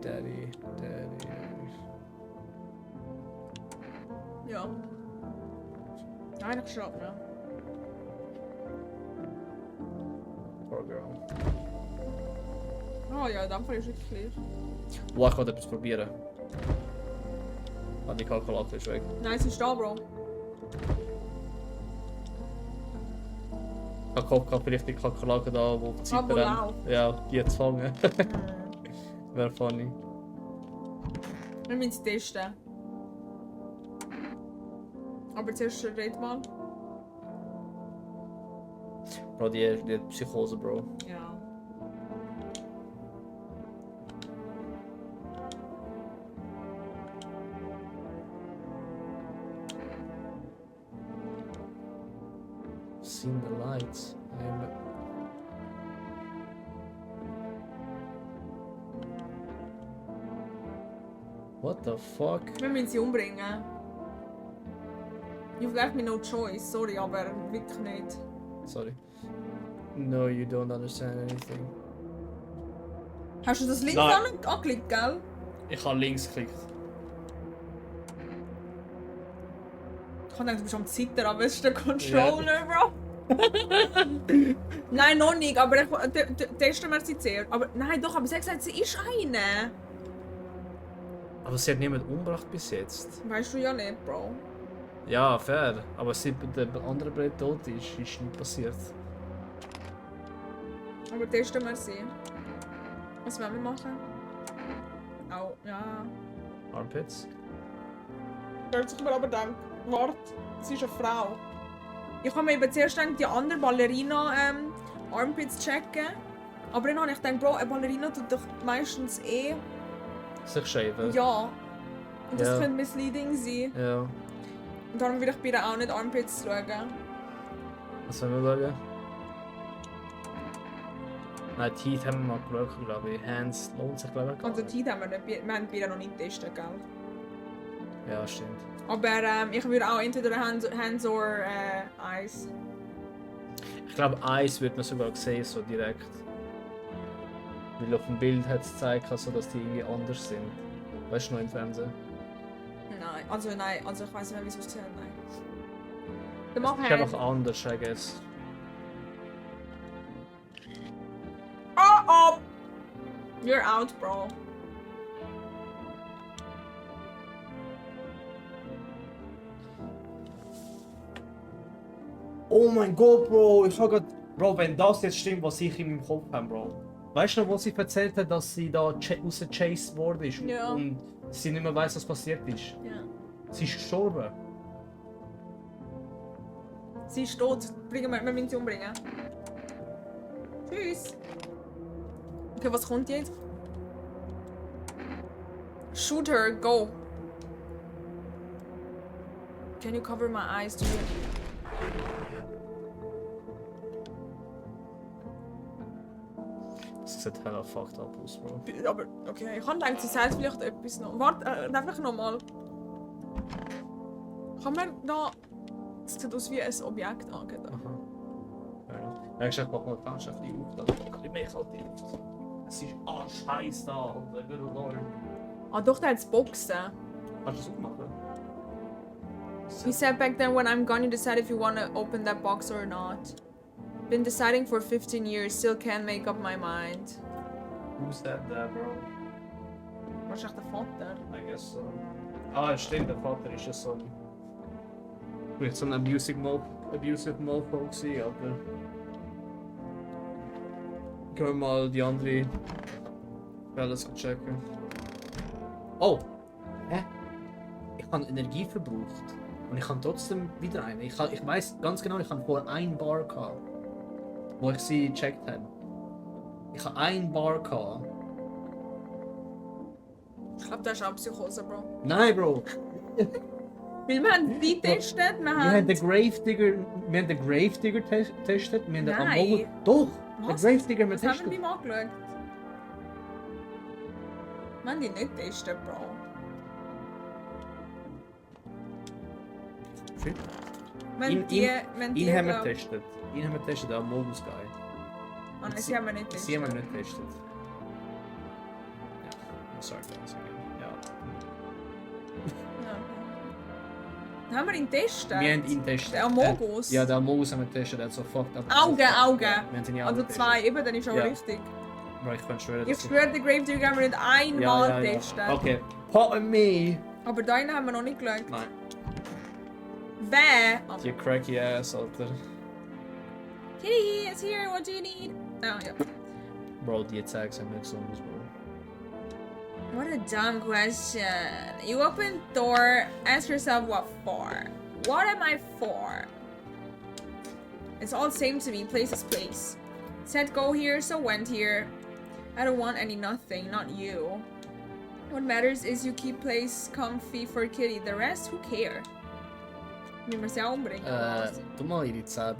Daddy. Ja. Eigentlich schon, ja. Poor girl. Oh ja, in dem Fall ist wirklich clear. Oh, ich wollte etwas probieren. Ah, die Kalkulator ist weg. Nein, sie ist da, Bro. Ich habe vielleicht die Kalkulator da, wo die Zeit wo läuft. Ja, die jetzt fangen. Wäre funny. Wir müssen es testen. Aber zuerst red mal. Bro, die hat Psychose, Bro. Ja. Seen the lights. What the fuck? Wir müssen sie umbringen. You've left me no choice, sorry, aber wirklich nicht. Sorry. No, you don't understand anything. Hast du das links Nein. angeklickt, gell? Ich habe links geklickt. Ich dachte, du bist am Zittern, aber es ist der Controller, Bro. Nein, noch nicht, aber testen wir sie zuerst. Aber nein, doch, aber sie hat gesagt, sie ist eine. Aber sie hat niemand umgebracht bis jetzt. Weißt du ja nicht, Bro. Ja, fair. Aber seit der andere Brett tot ist nicht passiert. Aber testen wir sie. Was wollen wir machen? Au, ja. Armpits? Hört sich mir aber denken, warte, sie ist eine Frau. Ich habe mir eben zuerst gedacht, die andere Ballerina Armpits checken. Aber dann habe ich gedacht, Bro, eine Ballerina tut doch meistens Sich shaven? ja. Und das Ja. könnte misleading sein. Ja. Und darum will ich bei ihr auch nicht Armpits schauen. Was sollen wir schauen? Nein, Teeth haben wir mal geschaut, glaube ich. Hends lohnt sich, glaube ich. Also die haben wir nicht, wir haben bei ihr noch nicht getestet, gell? Ja, stimmt. Aber ich würde auch entweder Hands oder Eyes. Ich glaube, Eyes wird man sogar sehen, so direkt. Weil auf dem Bild hat es gezeigt, also, dass die irgendwie anders sind. Weißt du noch im Fernsehen? Nein, also ich weiß nicht mehr, wie es aussieht, nein. Dann mach Ich kann Hand. noch anders, I guess. Oh! You're out, bro. Oh mein Gott, Bro, ich hab grad... Bro, wenn das jetzt stimmt, was ich in meinem Kopf habe, Bro. Weißt du noch, wo sie erzählt hat, dass sie da rausgechased worden ist Ja. und sie nicht mehr weiss, was passiert ist? Ja. Sie ist gestorben. Sie ist tot. Wir müssen sie umbringen. Tschüss. Okay, was kommt jetzt? Shoot her, go. Can you cover my eyes too? Das sieht hella fucked up aus, Bro. Aber, okay, ich habe gedacht, sie sagt vielleicht etwas noch. Warte, einfach nochmal. Kann man da... Das sieht aus wie ein Objekt angehen. Ja, ich sag, mach mal die Fenster ein bisschen auf, dann ein bisschen mehr kalt in. Es ist scheiß da, Alter, good lord. Ah, doch, der hat das Boxen. Kannst du das aufmachen? He said back then, when I'm gone, you decide if you want to open that box or not. Been deciding for 15 years, still can't make up my mind. Who's that there, bro? Wahrscheinlich der Vater. I guess so. Ah, stimmt, der Vater ist ja so ein... Vielleicht so ein abusive Mofo gewesen, aber... Gehen wir mal die andere Welle checken. Oh! Hä? Ich habe Energie verbraucht. Und ich habe trotzdem wieder eine. Ich weiss ganz genau, ich habe vorher ein Bar gehabt. Wo ich sie gecheckt habe. Ich habe ein Bar gehabt. Ich glaube, das ist auch Psychose, Bro. Nein, Bro! Weil wir haben die getestet, wir haben den Gravedigger getestet. Wir haben den Nein. Among... Doch! Was? Den Gravedigger haben wir Was haben wir getestet. beim angeschaut? Wir haben die nicht getestet, Bro. Shit. Wir haben die, wir haben die, Ihn haben wir glaub- getestet. Ihn haben wir getestet, den Modus Guy. Ah, nein, sie haben wir nicht Sie haben getestet. wir nicht getestet. Ja, sorry for asking. Ja. Ja, okay. Haben wir ihn getestet? Wir haben ihn getestet. Der Amogus? Ja, den Amogus haben wir getestet, der hat so fucked up. Augen! Wir haben seine Augen Also getestet. 2, eben, dann ist auch Ja. richtig. Bro, ich kann schwören, Ich schwöre, den Gravedigger haben wir nicht einmal getestet. Okay, pardon me. Aber deinen haben wir noch nicht geschaut. Nein, Wer? Oh. die cracky ass, Alter. Kitty is here, what do you need? Oh, ja. Bro, die Tags haben nicht so was, bro. What a dumb question. You open door, ask yourself what for. What am I for? It's all the same to me, place is place. Said go here, so went here. I don't want any nothing, not you. What matters is you keep place comfy for Kitty. The rest, who care? Wie wir sie auch umbringen. Du mal ihre Zähne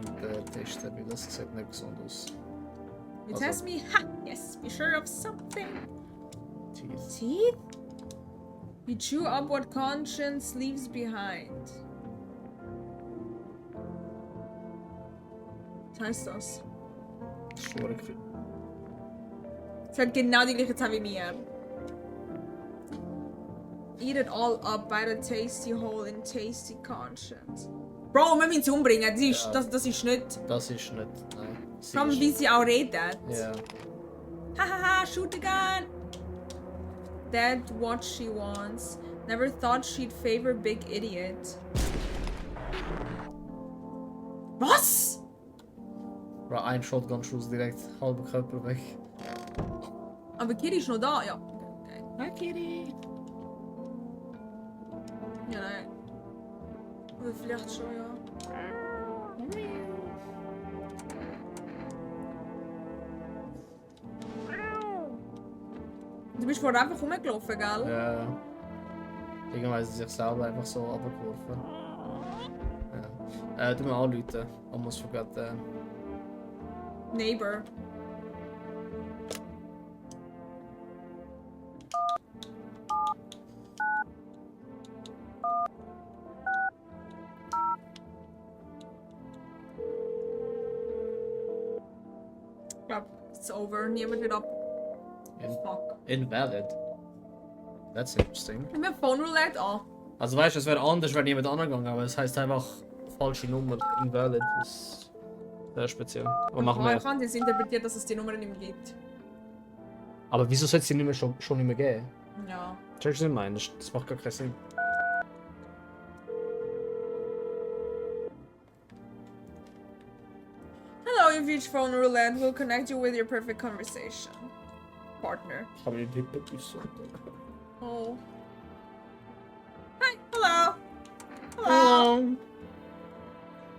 testen, weil das sieht nicht gesund aus. You also- test me? Ha! Yes, be sure of something. Teeth. Teeth? You chew up what conscience leaves behind. Was heißt das? Schwurig. Es hat genau die gleiche Zahl wie mir. Eat it all up, bite a tasty hole in tasty conscience. Bro, wir müssen sie umbringen. Das ist, Ja. das ist nicht. Das ist nicht, nein. Sie Vor allem, ist- wie sie auch redet. Ja. Hahaha, shoot the gun! That's what she wants. Never thought she'd favor big idiot. Was? Bro, ein Shotgun-Schuss direkt, halber Körper weg. Aber Kitty ist noch da, ja. Okay. Hi, Kitty. Ja, nein. Oder vielleicht schon, ja. Du bist vorher einfach rumgelaufen, gell? Ja. Irgendwann ist sie sich selber einfach so abgeworfen. Ja. Du musst anrufen. Almost forgot that. Neighbor. Ich glaub, it's over. Niemand wird ab. Fuck. Invalid. That's interesting. Ich hab Phone Roulette an. Also weißt du, es wäre anders, wäre niemand angegangen, aber es heisst einfach falsche Nummer. Invalid. Das ist sehr speziell. Aber machen Ich wir. habe das interpretiert, dass es die Nummer nicht mehr gibt. Aber wieso soll es die nicht mehr schon nicht mehr geben? Ja. Checkst du nicht meinen? Das macht gar keinen Sinn. Hello, you've reached Phone Roulette. We'll connect you with your perfect conversation partner. Ich habe nicht etwas so. Oh. Hi. Hello. Hello.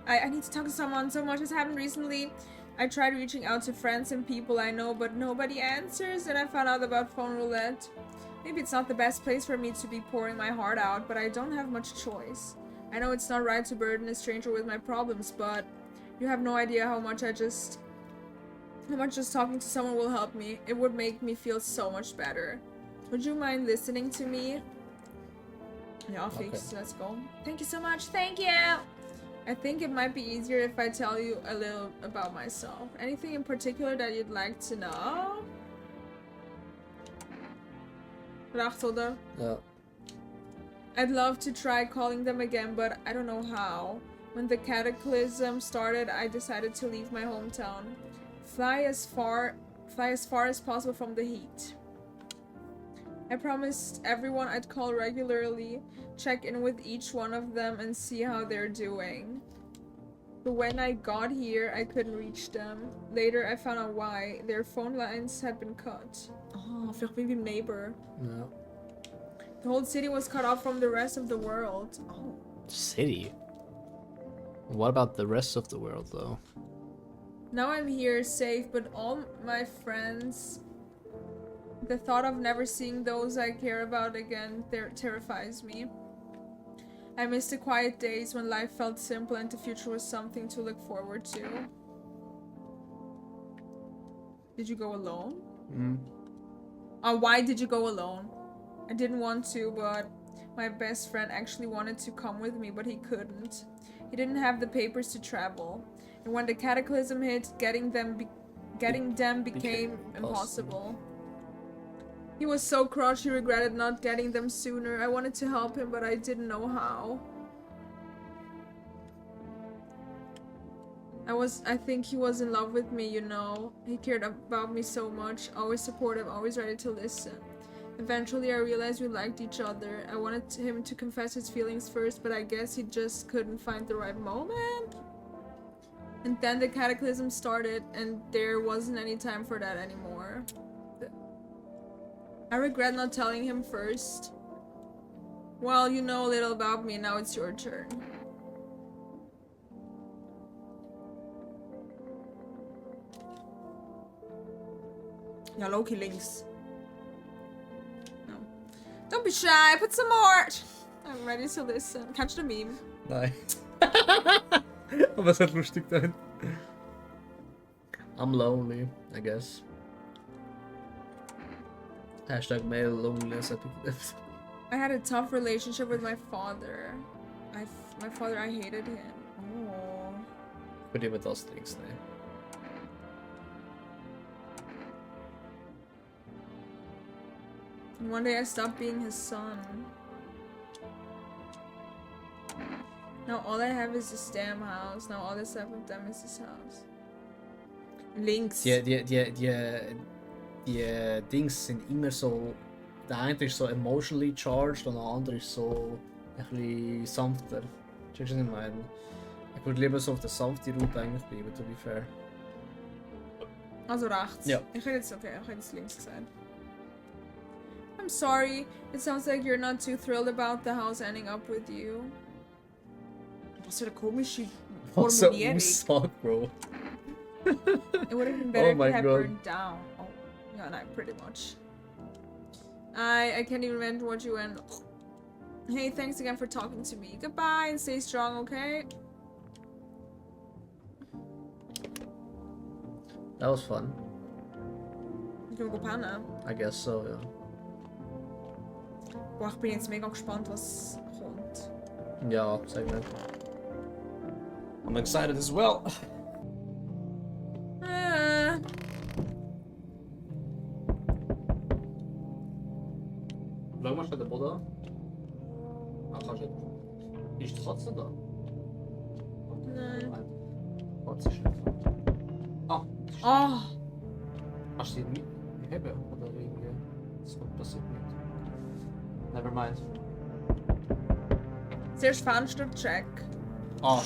I need to talk to someone. So much has happened recently. I tried reaching out to friends and people I know, but nobody answers, and I found out about Phone Roulette. Maybe it's not the best place for me to be pouring my heart out, but I don't have much choice. I know it's not right to burden a stranger with my problems, but you have no idea how much I just how much just talking to someone will help me. It would make me feel so much better. Would you mind listening to me? Yeah, fix. Okay. Let's go. Thank you so much. Thank you. I think it might be easier if I tell you a little about myself. Anything in particular that you'd like to know? Racht, oder? Ja. I'd love to try calling them again, but I don't know how. When the cataclysm started, I decided to leave my hometown. Fly as far as possible from the heat. I promised everyone I'd call regularly, check in with each one of them and see how they're doing. But when I got here, I couldn't reach them. Later, I found out why. Their phone lines had been cut. Oh, vielleicht wie beim Neighbor. Ja. The whole city was cut off from the rest of the world. Oh. City? What about the rest of the world, though? Now I'm here, safe, but all my friends... The thought of never seeing those I care about again terrifies me. I miss the quiet days when life felt simple and the future was something to look forward to. Did you go alone? Why did you go alone? I didn't want to, but my best friend actually wanted to come with me, but he couldn't. He didn't have the papers to travel. And when the cataclysm hit, getting them became impossible. He was so crushed he regretted not getting them sooner. I wanted to help him, but I didn't know how. I think he was in love with me, you know. He cared about me so much, always supportive, always ready to listen. Eventually I realized we liked each other. I wanted him to confess his feelings first, but I guess he just couldn't find the right moment. And then the cataclysm started, and there wasn't any time for that anymore. I regret not telling him first. Well, you know a little about me, now it's your turn. Ja, Loki links. No. Don't be shy, put some more! I'm ready to listen. Kennst du den Meme? Nein. Aber es hat lustig sein. I'm lonely, I guess. Hashtag male loneliness. I had a tough relationship with my father. I hated him. Oh. För det med oss things, nej. And one day I stopped being his son. Now all I have is this damn house. Now all that's left of them is his house. Links. Die Dings sind immer so. Der eine ist so emotionally charged und der andere ist so ein bisschen sanfter. Checkst du, was ich meine? Ich würde lieber so auf der sanften Route eigentlich bleiben, to be fair. Also rechts. Ja. Ich hätte jetzt links gesagt. I'm sorry. It sounds like you're not too thrilled about the house ending up with you. Was für eine komische Was eine Formulierung. Aussage, Bro. It would have been better Oh my if it had God. burned down. Oh, yeah, no, pretty much. I can't even imagine what you went. Hey, thanks again for talking to me. Goodbye and stay strong, okay? That was fun. Ich kann go pennen. I guess so, ja. Boah, ich bin jetzt mega gespannt, was kommt. Ja, sag mir. I'm excited as well. Wie lange machst du den Boden? Ah, kannst du nicht. Ist die Katze da? Nein. Katze ist nicht. Ah, Oh! hast du die nicht heben? Oder irgendwie? Das passiert nicht. Never mind. Zuerst Fenstercheck. Ah.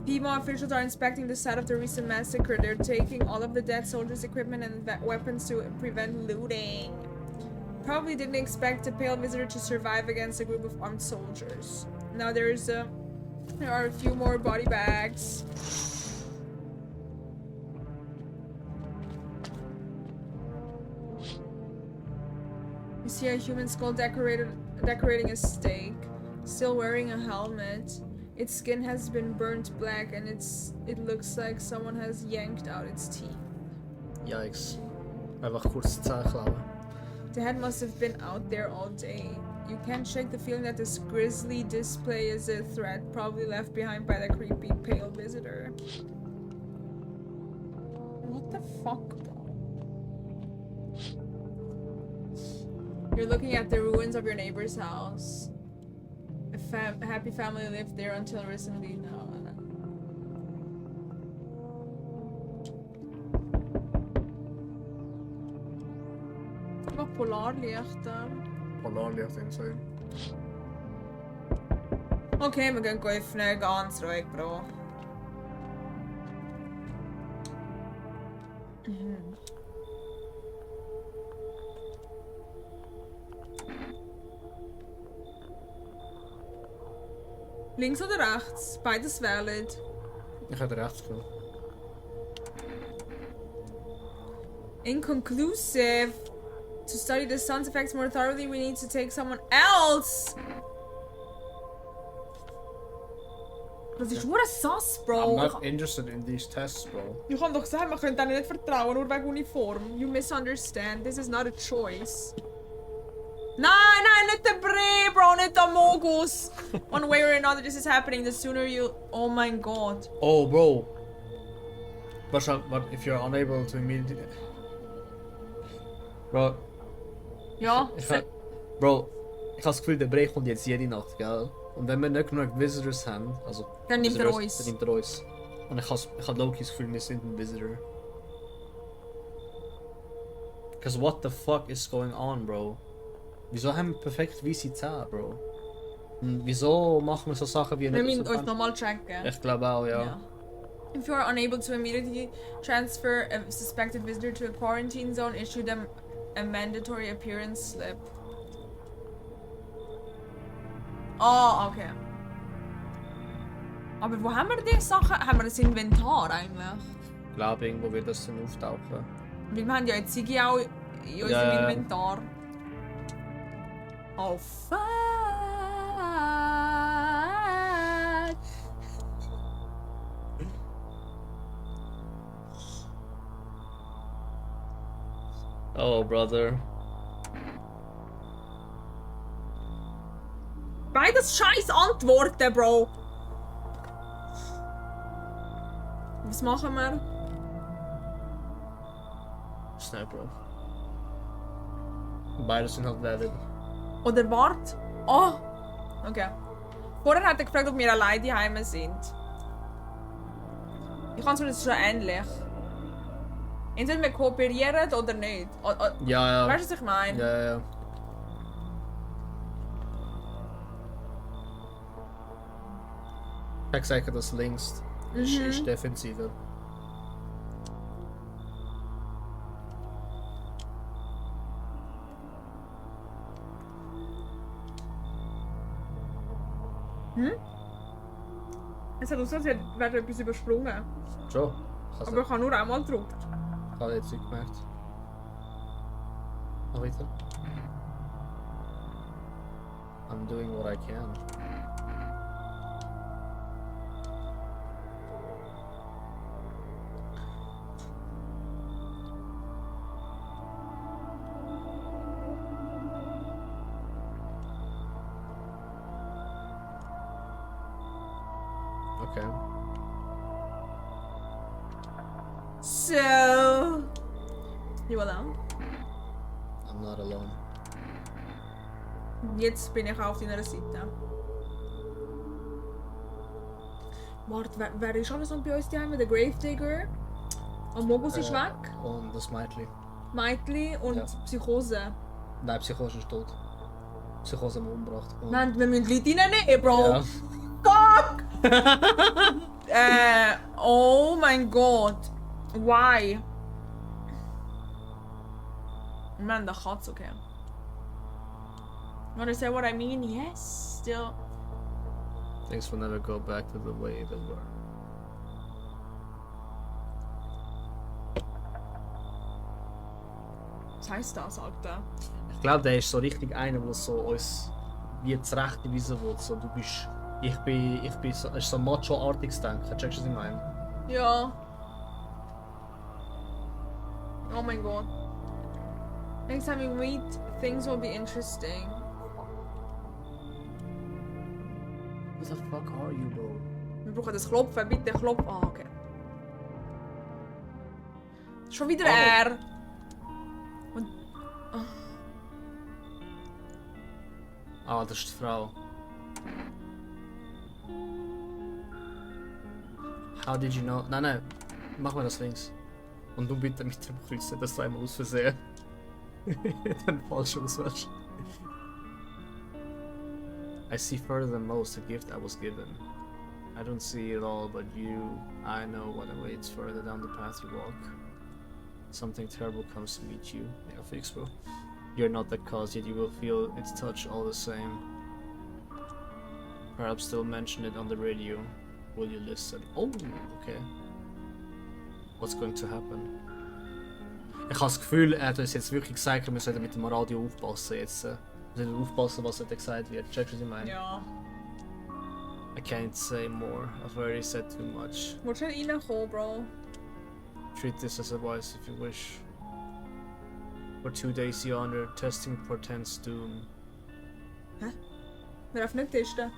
FEMA officials are inspecting the site of the recent massacre. They're taking all of the dead soldiers' equipment and weapons to prevent looting. Probably didn't expect a pale visitor to survive against a group of armed soldiers. Now there are a few more body bags. You see a human skull decorating a stake, still wearing a helmet. Its skin has been burnt black and it looks like someone has yanked out its teeth. Yikes. Einfach kurz die Zähne klauen. The head must have been out there all day. You can't shake the feeling that this grisly display is a threat, probably left behind by the creepy pale visitor. What the fuck, bro? You're looking at the ruins of your neighbor's house. A happy family lived there until recently. No. Einfach Polarlichter. Polarlicht insane. Okay, wir gehen öffnen, ganz ruhig, Bro. Links oder rechts? Beides valid. Ich hätte rechts genommen. Inconclusive. To study the sun's effects more thoroughly, we need to take someone else. Das ist nur ein Sass, I'm Bro. not interested in these tests, bro. Ich kann doch sagen, man könnte denen nicht vertrauen, nur wegen Uniform. You misunderstand. This is not a choice. Nein, nein, nicht der Bre, Bro, nicht der Mogus. One way or another, this is happening. The sooner you... Oh my god. Oh, bro. But if you're unable to immediately... Bro, Ja, Bro, ich habe das Gefühl, der Brei kommt jetzt jede Nacht, gell? Und wenn wir nicht genug Visitors haben, also... Dann nimmt er Visitors, uns. Dann nimmt er uns. Und ich habe Loki das Gefühl, wir sind ein Visitor. Because what the fuck is going on, bro? Wieso haben wir perfekt weiße Zähne, Bro? Und wieso machen wir so Sachen wie... Wir müssen euch nochmal checken. Ich glaube auch, ja. Yeah. If you are unable to immediately transfer a suspected visitor to a quarantine zone, issue them a mandatory appearance slip. Oh, okay. Aber wo haben wir die Sachen? Haben wir das Inventar eigentlich? Ich glaube, irgendwo wird das dann auftauchen. Weil wir haben ja jetzt Sigi auch in unserem Ja. Inventar. Oh fuck! Oh, brother. Beides scheiß Antworten, Bro! Was machen wir? Schnell, Bro. Beides sind halt valid. Oder wart? Oh! Okay. Vorher hat er gefragt, ob wir alleine daheim sind. Ich kann es mir das schon ähnlich. Entweder wir kooperieren oder nicht. Ja, ja. Weißt du, was ich meine? Ja, ja. Ich habe gesagt, dass links ist defensiver. Es hat aus, als wäre etwas übersprungen. Schon. Aber ich habe nur einmal gedrückt. Ich habe jetzt nicht gemerkt. Noch weiter. I'm doing what I can. Okay. So... You alone? I'm not alone. Jetzt bin ich auf deiner Seite. Warte, wer ist alles noch bei uns daheim? Der Gravedigger? Und Mogus ist weg. Und das Mädchen. Meitli und Ja. Psychose. Nein, Psychose ist tot. Psychose haben wir umgebracht. Und Nein, wir müssen Leute reinnehmen, Bro! ja. Fuck! Oh mein Gott. Why? Wir haben doch Katze, okay. Wanna say what I mean? Yes, still. Things will never go back to the way they were. Was heisst das, Alter? Ich glaube, der ist so richtig einer, der so uns wie zurechtweisen will. So, du bist Ich bin so, es ist so macho-artiges Denken, checkst du, was ich meine? Ja. Oh mein Gott. Next time we meet, things will be interesting. Who the fuck are you, bro? Wir brauchen das Klopfen, bitte klopfen. Ah, okay. Schon wieder Oh. er. Und. Ah, das ist die Frau. How did you know? Nein, nein, mach mal das links. Und du bitte mit dem Kreuzen, das du einmal aus Versehen. Dann falsch auswählst. I see further than most the gift I was given. I don't see it all, but I know what awaits further down the path you walk. Something terrible comes to meet you. Yeah, fix, bro. You're not the cause, yet you will feel its touch all the same. Perhaps they'll mention it on the radio. Will you listen? Oh, okay. What's going to happen? Ich habe das Gefühl, er hat uns jetzt wirklich gesagt, wir sollten mit dem Radio aufpassen jetzt. Wir sollten aufpassen, was heute gesagt wird. Checkst du, was ich meine? Ja. I can't say more. I've already said too much. Willst du nicht reinkommen, Bro? Treat this as advice if you wish. For 2 days yonder, testing portends doom. Wir dürfen nicht testen.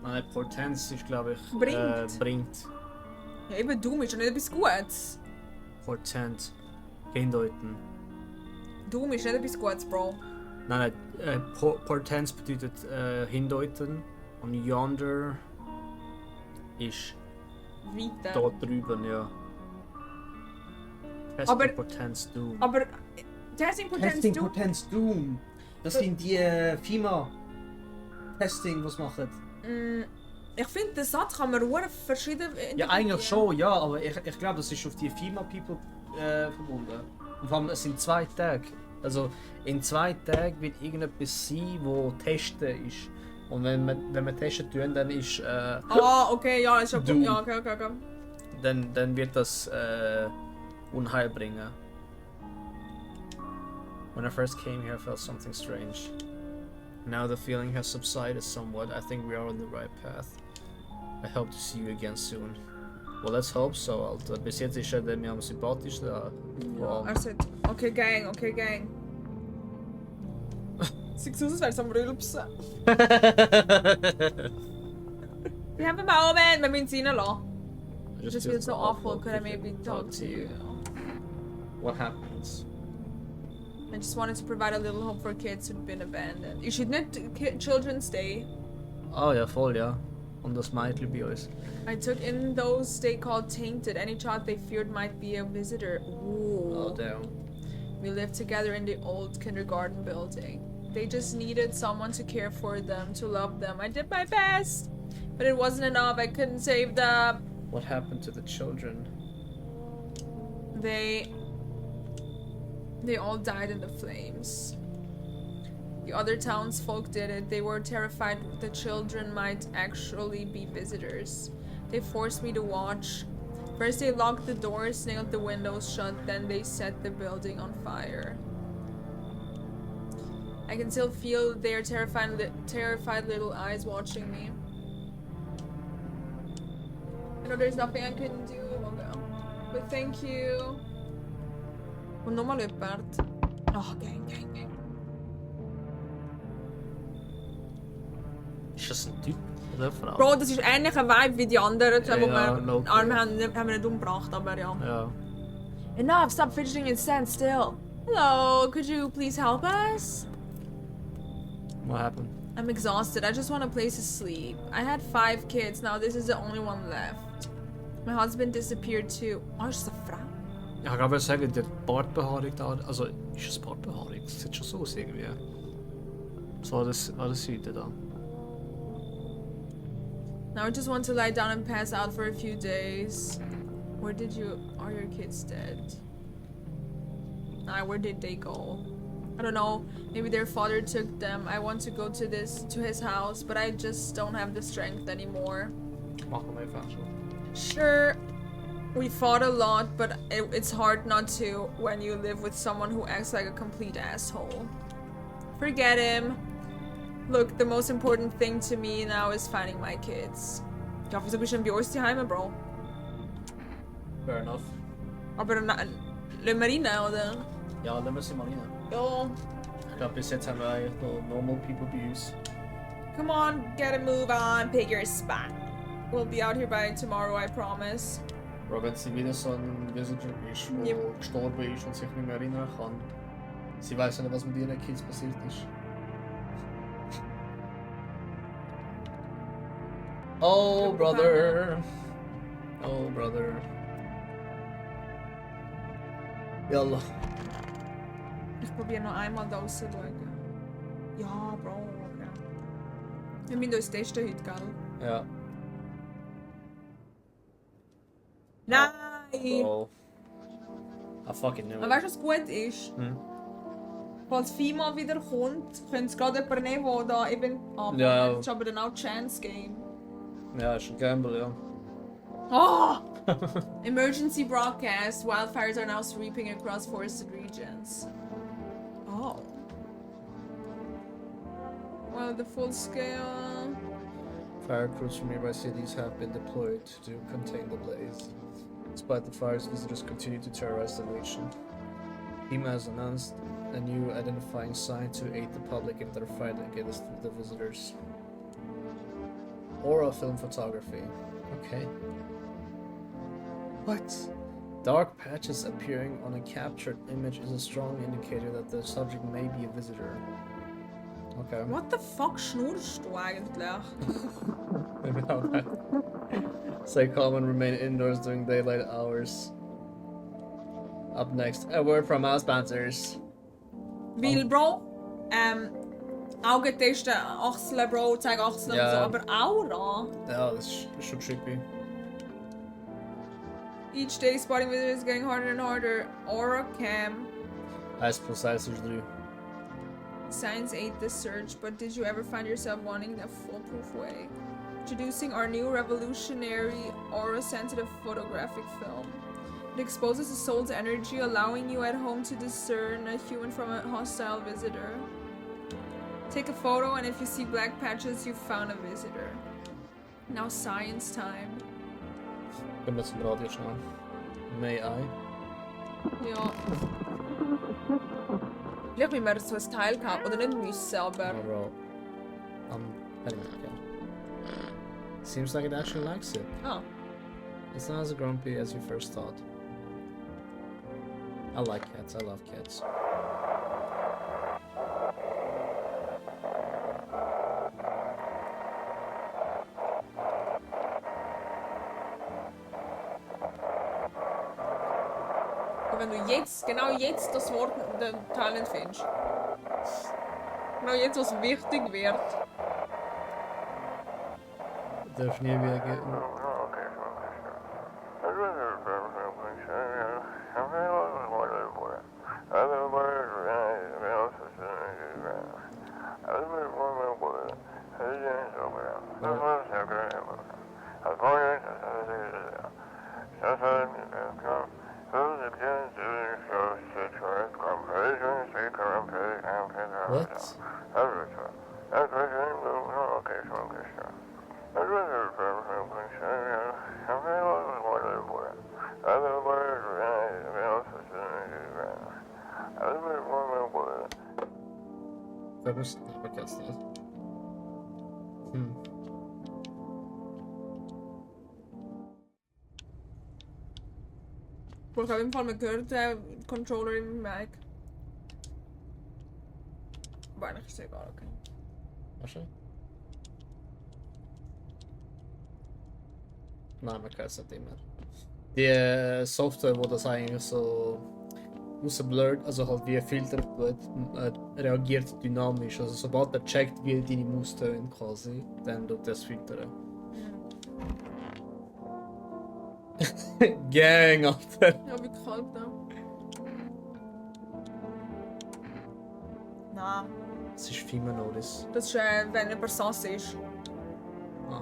Nein, portends ist, glaube ich, Bringt. Ja, eben Doom ist ja nicht etwas Gutes. Portent. Hindeuten. Doom ist nicht etwas Gutes, Bro. Nein, portends bedeutet hindeuten. Und yonder ist Weiter. dort drüben, ja. Testing Aber- portends doom. Aber Testing Potential Testing Doom. Potenz Doom. Das sind die FIMA-Testing, was machen. Ich finde, den Satz kann man sehr verschieden Ja, eigentlich schon, ja, aber ich glaube, das ist auf die FIMA-People verbunden. Und vor allem, es sind 2 Tage. Also, in 2 Tagen wird irgendetwas sein, wo testen ist. Und wenn wir testen tun, dann ist. Ah, okay, ja, ist ja Doom. Ja, okay. Dann wird das Unheil bringen. When I first came here, I felt something strange. Now the feeling has subsided somewhat. I think we are on the right path. I hope to see you again soon. Well, let's hope so, Alter. Bis jetzt ist er mir am sympathischsten. Wow. Er sagt, okay, Gang. Sieht aus, als wäre es am Rülpsen. Wir haben einen Moment, wir müssen sie reinlassen. This feels so awful. Could I maybe talk to you? What happens? I just wanted to provide a little hope for kids who'd been abandoned. You should not Children's Day. Oh ja, voll, ja. Und das Mädchen bei uns. I took in those they called tainted. Any child they feared might be a visitor. Ooh. Oh, damn. We lived together in the old kindergarten building. They just needed someone to care for them, to love them. I did my best, but it wasn't enough. I couldn't save them. What happened to the children? They all died in the flames. The other townsfolk did it. They were terrified the children might actually be visitors. They forced me to watch. First they locked the doors, nailed the windows shut, then they set the building on fire. I can still feel their terrified little eyes watching me. I know there's nothing I can do, but thank you. Und nochmal jemand. Oh, gang. Ist das ein Typ oder eine Frau? Bro, das ist ähnlich ein Vibe wie die anderen, Ja, wo ja, wir low-key. Arme haben wir nicht umgebracht, aber ja. Ja. Enough, stop fidgeting and stand still. Hello, could you please help us? What happened? I'm exhausted. I just want a place to sleep. I had 5 kids. Now this is the only one left. My husband disappeared too. Oh, ist das eine Frau? Ich kann gerade sagen, die Bartbehaarung da. Also, ist es Bartbehaarung? Das sieht schon so aus irgendwie. So an der Seite da. Now I just want to lie down and pass out for a few days. Are your kids dead? Nah, where did they go? I don't know. Maybe their father took them. I want to go to his house, but I just don't have the strength anymore. Machen wir einfach schon. Sure, we fought a lot, but it's hard not to when you live with someone who acts like a complete asshole. Forget him. Look, the most important thing to me now is finding my kids. Ja, wieso bist du denn bei uns daheim, Bro? Fair enough. Aber lassen wir rein, oder? Ja, dann müssen wir mal rein. Ja. Ich glaube, bis jetzt haben wir eigentlich noch normal people bei uns. Come on, get a move on, pick your spot. We'll be out here by tomorrow, I promise. Bro, wenn sie wieder so ein Visitor ist, der Yep. gestorben ist und sich nicht mehr erinnern kann. Sie weiß ja nicht, was mit ihren Kids passiert ist. Oh, brother. Oh, brother. Yalla. Ich probiere noch einmal da rauszuschauen. Ja, Bro, okay. Wir müssen uns testen heute, gell? Ja. Nein! Bro. I fucking knew Aber it. weißt du, was gut ist? Hm. Falls Fima wieder kommt, können sie gerade jemanden nehmen, der da eben anfängt. Ja. Das ist aber dann auch Chance Game. Ja, ist ein Gamble, ja. Oh! Emergency broadcast. Wildfires are now sweeping across forested regions. Oh. Well, the full scale. Fire crews from nearby cities have been deployed to contain the blaze. Despite the fires, visitors continue to terrorize the nation. FEMA has announced a new identifying sign to aid the public in their fight against the visitors. Aura film photography. Okay. What? Dark patches appearing on a captured image is a strong indicator that the subject may be a visitor. Okay. What the fuck schnurrst du eigentlich? Maybe not that. Stay calm and remain indoors during daylight hours. Up next, a word from our sponsors. Weil, Bro, Augen testen, Achseln, Bro, zeig Achseln Ja. und so, aber Aura? Ja, das ist schon trippy. Each day spotting visitors is getting harder and harder. Aura cam. Heißt precisely 3. Science aid the search, but did you ever find yourself wanting a foolproof way? Introducing our new revolutionary aura-sensitive photographic film. It exposes the soul's energy, allowing you at home to discern a human from a hostile visitor. Take a photo, and if you see black patches, you've found a visitor. Now science time. Gehen wir zum Radio schnell. May I? Ja. Vielleicht müssen wir so ein Teil haben, oder nicht müssen, aber... Oh, bro. I'm petting that cat. Seems like it actually likes it. Ah. It's not as grumpy as you first thought. I like cats. I love cats. Wenn du jetzt, genau jetzt das Wort, den Talent findest. Genau jetzt, was wichtig wird. Darf nie wieder gehen. What? Wer bist du? Ich kenn's nicht. Ich habe auf jeden Fall mal gehört, der Controller im Mic. Aber eigentlich ist es egal, okay. Wahrscheinlich. Nein, man kann es nicht immer. Die Software, wo das eigentlich so rausblurrt, also halt wie ein Filter tut, reagiert dynamisch. Also sobald er checkt, wie deine Maus tönt quasi, dann tut das filtern. Gang, Alter! Ja, wie kalt da. Nein, Das ist FEMA Notice. das ist, wenn jemand sass ist. Ah.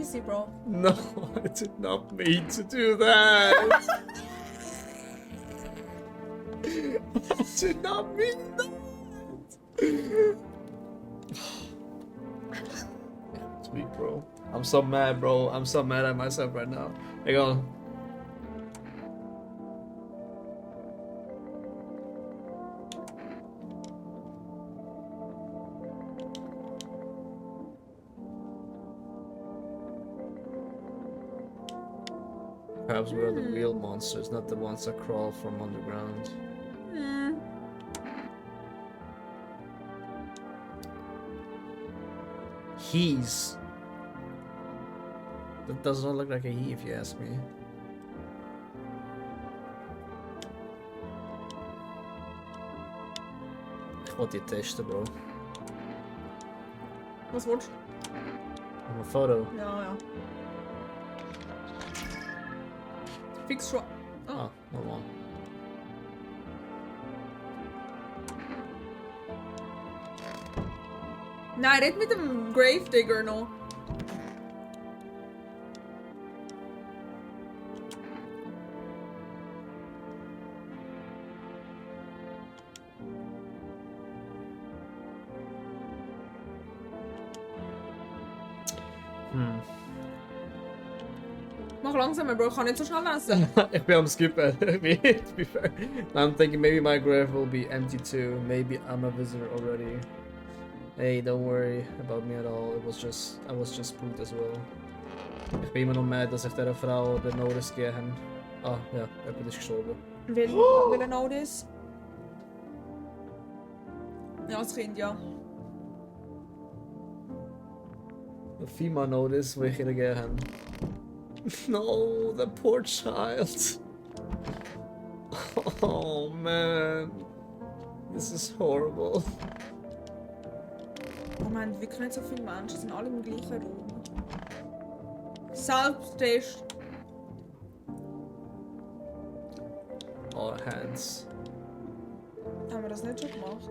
easy, bro. No, I did not mean to do that. I did not mean that. Sweet, bro. I'm so mad, bro. I'm so mad at myself right now. Hang on. Perhaps we're the real monsters, not the ones that crawl from underground. He's. That does not look like a he, if you ask me. Wat die testen, bro. Was willst Op een foto. du? Ja. Fix schon. Oh. Ah, normaal. Nein, red mit dem Gravedigger noch. Mach langsamer, Bro, ich kann nicht so schnell lesen. Ich bin am skippen, to be fair. I'm thinking maybe my grave will be empty too. Maybe I'm a visitor already. Hey, don't worry about me at all. I was just spooked as well. Ich bin immer noch mad, dass ich dieser Frau den Notice gegeben habe. Ah, ja, jemand ist gestorben. Will Notice? Ja, das Kind, ja. Een FEMA Notice, wo ich ihr gegeben habe. No, the poor child. Oh man. This is horrible. Oh man, wirklich nicht so viele Menschen, sind alle im gleichen Raum. Selbsttest. Oh, hands. Haben wir das nicht schon gemacht?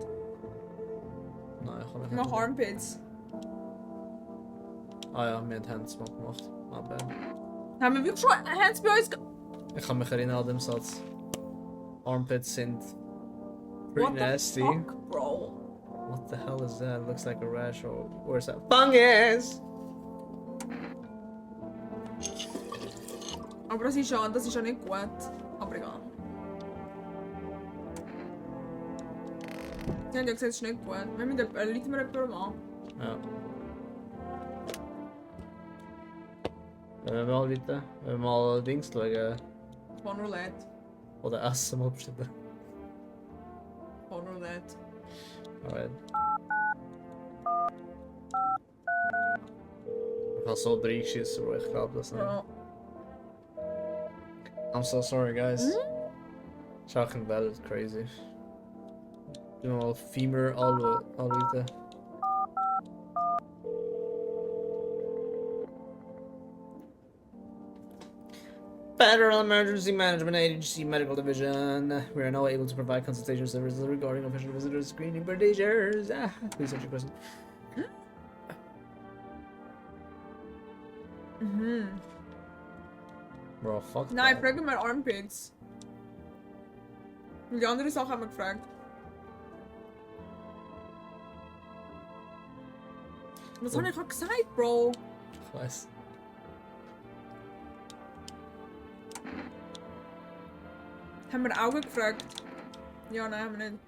Nein, ich habe Ich mach Armpits. Ah ja, wir haben Hands mal gemacht. My bad. Haben wir wirklich schon Hands bei uns Ich kann mich erinnern an den Satz. Armpits sind pretty What nasty. the fuck, bro? What the hell is that? Looks like a rash or is that fungus? Aber das ist ja nicht gut. Aber egal. Sie haben ja gesagt, es ist nicht gut. Wir müssen Leute mir jemanden an. Ja. Wenn wir mal weiter, wenn wir mal Dings schauen. Von Roulette. Oder Essen mal bestellen. Von Roulette. Alright. Ich habe so reingeschissen, aber ich glaube das nicht. Ja. I'm so sorry, guys. Ist auch ein Welt crazy. Ich will mal Femur anrufen. Federal Emergency Management Agency Medical Division. We are now able to provide consultation services regarding official visitor screening procedures. Please answer your question. Bro, fuck. Nein, that. fragen wir Armpits. Und die andere Sache haben wir gefragt. Was habe ich gerade gesagt, Bro? Ich weiß. Haben wir Augen gefragt? Ja, nein, haben wir nicht.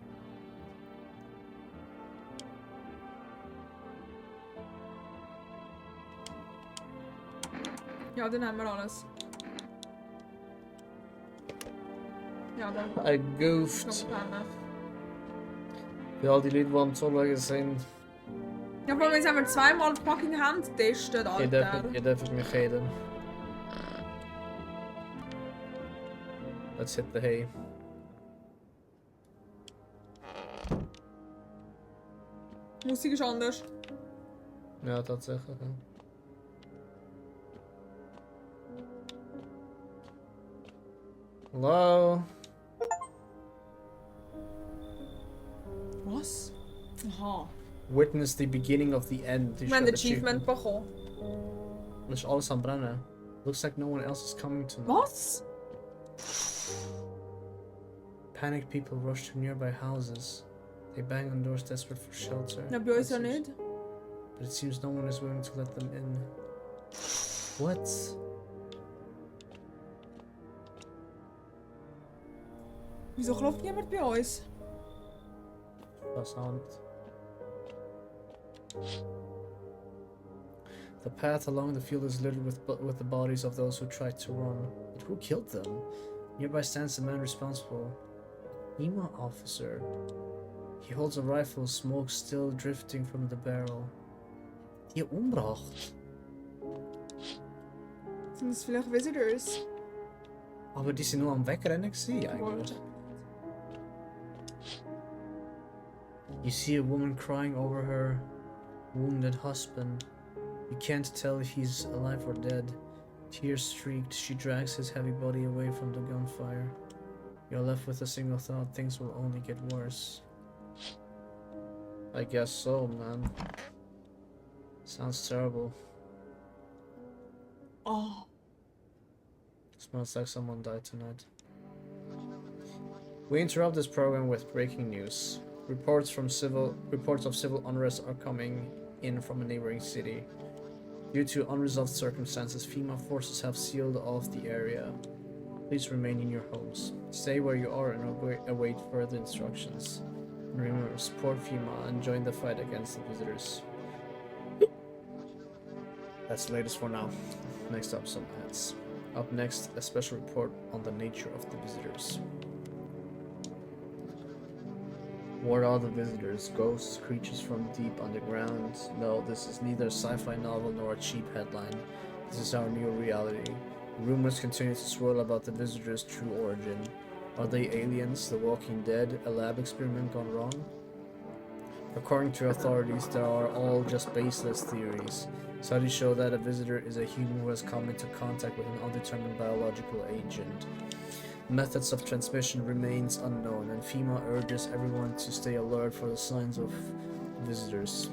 Ja, dann haben wir alles. Ja, dann. I goofed. Für all die Leute, die am Zuschauen sind, Ja, Bro, jetzt haben wir zweimal fucking Hand getestet, Alter. ihr dürft mich reden. Let's hit the hay. Musik ist anders. Ja, tatsächlich. Ja. Hello? Was? Aha. Witness the beginning of the end. Wir haben ein Achievement bekommen. Und ist alles am Brennen. Looks like no one else is coming tonight. Was? Panicked people rush to nearby houses. They bang on doors desperate for shelter. Ja, bei uns ja nicht. But it seems no one is willing to let them in. What? Wieso klopft niemand bei uns? Was auch nicht. The path along the field is littered with the bodies of those who tried to run. But who killed them? Nearby stands the man responsible. FEMA officer. He holds a rifle, smoke still drifting from the barrel. Die umbracht. Sind das vielleicht Visitors? Aber die sind nur am Wegrennen gewesen, eigentlich. Wohl. You see a woman crying over her wounded husband. You can't tell if he's alive or dead. Tears streaked, she drags his heavy body away from the gunfire. You're left with a single thought, things will only get worse. I guess so, man. Sounds terrible. Oh. Smells like someone died tonight. We interrupt this program with breaking news. Reports of civil unrest are coming in from a neighboring city. Due to unresolved circumstances, FEMA forces have sealed off the area. Please remain in your homes. Stay where you are and await further instructions. And remember, support FEMA and join the fight against the visitors. That's the latest for now. Next up, some ads. Up next, a special report on the nature of the visitors. What are the visitors? Ghosts, creatures from deep underground? No, this is neither a sci-fi novel nor a cheap headline. This is our new reality. Rumors continue to swirl about the visitors' true origin. Are they aliens, the Walking Dead, a lab experiment gone wrong? According to authorities, they are all just baseless theories. Studies show that a visitor is a human who has come into contact with an undetermined biological agent. Methods of transmission remains unknown, and FEMA urges everyone to stay alert for the signs of visitors.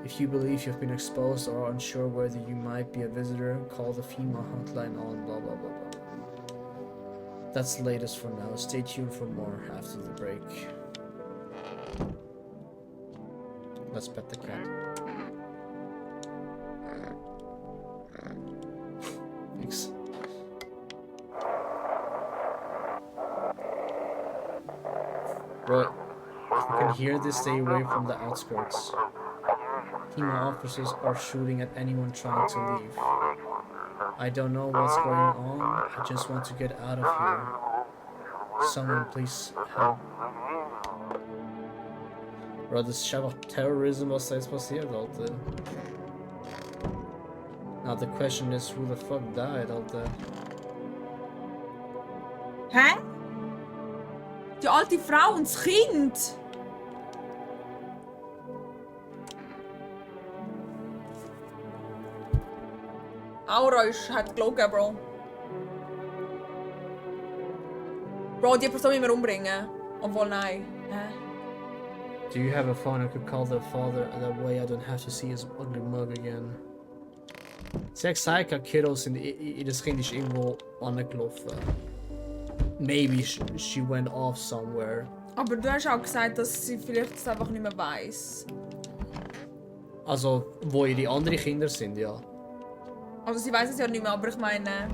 If you believe you've been exposed or are unsure whether you might be a visitor, call the FEMA hotline on blah blah blah blah. That's the latest for now. Stay tuned for more after the break. Let's pet the cat. Thanks. Bro, you can hear this, stay away from the outskirts. FEMA officers are shooting at anyone trying to leave. I don't know what's going on, I just want to get out of here. Someone please help. Bro, das ist einfach Terrorism, was da jetzt passiert, Alter. Now the question is, who the fuck died, Alter? Hä? Die alte Frau und das Kind! Aura hat gelogen, Bro. Bro, die Person will wir umbringen. Obwohl, nein. Hä? Do you have a phone I could call their father, and that way I don't have to see his ugly mug again? Sie hat gesagt, Kiddos in das Kind ist irgendwo angelaufen. Maybe she went off somewhere. Aber du hast auch gesagt, dass sie vielleicht das einfach nicht mehr weiss. Also, wo ihre anderen Kinder sind, ja. Also sie weiss es ja nicht mehr, aber ich meine...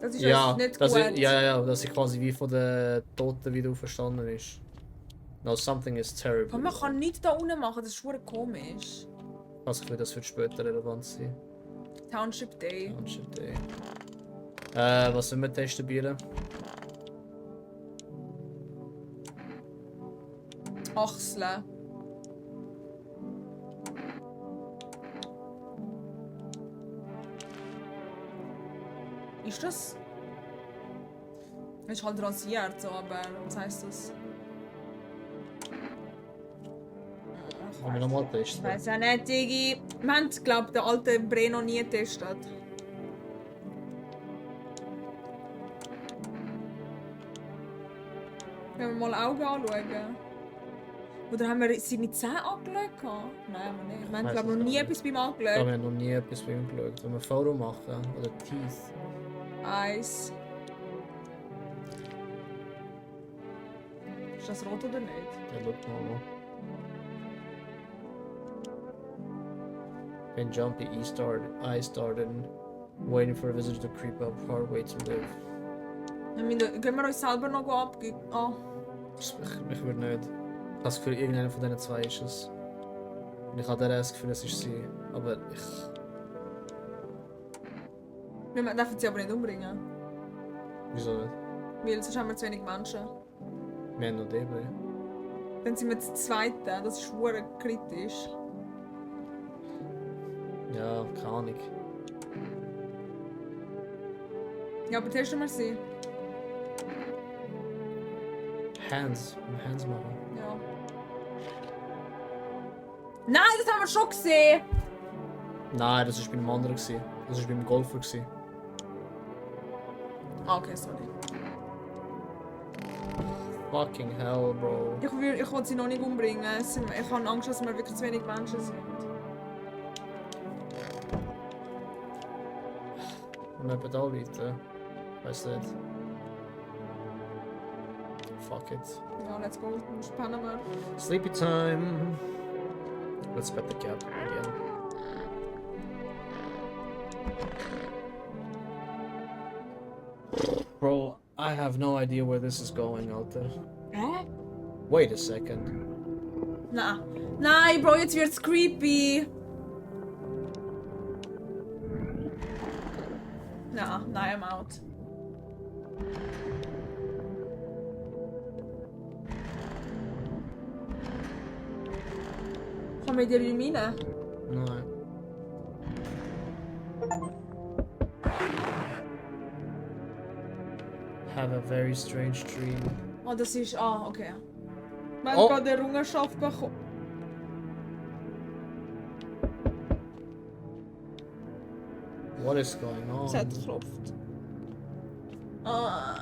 Das ist Ja, nicht das gut. dass sie quasi wie von den Toten wieder auferstanden ist. No, something is terrible. Aber man kann nichts da unten machen, das ist schon komisch. Was wird das für später relevant sein? Township Day. Township Day. Was sollen wir testen, Bieren? Achseln. Ist das? Es ist halt rasiert, so, aber was heisst das? Wollen wir nochmal Ich testen? weiss auch nicht, Digi. Wir haben, glaube ich, den alten Bre noch nie getestet. Können wir mal Augen anschauen? Oder haben wir seine Zähne angeschaut? Nein, haben wir nicht. Wir haben glaube ich noch nie etwas beim Ich habe angeschaut. noch nie etwas bei ihm geschaut. Wenn wir ein Foto machen oder Teeth. Eins. Ist das rot oder nicht? Ja, look normal. When jumpy I started waiting for a visitor to creep up, hard way to live. Gehen wir uns selber noch abgeben? Ah. Ich würde nicht. Ich habe das Gefühl, irgendeiner von diesen zwei ist es. Und ich habe das Gefühl, es ist sie. Aber ich... Wir dürfen sie aber nicht umbringen. Wieso nicht? Weil sonst haben wir zu wenig Menschen. Wir haben noch Debris. Dann sind wir das Zweite. Das ist verdammt kritisch. Ja, keine Ahnung. Ja, aber testen wir sie. Hends. Hends machen. Ja. Nein, das haben wir schon gesehen! Nein, das war bei einem anderen. Das war beim Golfer. Ah, okay, sorry. Fucking hell, bro. Ich will sie noch nicht umbringen. Ich habe Angst, dass wir wirklich zu wenig Menschen sind. Und jemand anrufen? Weiss nicht. Fuck it. Ja, let's go. Spannen wir. Sleepy time. Let's pet the cat again. Bro, I have no idea where this is going out there. Hä? Wait a second. Nein, Bro, jetzt wird's creepy. Nein, I'm out. Komm mit dir rein. Nein. Have a very strange dream. Oh, das ist... Ah, okay. Wir Oh. haben gerade eine Errungenschaft bekommen. What is going on? Es hat geklopft. Ah.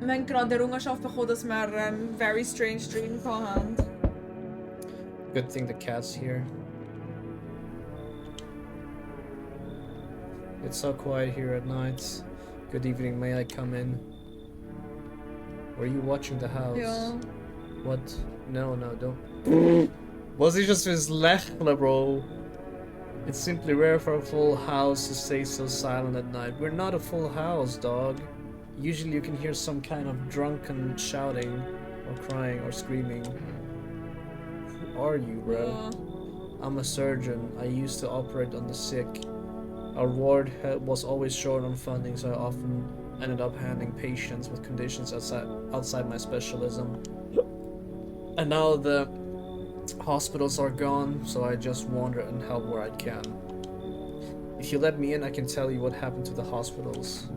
Wir haben gerade eine Errungenschaft bekommen, dass wir einen very strange dream haben. Good thing the cat's here. It's so quiet here at night. Good evening, may I come in? Were you watching the house? Ja. What? No, don't. Was ist das fürs Lächeln, bro? It's simply rare for a full house to stay so silent at night. We're not a full house, dog. Usually you can hear some kind of drunken shouting, or crying, or screaming. Who are you, bro? Ja. I'm a surgeon. I used to operate on the sick. Our ward was always short on funding, so I often ended up handling patients with conditions outside my specialism. And now the hospitals are gone, so I just wander and help where I can. If you let me in, I can tell you what happened to the hospitals.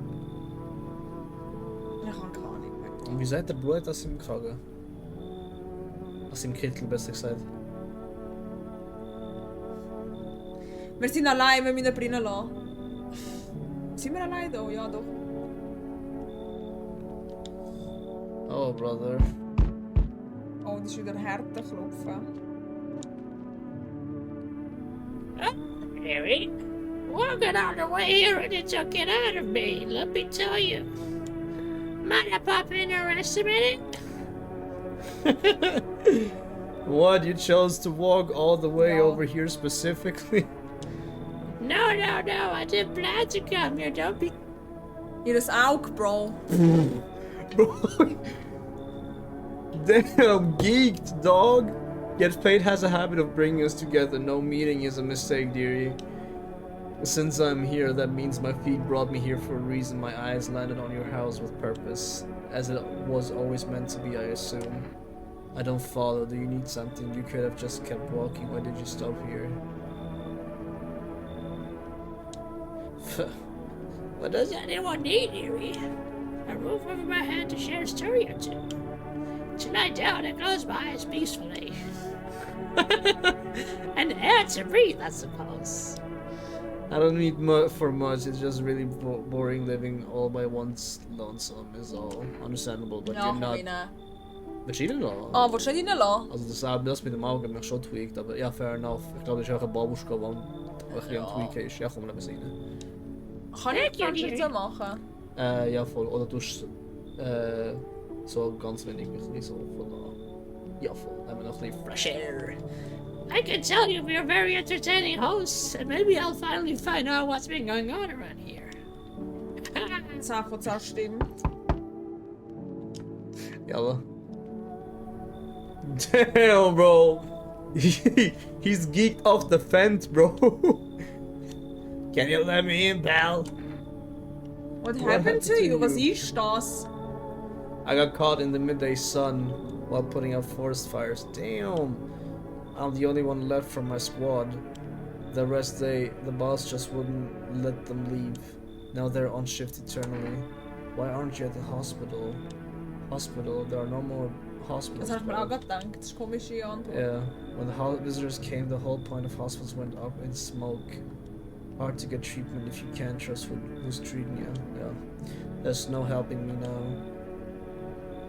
Ich habe keine Ahnung mehr. Und wieso hat der Blut aus im Kragen? Aus dem Kittel, besser gesagt. Wir sind allein, wir müssen ihn drinnen lassen. Sind wir allein da? Ja, doch. Oh, brother. Oh, das ist wieder härter klopfen. Harry, walking on the way here and it took it out of me, let me tell you. Might I pop in there a minute? What? You chose to walk all the way No. over here specifically? No, I didn't plan to come here, don't be... Ihres Auge, Bro. Bro. Damn, geeked, dog. Yet fate has a habit of bringing us together. No meeting is a mistake, dearie. Since I'm here, that means my feet brought me here for a reason. My eyes landed on your house with purpose. As it was always meant to be, I assume. I don't follow. Do you need something? You could have just kept walking. Why did you stop here? What does anyone need, Harry? A roof over my head to share a story or two. To lie down and close my eyes peacefully. And air to breathe, I suppose. I don't need for much. It's just really boring living all by one's lonesome is all. Understandable, but Ja, you're komm not. rein. Willst du reinlassen? Ah, willst du nicht reinlassen? Also das mit dem Auge mich schon tweakt, aber ja, fair enough. Ich glaube, das ist auch eine Babuschka, die ein bisschen am tweaken ist. Ja, komm, lass rein. Kann ich die Fenster so machen? Ja, voll. Oder du so ganz wenig, ein bisschen so von da. Ja, voll. Haben wir noch ein bisschen fresh air. I can tell you we're very entertaining hosts, and maybe I'll finally find out what's been going on around here. 10 von 10 stimmt. Yalla. Damn, bro. He's geeked off the fence, bro. Can you let me in, pal? What happened to you? Was ist das? I got caught in the midday sun while putting out forest fires. Damn. I'm the only one left from my squad. The rest the boss just wouldn't let them leave. Now they're on shift eternally. Why aren't you at the hospital? Hospital? There are no more hospitals. Das habe ich mir auch gerade gedacht. Das ist eine komische Antwort. Yeah. When the visitors came, the whole point of hospitals went up in smoke. Hard to get treatment if you can't trust who's treating you. Yeah. There's no helping me now.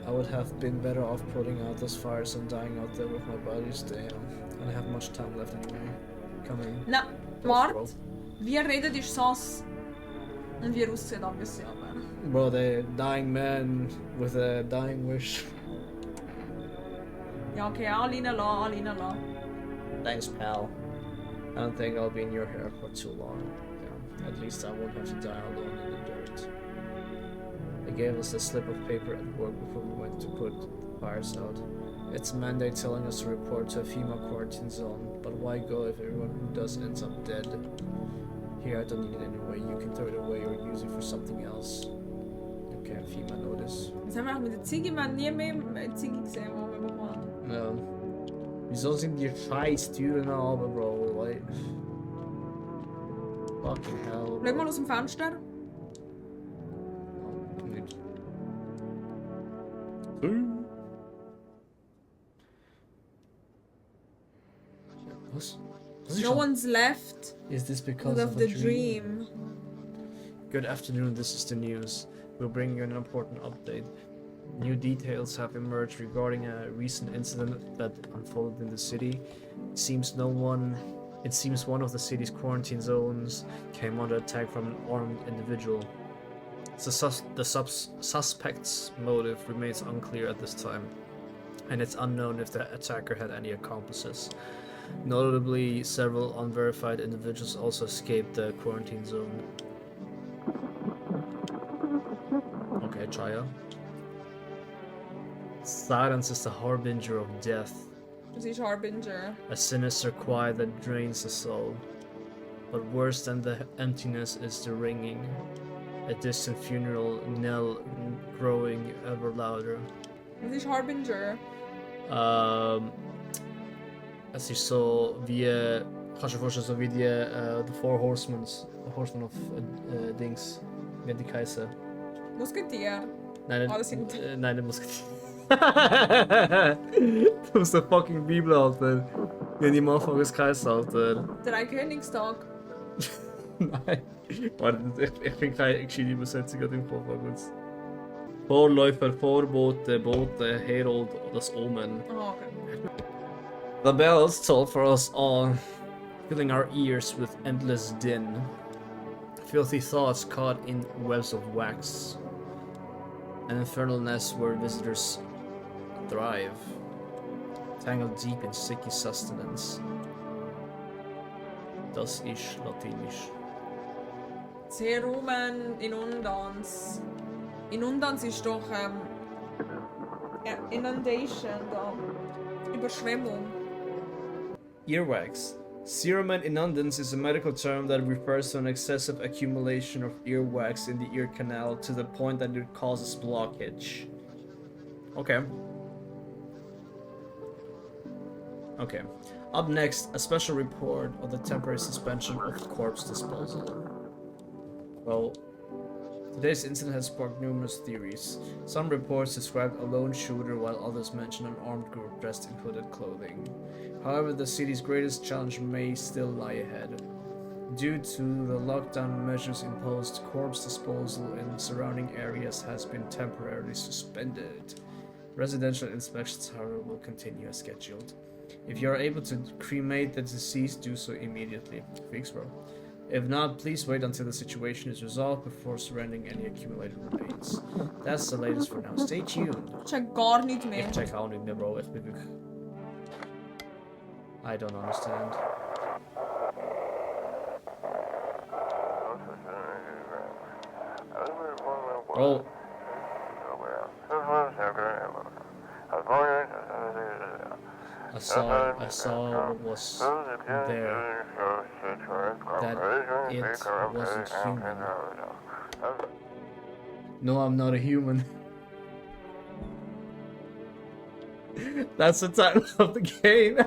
I would have been better off putting out those fires and dying out there with my bodies. Damn. I don't have much time left anyway. Come in. Na, warte. Wie redet ist Sass? Und wie er aussieht, ein bisschen aber. Bro, the dying man with a dying wish. Ja, okay, alle reinlassen. Thanks, pal. I don't think I'll be in your hair for too long. Yeah, at least I won't have to die alone in the dirt. They gave us a slip of paper at work before we went to put the fires out. It's a mandate telling us to report to a female quarantine zone, but why go if everyone who does ends up dead? Here, I don't need it anyway. You can throw it away or use it for something else. Okay, female notice. Das haben wir auch mit der Ziege, wir haben nie mehr eine Ziege gesehen, die wir bekommen haben. Ja. Wieso sind die scheiß Türen aber, Bro? Like... Fucking hell. Schau mal aus dem Fenster. Nicht. Was? Was ist No schon? one's left Is this because of the dream. Good afternoon, this is the news. We'll bring you an important update. New details have emerged regarding a recent incident that unfolded in the city. It seems one of the city's quarantine zones came under attack from an armed individual. The suspect's motive remains unclear at this time, and it's unknown if the attacker had any accomplices. Notably, several unverified individuals also escaped the quarantine zone. Okay, Chaya. Silence is the harbinger of death, Das ist Harbinger. a sinister quiet that drains the soul. But worse than the emptiness is the ringing, a distant funeral knell growing ever louder. Das ist Harbinger. Es ist so wie, kannst du dir vorstellen, so wie die The Four Horsemen of Dings, wie die heißen. Musketier. Nein, Oh, das sind- nein, der Musketier. Du musst der fucking Bibel, Alter. Wie die am Anfang es geheißen, Alter. Drei Königstag. Nein. Warte, ich finde keine gescheite Übersetzung gerade im Kopf. Vorläufer, Vorbote, Bote, Herold, das Omen. Ah, okay. The bells toll for us all, filling our ears with endless din. Filthy thoughts caught in webs of wax. An infernal nest where visitors thrive, tangled deep in sticky sustenance. Das ist Latinisch. Serumen Inundans. Inundans ist doch Inundation, da. Überschwemmung. Earwax. Cerumen inundans is a medical term that refers to an excessive accumulation of earwax in the ear canal to the point that it causes blockage. Okay. Okay. Up next, a special report of the temporary suspension of corpse disposal. Well, today's incident has sparked numerous theories. Some reports described a lone shooter while others mention an armed group dressed in hooded clothing. However, the city's greatest challenge may still lie ahead. Due to the lockdown measures imposed, corpse disposal in surrounding areas has been temporarily suspended. Residential inspections, however, will continue as scheduled. If you are able to cremate the deceased, do so immediately. Thanks, bro. If not, please wait until the situation is resolved before surrendering any accumulated remains. That's the latest for now. Stay tuned. Check gar niet meer. Ik check auch nicht mehr, bro. Ich bin wirklich... I don't understand. Bro. I saw what was there. That it wasn't human. No, I'm not a human. That's the title of the game.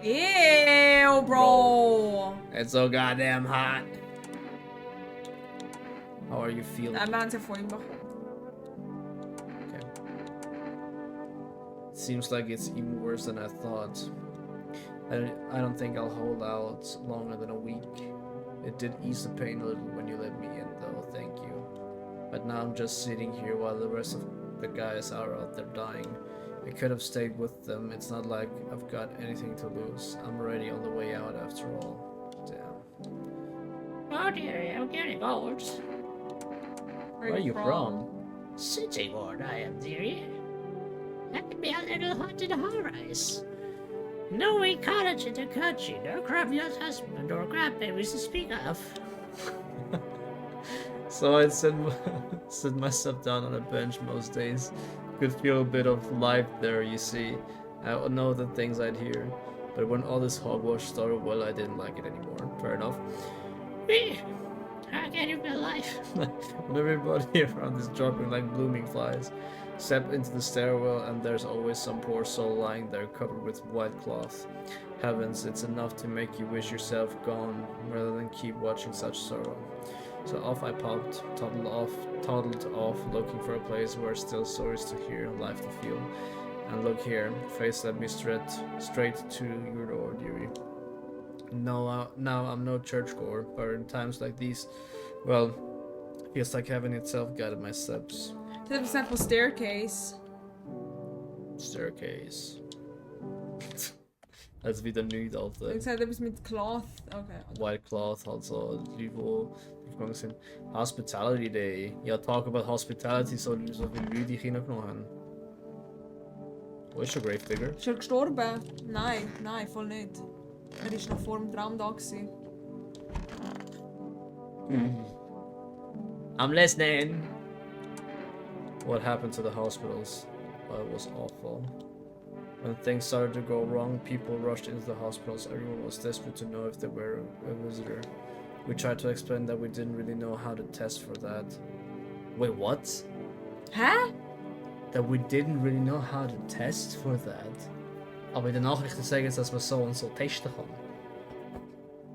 Ew, bro. It's so goddamn hot. How are you feeling? I'm aan het voor Okay. Seems like it's even worse than I thought. I don't think I'll hold out longer than a week. It did ease the pain a little when you let me in, though, thank you. But now I'm just sitting here while the rest of the guys are out there dying. I could have stayed with them. It's not like I've got anything to lose. I'm already on the way out after all. Damn. Oh dear, I'm getting old. Where are you from? Sitting old I am, dearie. That could be a little haunted horrors. No ecology to cut you, no crabby's husband or grandbabies to speak of. So I'd sit myself down on a bench most days. Could feel a bit of life there, you see. I would know the things I'd hear. But when all this hogwash started, well, I didn't like it anymore. Fair enough. I can't even life. When everybody around is dropping like blooming flies. Step into the stairwell and there's always some poor soul lying there covered with white cloth. Heavens, it's enough to make you wish yourself gone rather than keep watching such sorrow. So off I popped, toddled off, looking for a place where still stories to hear and life to feel. And look here, face led me straight to your door, dearie. No, now I'm no churchgoer, but in times like these, well, feels like heaven itself guided my steps. Dit is net van staircase. Staircase. Dat is wieder niet Ik altijd. zei dat is met cloth. Oké. White cloth, also Livo. Hospitality Day. Ja, talk about hospitality, so viel Leute die Kinder genommen haben. Wo ist der Gravedigger? Ist er gestorben? Nein, nein, voll nicht. Er ist noch vor dem Traum da gewesen. I'm listening. What happened to the hospitals? Well, it was awful. When things started to go wrong, people rushed into the hospitals. Everyone was desperate to know if they were a visitor. We tried to explain that we didn't really know how to test for that. Wait, what? Hä? That we didn't really know how to test for that. Aber in den Nachrichten sagen sie, dass man so und so testen kann.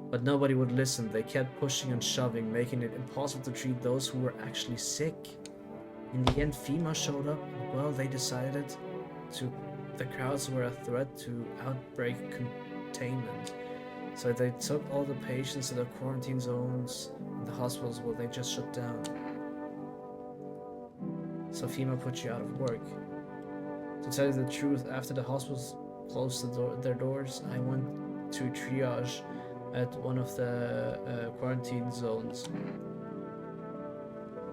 But nobody would listen. They kept pushing and shoving, making it impossible to treat those who were actually sick. In the end, FEMA showed up. Well, they decided the crowds were a threat to outbreak containment. So they took all the patients to the quarantine zones in the hospitals. Well, they just shut down. So FEMA put you out of work. To tell you the truth, after the hospitals closed their doors, I went to triage at one of the quarantine zones.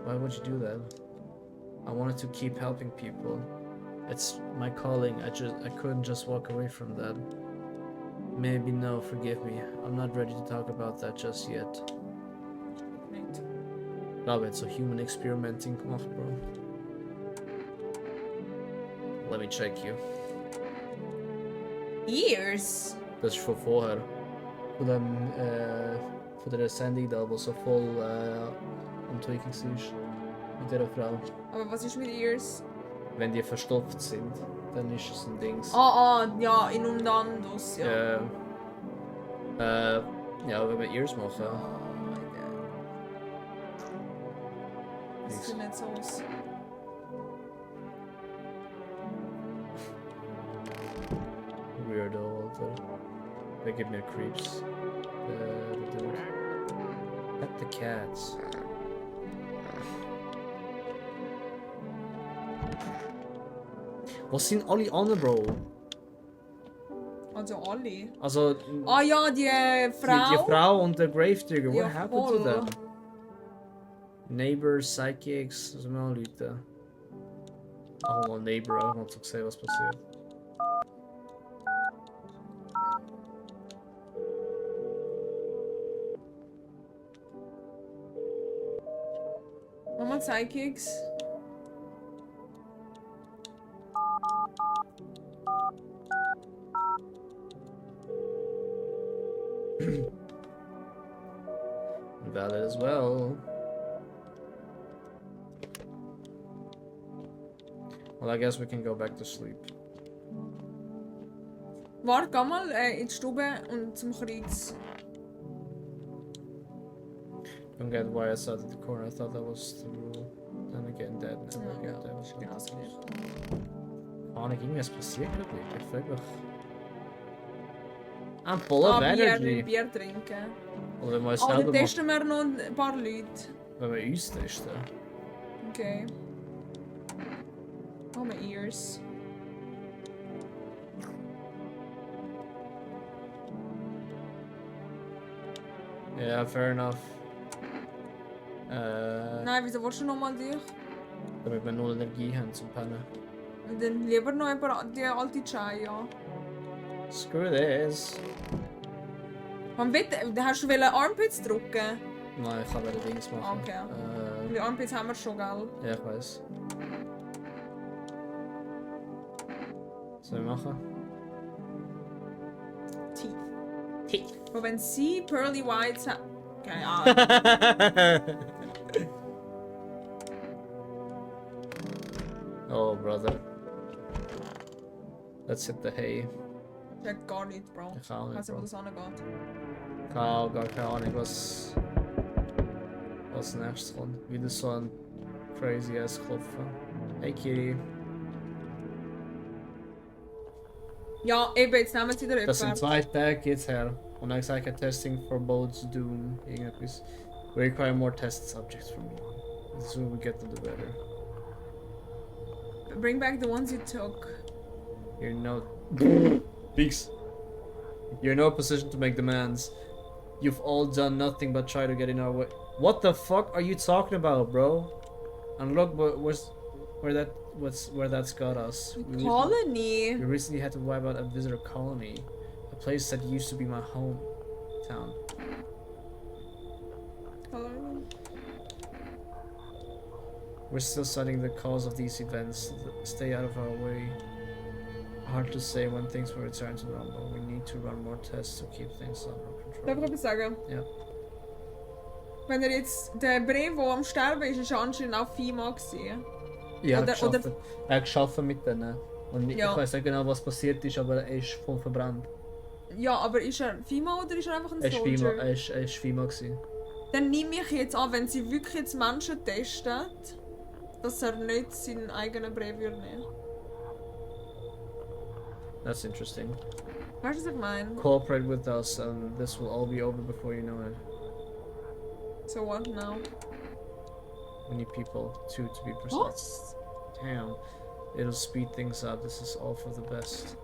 Why would you do that? I wanted to keep helping people. It's my calling. I couldn't just walk away from that. Maybe no, forgive me. I'm not ready to talk about that just yet. Niet. Nou, werd zo human experimenting gemacht, bro. Let me check you. Years? Dat is voor vorher. Voor de Sandy dat was zo vol ontwikkeling is. Mit der Frau. Aber was ist mit Years? Wenn die verstopft sind, dann ist es ein Dings. Ja, inundandos, ja. Ja, wenn wir Ears machen. Das sieht nicht so aus. Weirdo, Alter. They give me creeps. The dude. Pet the cats. Was sind alle anderen, Bro? Also alle. Also, Ah ja, die Frau. die Frau und der Gravedigger, what Ja, happened to voll. them? Neighbors, Psychics, was sind noch Leute? Oh, mal Neighbor, auch mal zu sehen, was passiert. Mama Psychics. Valid as well. Well, I guess we can go back to sleep. Warte, geh mal in die Stube und zum Kreuz. Don't get why I sat at the corner. I thought that was the rule. Then again, that never Ja, get that. ist genau das Gleiche. Keine Ahnung, irgendwas passiert gerade nicht. Ich frage mich. I'm full of energy. Bier trinken. Oder wenn wir es Oh, selber dann machen, testen wir noch ein paar Leute. wenn wir uns testen. Okay. Oh, my ears. Ja, fair enough. Nein, wieso willst du nochmal dich? Damit wir null Energie haben zum Pennen. Und dann lieber noch ein paar die alte Chai, ja. Screw this. Hast du Armpits drücken? Nein, ich kann wieder Dings machen. Okay. Die Armpits haben wir schon, gell? Ja, ich weiß. Was soll ich machen? Teeth. Teeth. Aber wenn sie Pearly Whites hat. Keine Ahnung. Oh, brother. Let's hit the hay. Check gar nicht, Bro. Ich auch Ich nicht, weiß nicht, wo Bro. das angeht. Ich habe auch gar keine Ahnung, was nächstes kommt. Wieder so ein crazy ass Klopfen. Hey Kitty. Ja, eben, jetzt nehmen sie wieder Das sind jemanden. 2 Tage jetzt her. Und dann gesagt, testing for boats doom. Irgendetwas. We require more test subjects from you. The sooner we get them, the better. Bring back the ones you took. You're no... Peace. You're in no position to make demands. You've all done nothing but try to get in our way. What the fuck are you talking about, bro? And look where that's got us. Colony. We recently had to wipe out a visitor colony. A place that used to be my hometown. Colony. We're still studying the cause of these events. Stay out of our way. Hard to say when things will return to normal. We need to run more tests to keep things under Darf control. ich etwas sagen? Ja. Wenn er jetzt... Der Brief, der am Sterben ist, ist anscheinend auch FIMA gewesen. Ja, Oder- er hat geschafft mit denen. Und ich Ja. weiß nicht genau, was passiert ist, aber er ist voll verbrannt. Ja, aber ist er FIMA oder ist er einfach ein Er ist FIMA, Soldier? er ist FIMA gewesen. Dann nehme ich jetzt an, wenn sie wirklich jetzt Menschen testen, dass er nicht seinen eigenen Brief würde nehmen. That's interesting. Weißt du, was ich meine? Cooperate with us and this will all be over before you know it. So what now? We need people, 2 to be precise. What? Damn. It'll speed things up. This is all for the best.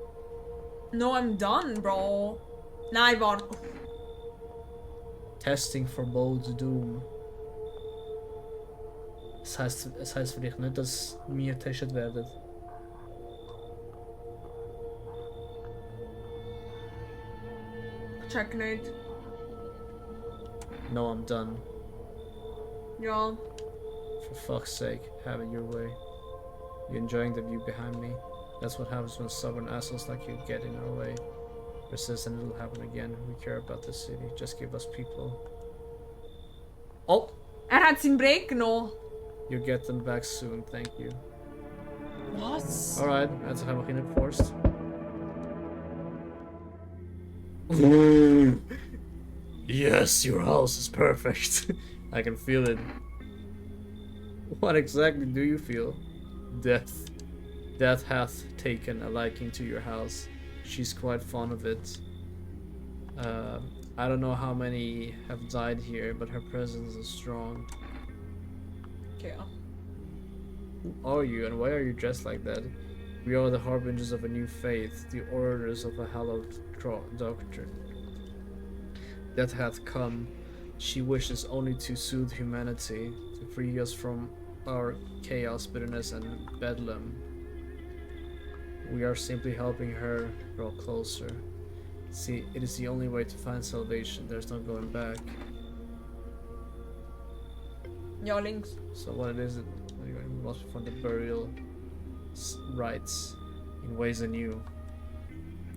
No, I'm done, bro. Nein, warte. Testing for bold's doom. Es heißt vielleicht nicht, dass wir getestet werden. Check nicht. No, I'm done. Ja. For fuck's sake, have it your way. You enjoying the view behind me? That's what happens when stubborn assholes like you get in our way. Resist and it'll happen again. We care about this city. Just give us people. Oh! Er hat seinen Brief genommen. You'll get them back soon, thank you. Was? Alright, er hat sich einfach hingeforst. Yes, your house is perfect. I can feel it. What exactly do you feel? Death. Death hath taken a liking to your house. She's quite fond of it. I don't know how many have died here, but her presence is strong. Okay, ja. Who are you and why are you dressed like that? We are the harbingers of a new faith, the orators of a hallowed doctrine. Death hath come. She wishes only to soothe humanity, to free us from our chaos, bitterness, and bedlam. We are simply helping her draw closer. See, it is the only way to find salvation. There's no going back. Ja, links. So what it is, we must perform the burial rites in ways anew.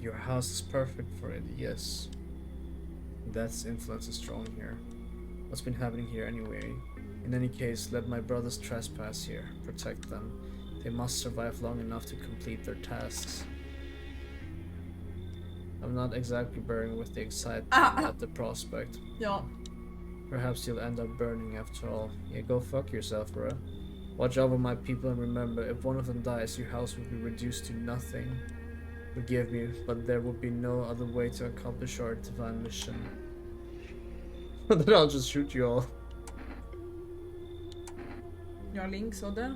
Your house is perfect for it, yes. Death's influence is strong here. What's been happening here anyway? In any case, let my brothers trespass here. Protect them. They must survive long enough to complete their tasks. I'm not exactly burning with the excitement at the prospect. Ja. Perhaps you'll end up burning after all. Yeah, go fuck yourself, bruh. Watch over my people and remember, if one of them dies, your house will be reduced to nothing. Forgive me, but there will be no other way to accomplish our divine mission. Then I'll just shoot you all. Ja, links, oder?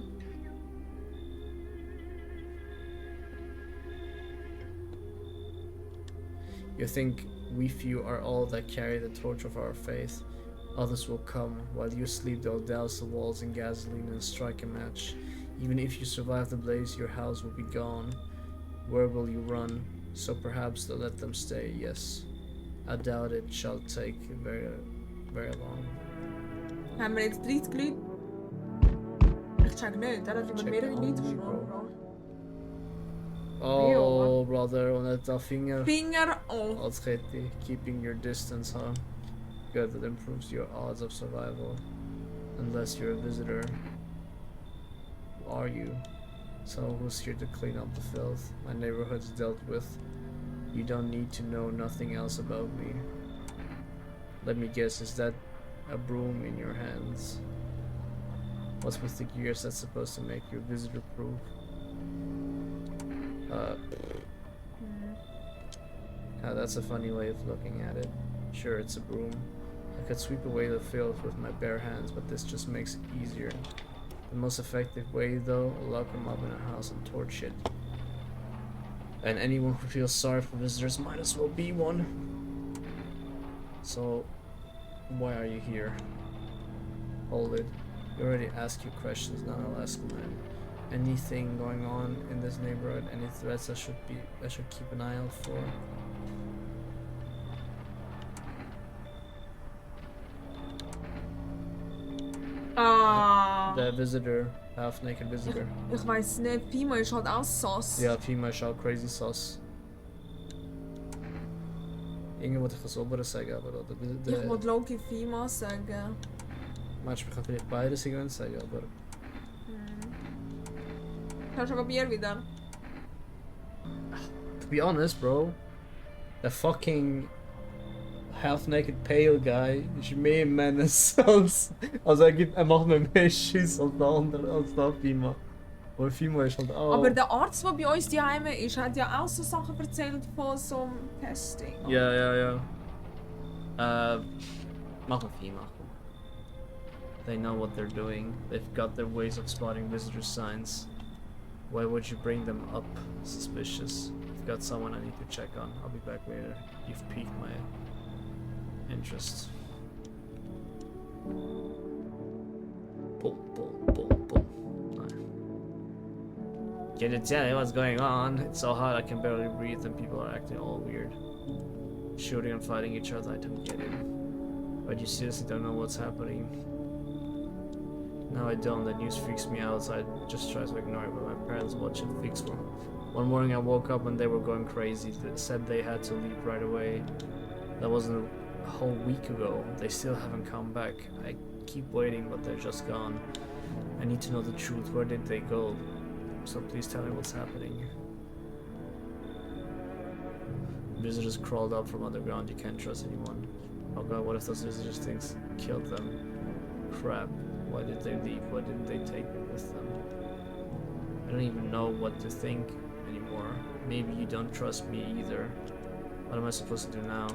You think we few are all that carry the torch of our faith. Others will come. While you sleep, they'll douse the walls in gasoline and strike a match. Even if you survive the blaze, your house will be gone. Where will you run? So perhaps they'll let them stay, yes. I doubt it shall take very, very long. Haben wir jetzt 30 Leute? Ich check nicht, da hat über mehrere Leute gesprochen. Oh, brother, und nicht der Finger. Finger auf! Als Kette, keeping your distance, huh? Good, that improves your odds of survival. Unless you're a visitor. Who are you? Someone who's here to clean up the filth. My neighborhood's dealt with. You don't need to know nothing else about me. Let me guess, is that a broom in your hands? What's with the gears that's supposed to make you visitor proof? That's a funny way of looking at it. Sure, it's a broom. I could sweep away the filth with my bare hands, but this just makes it easier. The most effective way, though, lock them up in a house and torch it. And anyone who feels sorry for visitors might as well be one. So, why are you here? Hold it. You already asked your questions, now I'll ask mine. Anything going on in this neighborhood? Any threats I should keep an eye out for? Ah! The visitor, half-naked visitor. Ich weiss nicht, Pima ist halt auch Sauce. Ja, Pima ist auch crazy sauce. Irgendwie wollte ich das obere sagen, aber Ich wollte Loki Pima sagen. manchmal kann vielleicht beides irgendwann sagen, aber Kannst du Bier wieder? to be honest, bro, the fucking half-naked pale guy ist mehr Menace als... Also er macht mir mehr Schiss als der andere, als der Pima. Aber Pima ist halt auch... Aber der Arzt, der bei uns daheim ist, hat ja auch so Sachen erzählt von so einem Testing. Ja. Mach mal Pima. They know what they're doing. They've got their ways of spotting visitor signs. Why would you bring them up? Suspicious. I've got someone I need to check on. I'll be back later. You've piqued my interest. Pull. Can you tell me what's going on? It's so hot I can barely breathe and people are acting all weird. Shooting and fighting each other, I don't get it. But you seriously don't know what's happening? No, I don't. The news freaks me out, so I just try to ignore it, but my parents watch it fix me. One morning I woke up and they were going crazy. They said they had to leave right away. That wasn't a whole week ago. They still haven't come back. I keep waiting, but they're just gone. I need to know the truth. Where did they go? So please tell me what's happening. Visitors crawled up from underground. You can't trust anyone. Oh god, what if those visitors things killed them? Crap. Why did they leave? Why didn't they take me with them? I don't even know what to think anymore. Maybe you don't trust me either. What am I supposed to do now?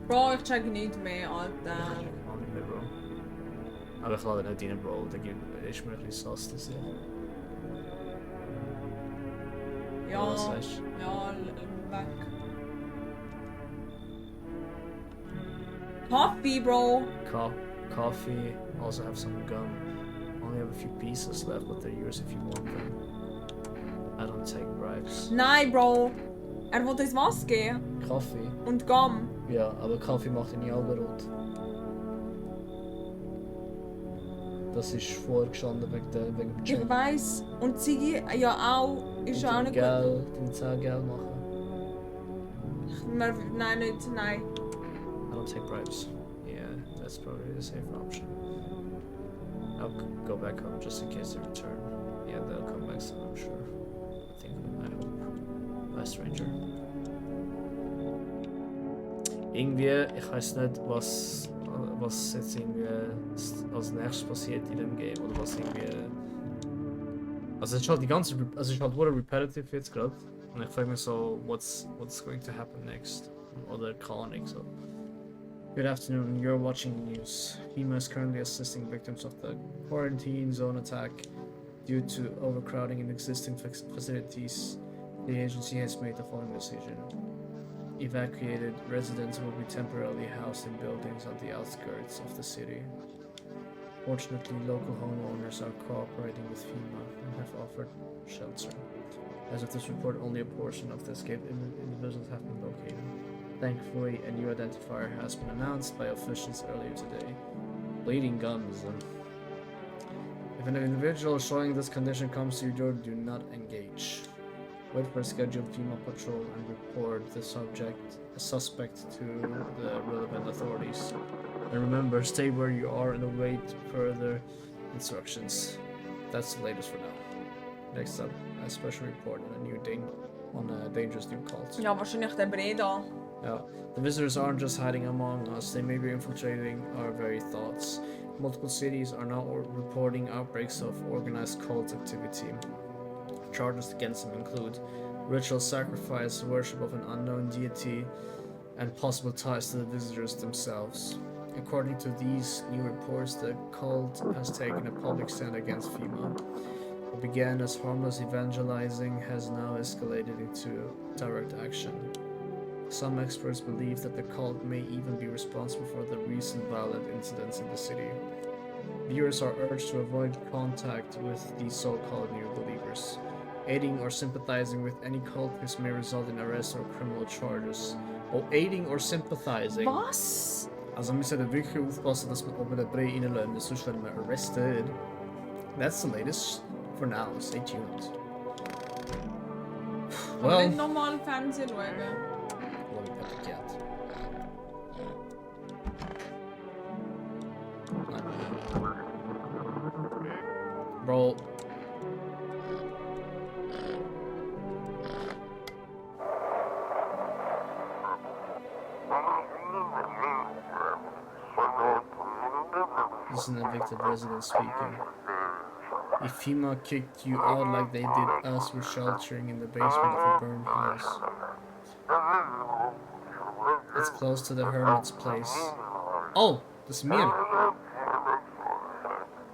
Bro, ich check nicht mehr, Alter. Auch nicht mehr, Bro. Aber ich lade nicht rein, Bro. Da ist mir ein bisschen Sauce zu sehen. Ja, was sagst du? ja, weg. Coffee, bro. Coffee, also have some gum. Only have a few pieces left, but they're yours if you want them. I don't take bribes. Nein, Bro. Er wollte uns was geben. Kaffee? Und Gum. Ja, aber Kaffee macht ihn nie Augen rot. Das ist vorgestanden wegen dem Ich Check. weiss. Und Ziggy ja auch. Ist ja auch nicht gut. Den 10 Geld machen. Nein, nicht. Nein. I don't take bribes. Yeah, that's probably the safer option. I'll go back home just in case they return. Yeah, they'll come back soon, I'm sure. I hope. Bye, stranger. Irgendwie, ich weiß nicht, was jetzt irgendwie als nächstes passiert in dem Game oder was irgendwie. Also es ist halt die ganze, also es ist halt wurde repetitive jetzt gerade und ich frage mich so, what's going to happen next oder keine Ahnung so. Good afternoon, you're watching the news. FEMA is currently assisting victims of the quarantine zone attack due to overcrowding in existing facilities. The agency has made the following decision. Evacuated residents will be temporarily housed in buildings on the outskirts of the city. Fortunately, local homeowners are cooperating with FEMA and have offered shelter. As of this report, only a portion of the escaped individuals have been located. Thankfully, a new identifier has been announced by officials earlier today. Bleeding gums. If an individual showing this condition comes to your door, do not engage. Wait for a scheduled FEMA patrol and report the suspect to the relevant authorities. And remember, stay where you are and await further instructions. That's the latest for now. Next up, a special report on a dangerous new cult. Ja, wahrscheinlich der Breda. Yeah, the visitors aren't just hiding among us, they may be infiltrating our very thoughts. Multiple cities are now reporting outbreaks of organized cult activity. Charges against them include ritual sacrifice, worship of an unknown deity, and possible ties to the visitors themselves. According to these new reports, the cult has taken a public stand against FEMA. What began as harmless evangelizing has now escalated into direct action. Some experts believe that the cult may even be responsible for the recent violent incidents in the city. Viewers are urged to avoid contact with these so-called new believers. Aiding or sympathizing with any cultist may result in arrest or criminal charges. Oh, aiding or sympathizing. Was? Also wir sollten wirklich aufpassen, dass wir oben den Brei reinlassen, sonst werden wir arrested. That's the latest for now. Stay tuned. Well, Well, nicht nochmal Fernsehen schauen. Bro. This is an evicted resident speaking. If FEMA kicked you out like they did us with sheltering in the basement of a burned house. It's close to the hermit's place. Oh, this meal.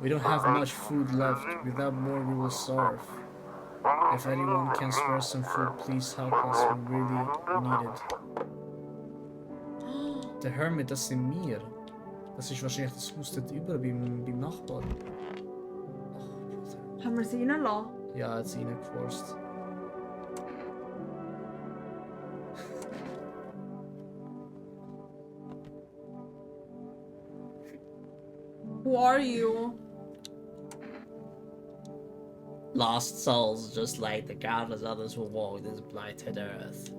We don't have much food left. Without more, we will starve. If anyone can spare some food, please help us. We really need it. Der Hermit, das sind wir. Das ist wahrscheinlich das Haus dort über beim Nachbarn. Haben wir sie reingelassen? Ja, hat sie reingeforst. Who are you? Lost souls, just like the countless others who walk this blighted earth.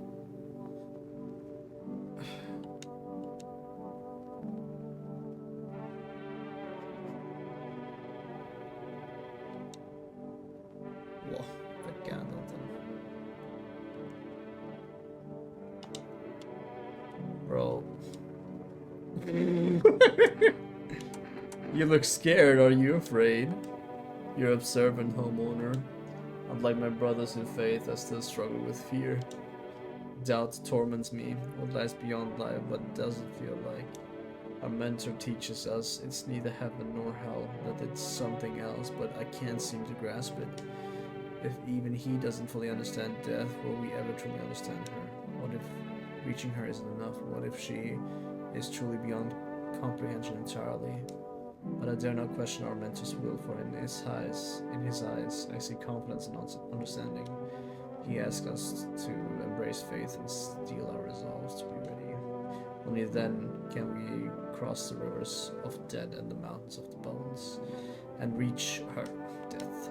Wow, verkehrt någonting. Bro. You look scared, are you afraid? You're observant homeowner. Unlike my brothers in faith, I still struggle with fear. Doubt torments me. What lies beyond life, what does it feel like? Our mentor teaches us it's neither heaven nor hell, that it's something else, but I can't seem to grasp it. If even he doesn't fully understand death, will we ever truly understand her? What if reaching her isn't enough? What if she is truly beyond comprehension entirely? But I dare not question our mentor's will, for in his eyes, I see confidence and understanding. He asks us to embrace faith and steel our resolves to be ready. Only then can we cross the rivers of dead and the mountains of the bones and reach her death.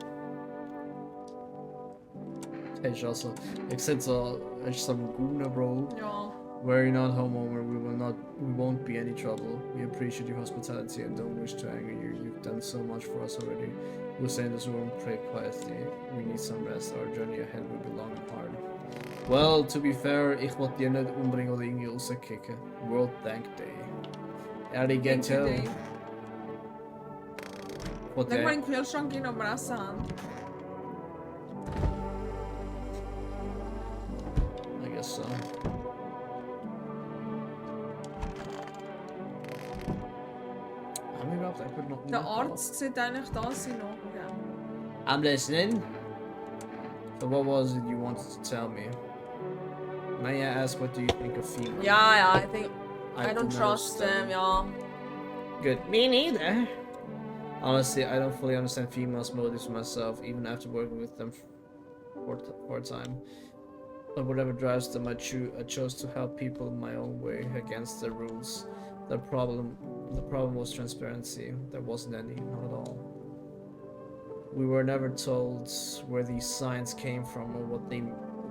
Hey, also, ik zit zo, als je some goona, bro. Ja. Worry not, homeowner. We won't be any trouble. We appreciate your hospitality and don't wish to anger you. You've done so much for us already. We'll stay in this room, pray quietly. We need some rest. Our journey ahead will be long and hard. Well, to be fair, ich wollte dir nicht umbringen oder irgendwie rauskicken. World Thank Day. Ehrlich, Thank you, Ghetto. Dave. What Denk mal day? in den Kühlschrank gehen, ob wir Essen haben. I guess so. Haben wir überhaupt einfach noch Der Arzt sollte eigentlich da sein noch. Okay. I'm listening. So what was it you wanted to tell me? May I ask, what do you think of female? Ja, I think I don't do trust them, ja. Good. Me neither. Honestly, I don't fully understand females' motives myself, even after working with them for a time. But whatever drives them, I chose to help people in my own way, against the rules. The problem was transparency. There wasn't any, not at all. We were never told where these signs came from or what they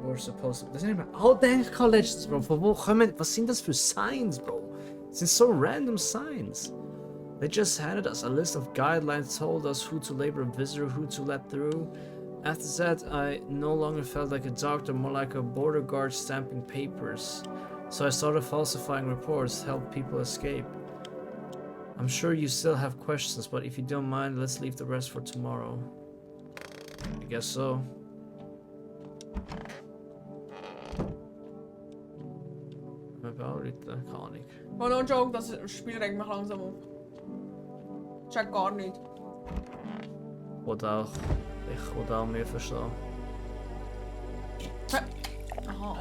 were supposed to. Das sind immer Outdenk-Colleges, bro. Von wo kommen? Was sind das für Signs, bro? Das sind so random signs. They just handed us a list of guidelines, told us who to label a visitor, who to let through. After that, I no longer felt like a doctor, more like a border guard stamping papers. So I started falsifying reports, help people escape. I'm sure you still have questions, but if you don't mind, let's leave the rest for tomorrow. I guess so. Keine Ahnung. Oh, no joke, das Spiel regt mich langsam auf. Check gar nicht. Oder auch. Ich will auch mehr verstehen. Aha.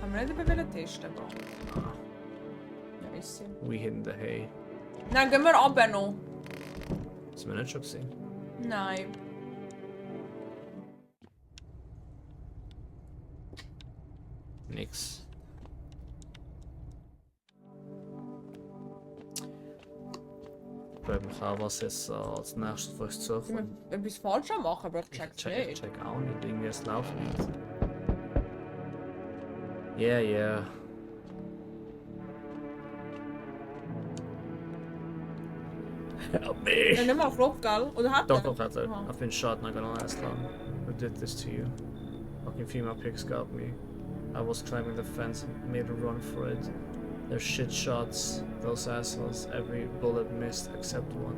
Haben wir nicht eben testen, Bro? Ja, ist sie. We hid in the hay. Nein, gehen wir runter noch. Das haben wir nicht schon gesehen. Nein. Nix. Ich frage mich auch, was jetzt als nächstes für uns Sind suchen. wir etwas falsch am machen, aber ich check's Ich nicht. check auch nicht, irgendwie es läuft nicht. Yeah. Help Ja, me! nicht mal Flop, gell? Oder hat er? Doch, hat er. Aha. I've been shot, not gonna last long. Who did this to you? Fucking female pigs got me. I was climbing the fence and made a run for it. They're shit shots, those assholes. Every bullet missed except one.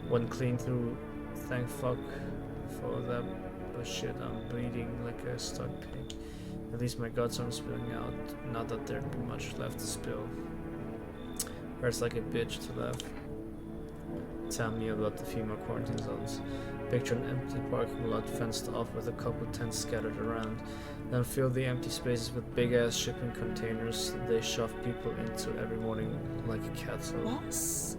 One clean through. Thank fuck for that. But shit, I'm bleeding like a stuck pig. At least my guts aren't spilling out. Not that there'd be much left to spill. Hurts like a bitch to laugh. Tell me about the female quarantine zones. Picture an empty parking lot fenced off with a couple tents scattered around. Then fill the empty spaces with big ass shipping containers they shove people into every morning like a cattle. Was?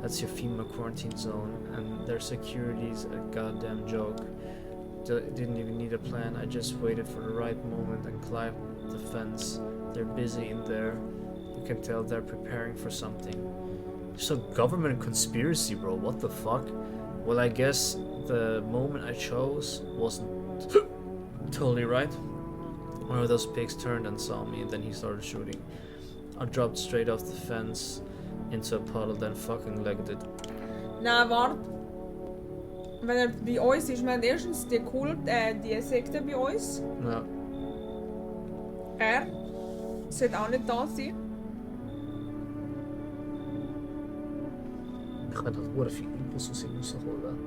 That's your female quarantine zone, and their security's a goddamn joke. Didn't even need a plan, I just waited for the right moment and climbed the fence. They're busy in there. You can tell they're preparing for something. So government conspiracy, bro, what the fuck? Well, I guess the moment I chose wasn't totally right. One of those pigs turned and saw me, and then he started shooting. I dropped straight off the fence into a puddle, then fucking legged it. Nein, warte. Wenn er bei uns ist, wir haben erstens die Kult, die Sekte bei uns. Ja. Er sollte auch nicht da sein. Ich könnte halt sehr viele Infos aus ihm rausholen.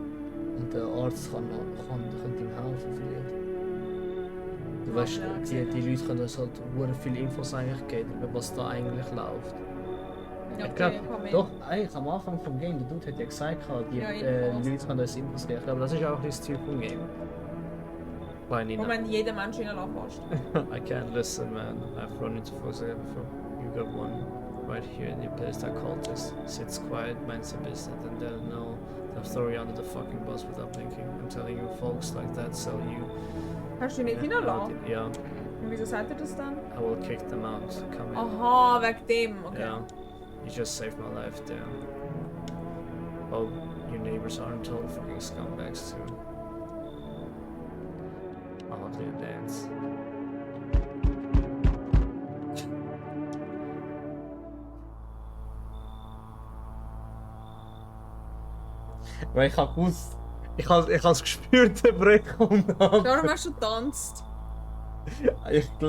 Und der Arzt könnte ihm helfen vielleicht. Du weißt, die Leute können uns halt sehr viele Infos eigentlich geben, über was da eigentlich läuft. Ja, Ich glaube, komm mit. doch, eigentlich am Anfang vom Game, der Dude hat ja gesagt, die Ja, Infos. Leute können uns Infos geben. Ich glaube, das ist auch das Ziel vom Game. Why Nina? Moment, jeder Mensch reinlassen fast. I can't listen, man. I've run into folks like that before. You got one right here in your place that cultist. Sits quiet, minds their business, and they'll know they'll throw you under the fucking bus without blinking. I'm telling you, folks like that sell you. Hast du ihn nicht reinlassen? Ja. Und wieso sagt er das dann? I will kick them out. Come in. Aha, wegen dem, okay. Yeah. You just saved my life there. Oh, your neighbors aren't total fucking scumbags too. I'll do a dance. Weil ich hab gewusst, ich hab's gespürt, der Break kommt an. Darum hast du getanzt.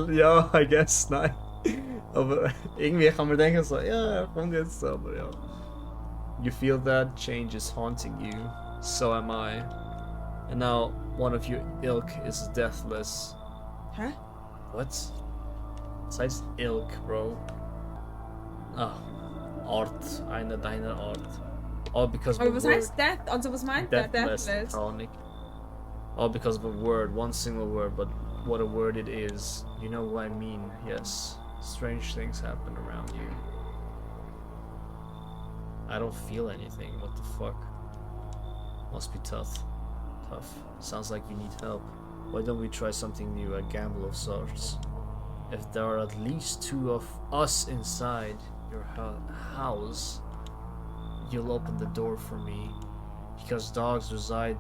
Ja, I guess, nein. Aber irgendwie kann man denken so, ja, er kommt jetzt, aber ja. You feel that change is haunting you, so am I. And now one of your ilk is deathless. Hä? What? Das heißt ilk, bro. Ah, Art, eine deiner Art. All because of Aber a was word. heißt Death? Also was meint der? Deathless, Deathless? Tonic. All because of a word, one single word, but what a word it is. You know what I mean, yes. Strange things happen around you. I don't feel anything, what the fuck? Must be tough. Tough. Sounds like you need help. Why don't we try something new, a gamble of sorts? If there are at least two of us inside your house, you'll open the door for me. Because dogs reside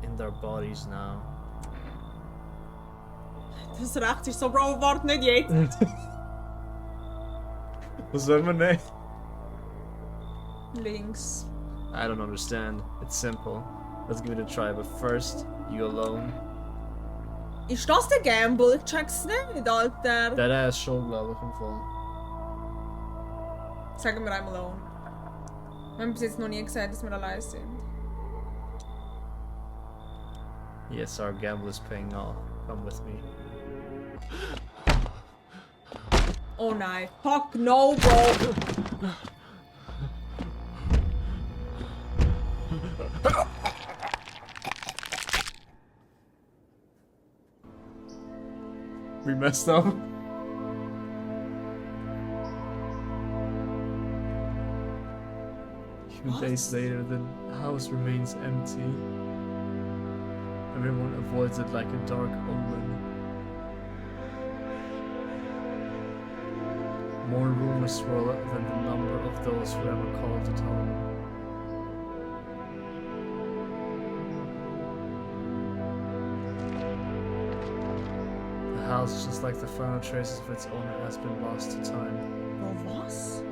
in their bodies now. Das rechts ist so, Bro, warte nicht jetzt. Was soll man nehmen? Links. I don't understand. It's simple. Let's give it a try, but first, you alone. Ist das der Gamble? Ich check's nicht, Alter. That ass show, glaube ich, im Fall. Sagen wir einmal alone. Wir haben bis jetzt noch nie gesagt, dass wir allein sind. Yes, our gamble is paying off. Come with me. Oh nein. Fuck no, Bro. We messed up. Few days later, the house remains empty. Everyone avoids it like a dark omen. More rumors swirl than the number of those who ever called it home. The house, just like the final traces of its owner, has been lost to time. Bro, was?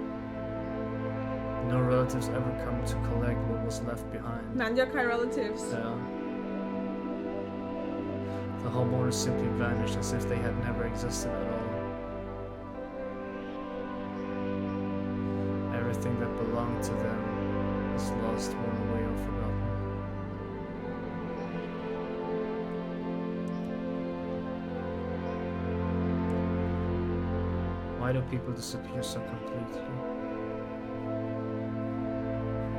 No relatives ever come to collect what was left behind. Wir haben ja keine Relatives. Yeah. The homeowners simply vanished as if they had never existed at all. Everything that belonged to them is lost, worn away, or forgotten. Why do people disappear so completely?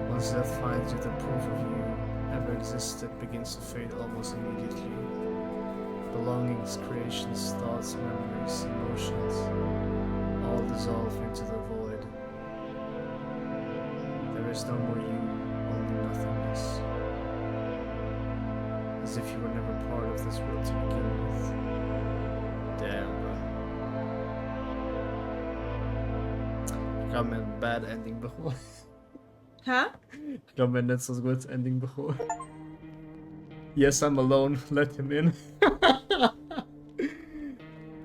Once death finds you, the proof of you ever existed begins to fade almost immediately. Belongings, creations, thoughts, memories, emotions, all dissolve into the void. There is no more you, only nothingness. As if you were never part of this world to begin with. Damn, bro. Ich habe mir ein bad ending bekommen. Hä? Ich glaube, wir haben nicht so ein gutes Ending bekommen. Yes, I'm alone. Let him in.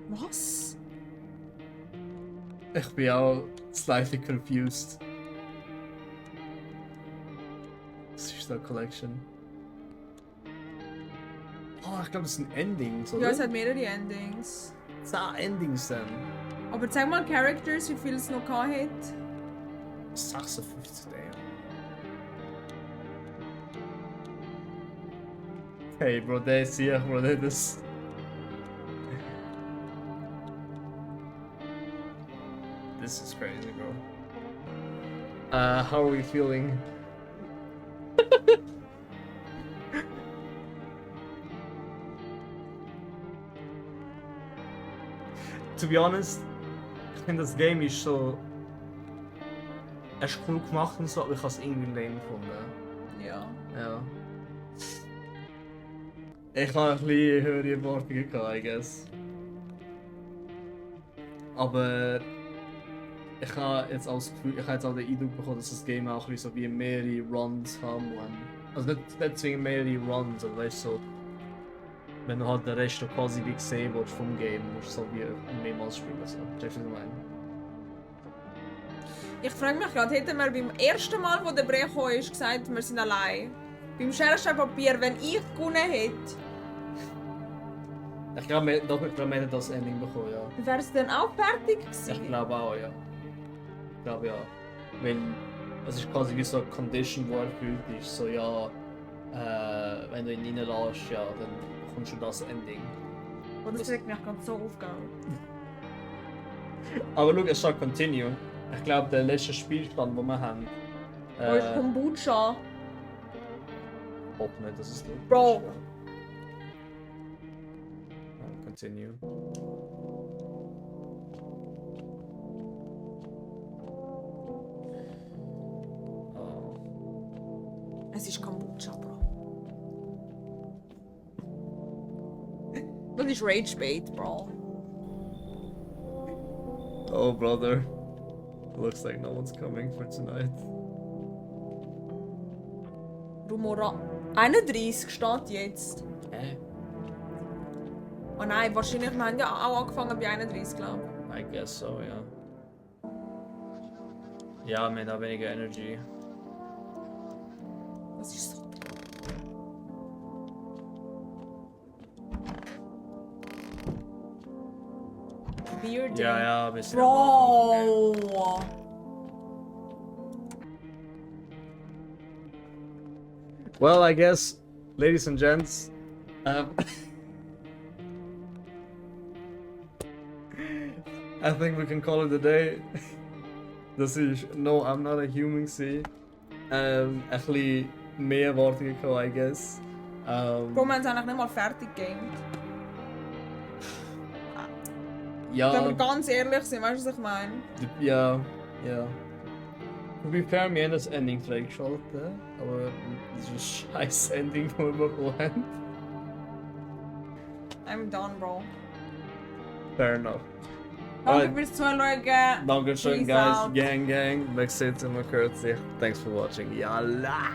Was? Ich bin auch slightly confused. Was ist da Collection? Oh, ich glaube, das sind Endings, oder? Ja, es hat mehrere Endings. 10 Endings dann. Aber zeig mal Characters, wie viel es noch hat. 56, damn. Hey, bro, der ist hier, bro, der ist... This is crazy, bro. How are we feeling? to be honest, ich finde das Game ist so... Es ist cool gemacht und so, aber ich habe es irgendwie lame gefunden. Ja. Ja. Ich habe ein bisschen höhere Erwartungen gehabt, I guess. Aber... Ich habe jetzt auch das Gefühl, ich habe jetzt auch den Eindruck bekommen, dass das Game auch ein bisschen so wie mehrere Runs haben muss. Also nicht zwingend mehrere Runs, aber weißt du so... Wenn du halt den Rest noch quasi wie gesehen willst vom Game, musst du so wie mehrmals spielen. So. Checkst du, was ich meine? Ich frage mich gerade, hätten wir beim ersten Mal, wo der Bre kam, ist gesagt, wir sind allein. Beim Schere-Stein-Papier, wenn ich gewonnen hätte, Ich glaube, wir hätten das Ending bekommen, ja. wäre es dann auch fertig gewesen? Ich glaube auch, ja. Ich glaube ja. Weil es ist quasi wie so eine Condition, die erfüllt ist. So ja, wenn du ihn reinlässt, ja, dann bekommst du das Ending. Und das regt mich ganz so aufgegangen. Aber schau, es steht Continue. Ich glaube, der letzte Spielstand, den wir haben. Wo ist Kombucha? Ich hoffe nicht, dass es dort Bro. ist. Continue. Es ist Kombucha, Bro. Das ist Rage-Bait, Bro. Oh, brother. Looks like no one's coming for tonight. Rumora 31 steht jetzt. Hä? Oh nein, wahrscheinlich, wir haben ja auch angefangen bei 31, glaube ich. I guess so, ja. Ja, wir haben auch weniger Energy. Das ist so. Beer Day. Ja, ja, ein bisschen. Bro! Well, I guess, ladies and gents, I think we can call it a day. Das ist No, I'm Not a Human gewesen. Ein bisschen mehr Erwartungen gehabt, I guess. Bro, wir haben es eigentlich nicht mal fertig gegamed. Ja, Wenn wir ganz ehrlich sind, weißt du, was ich meine? ja, ja. To be fair, wir haben das Ending freigeschaltet, aber das ist ein scheiß Ending, das wir bekommen haben. I'm done, Bro. Fair enough. Danke fürs Zuschauen. Dankeschön, Peace guys. out. Gang, gang. Back sit in my courtesy. Thanks for watching. Yalla!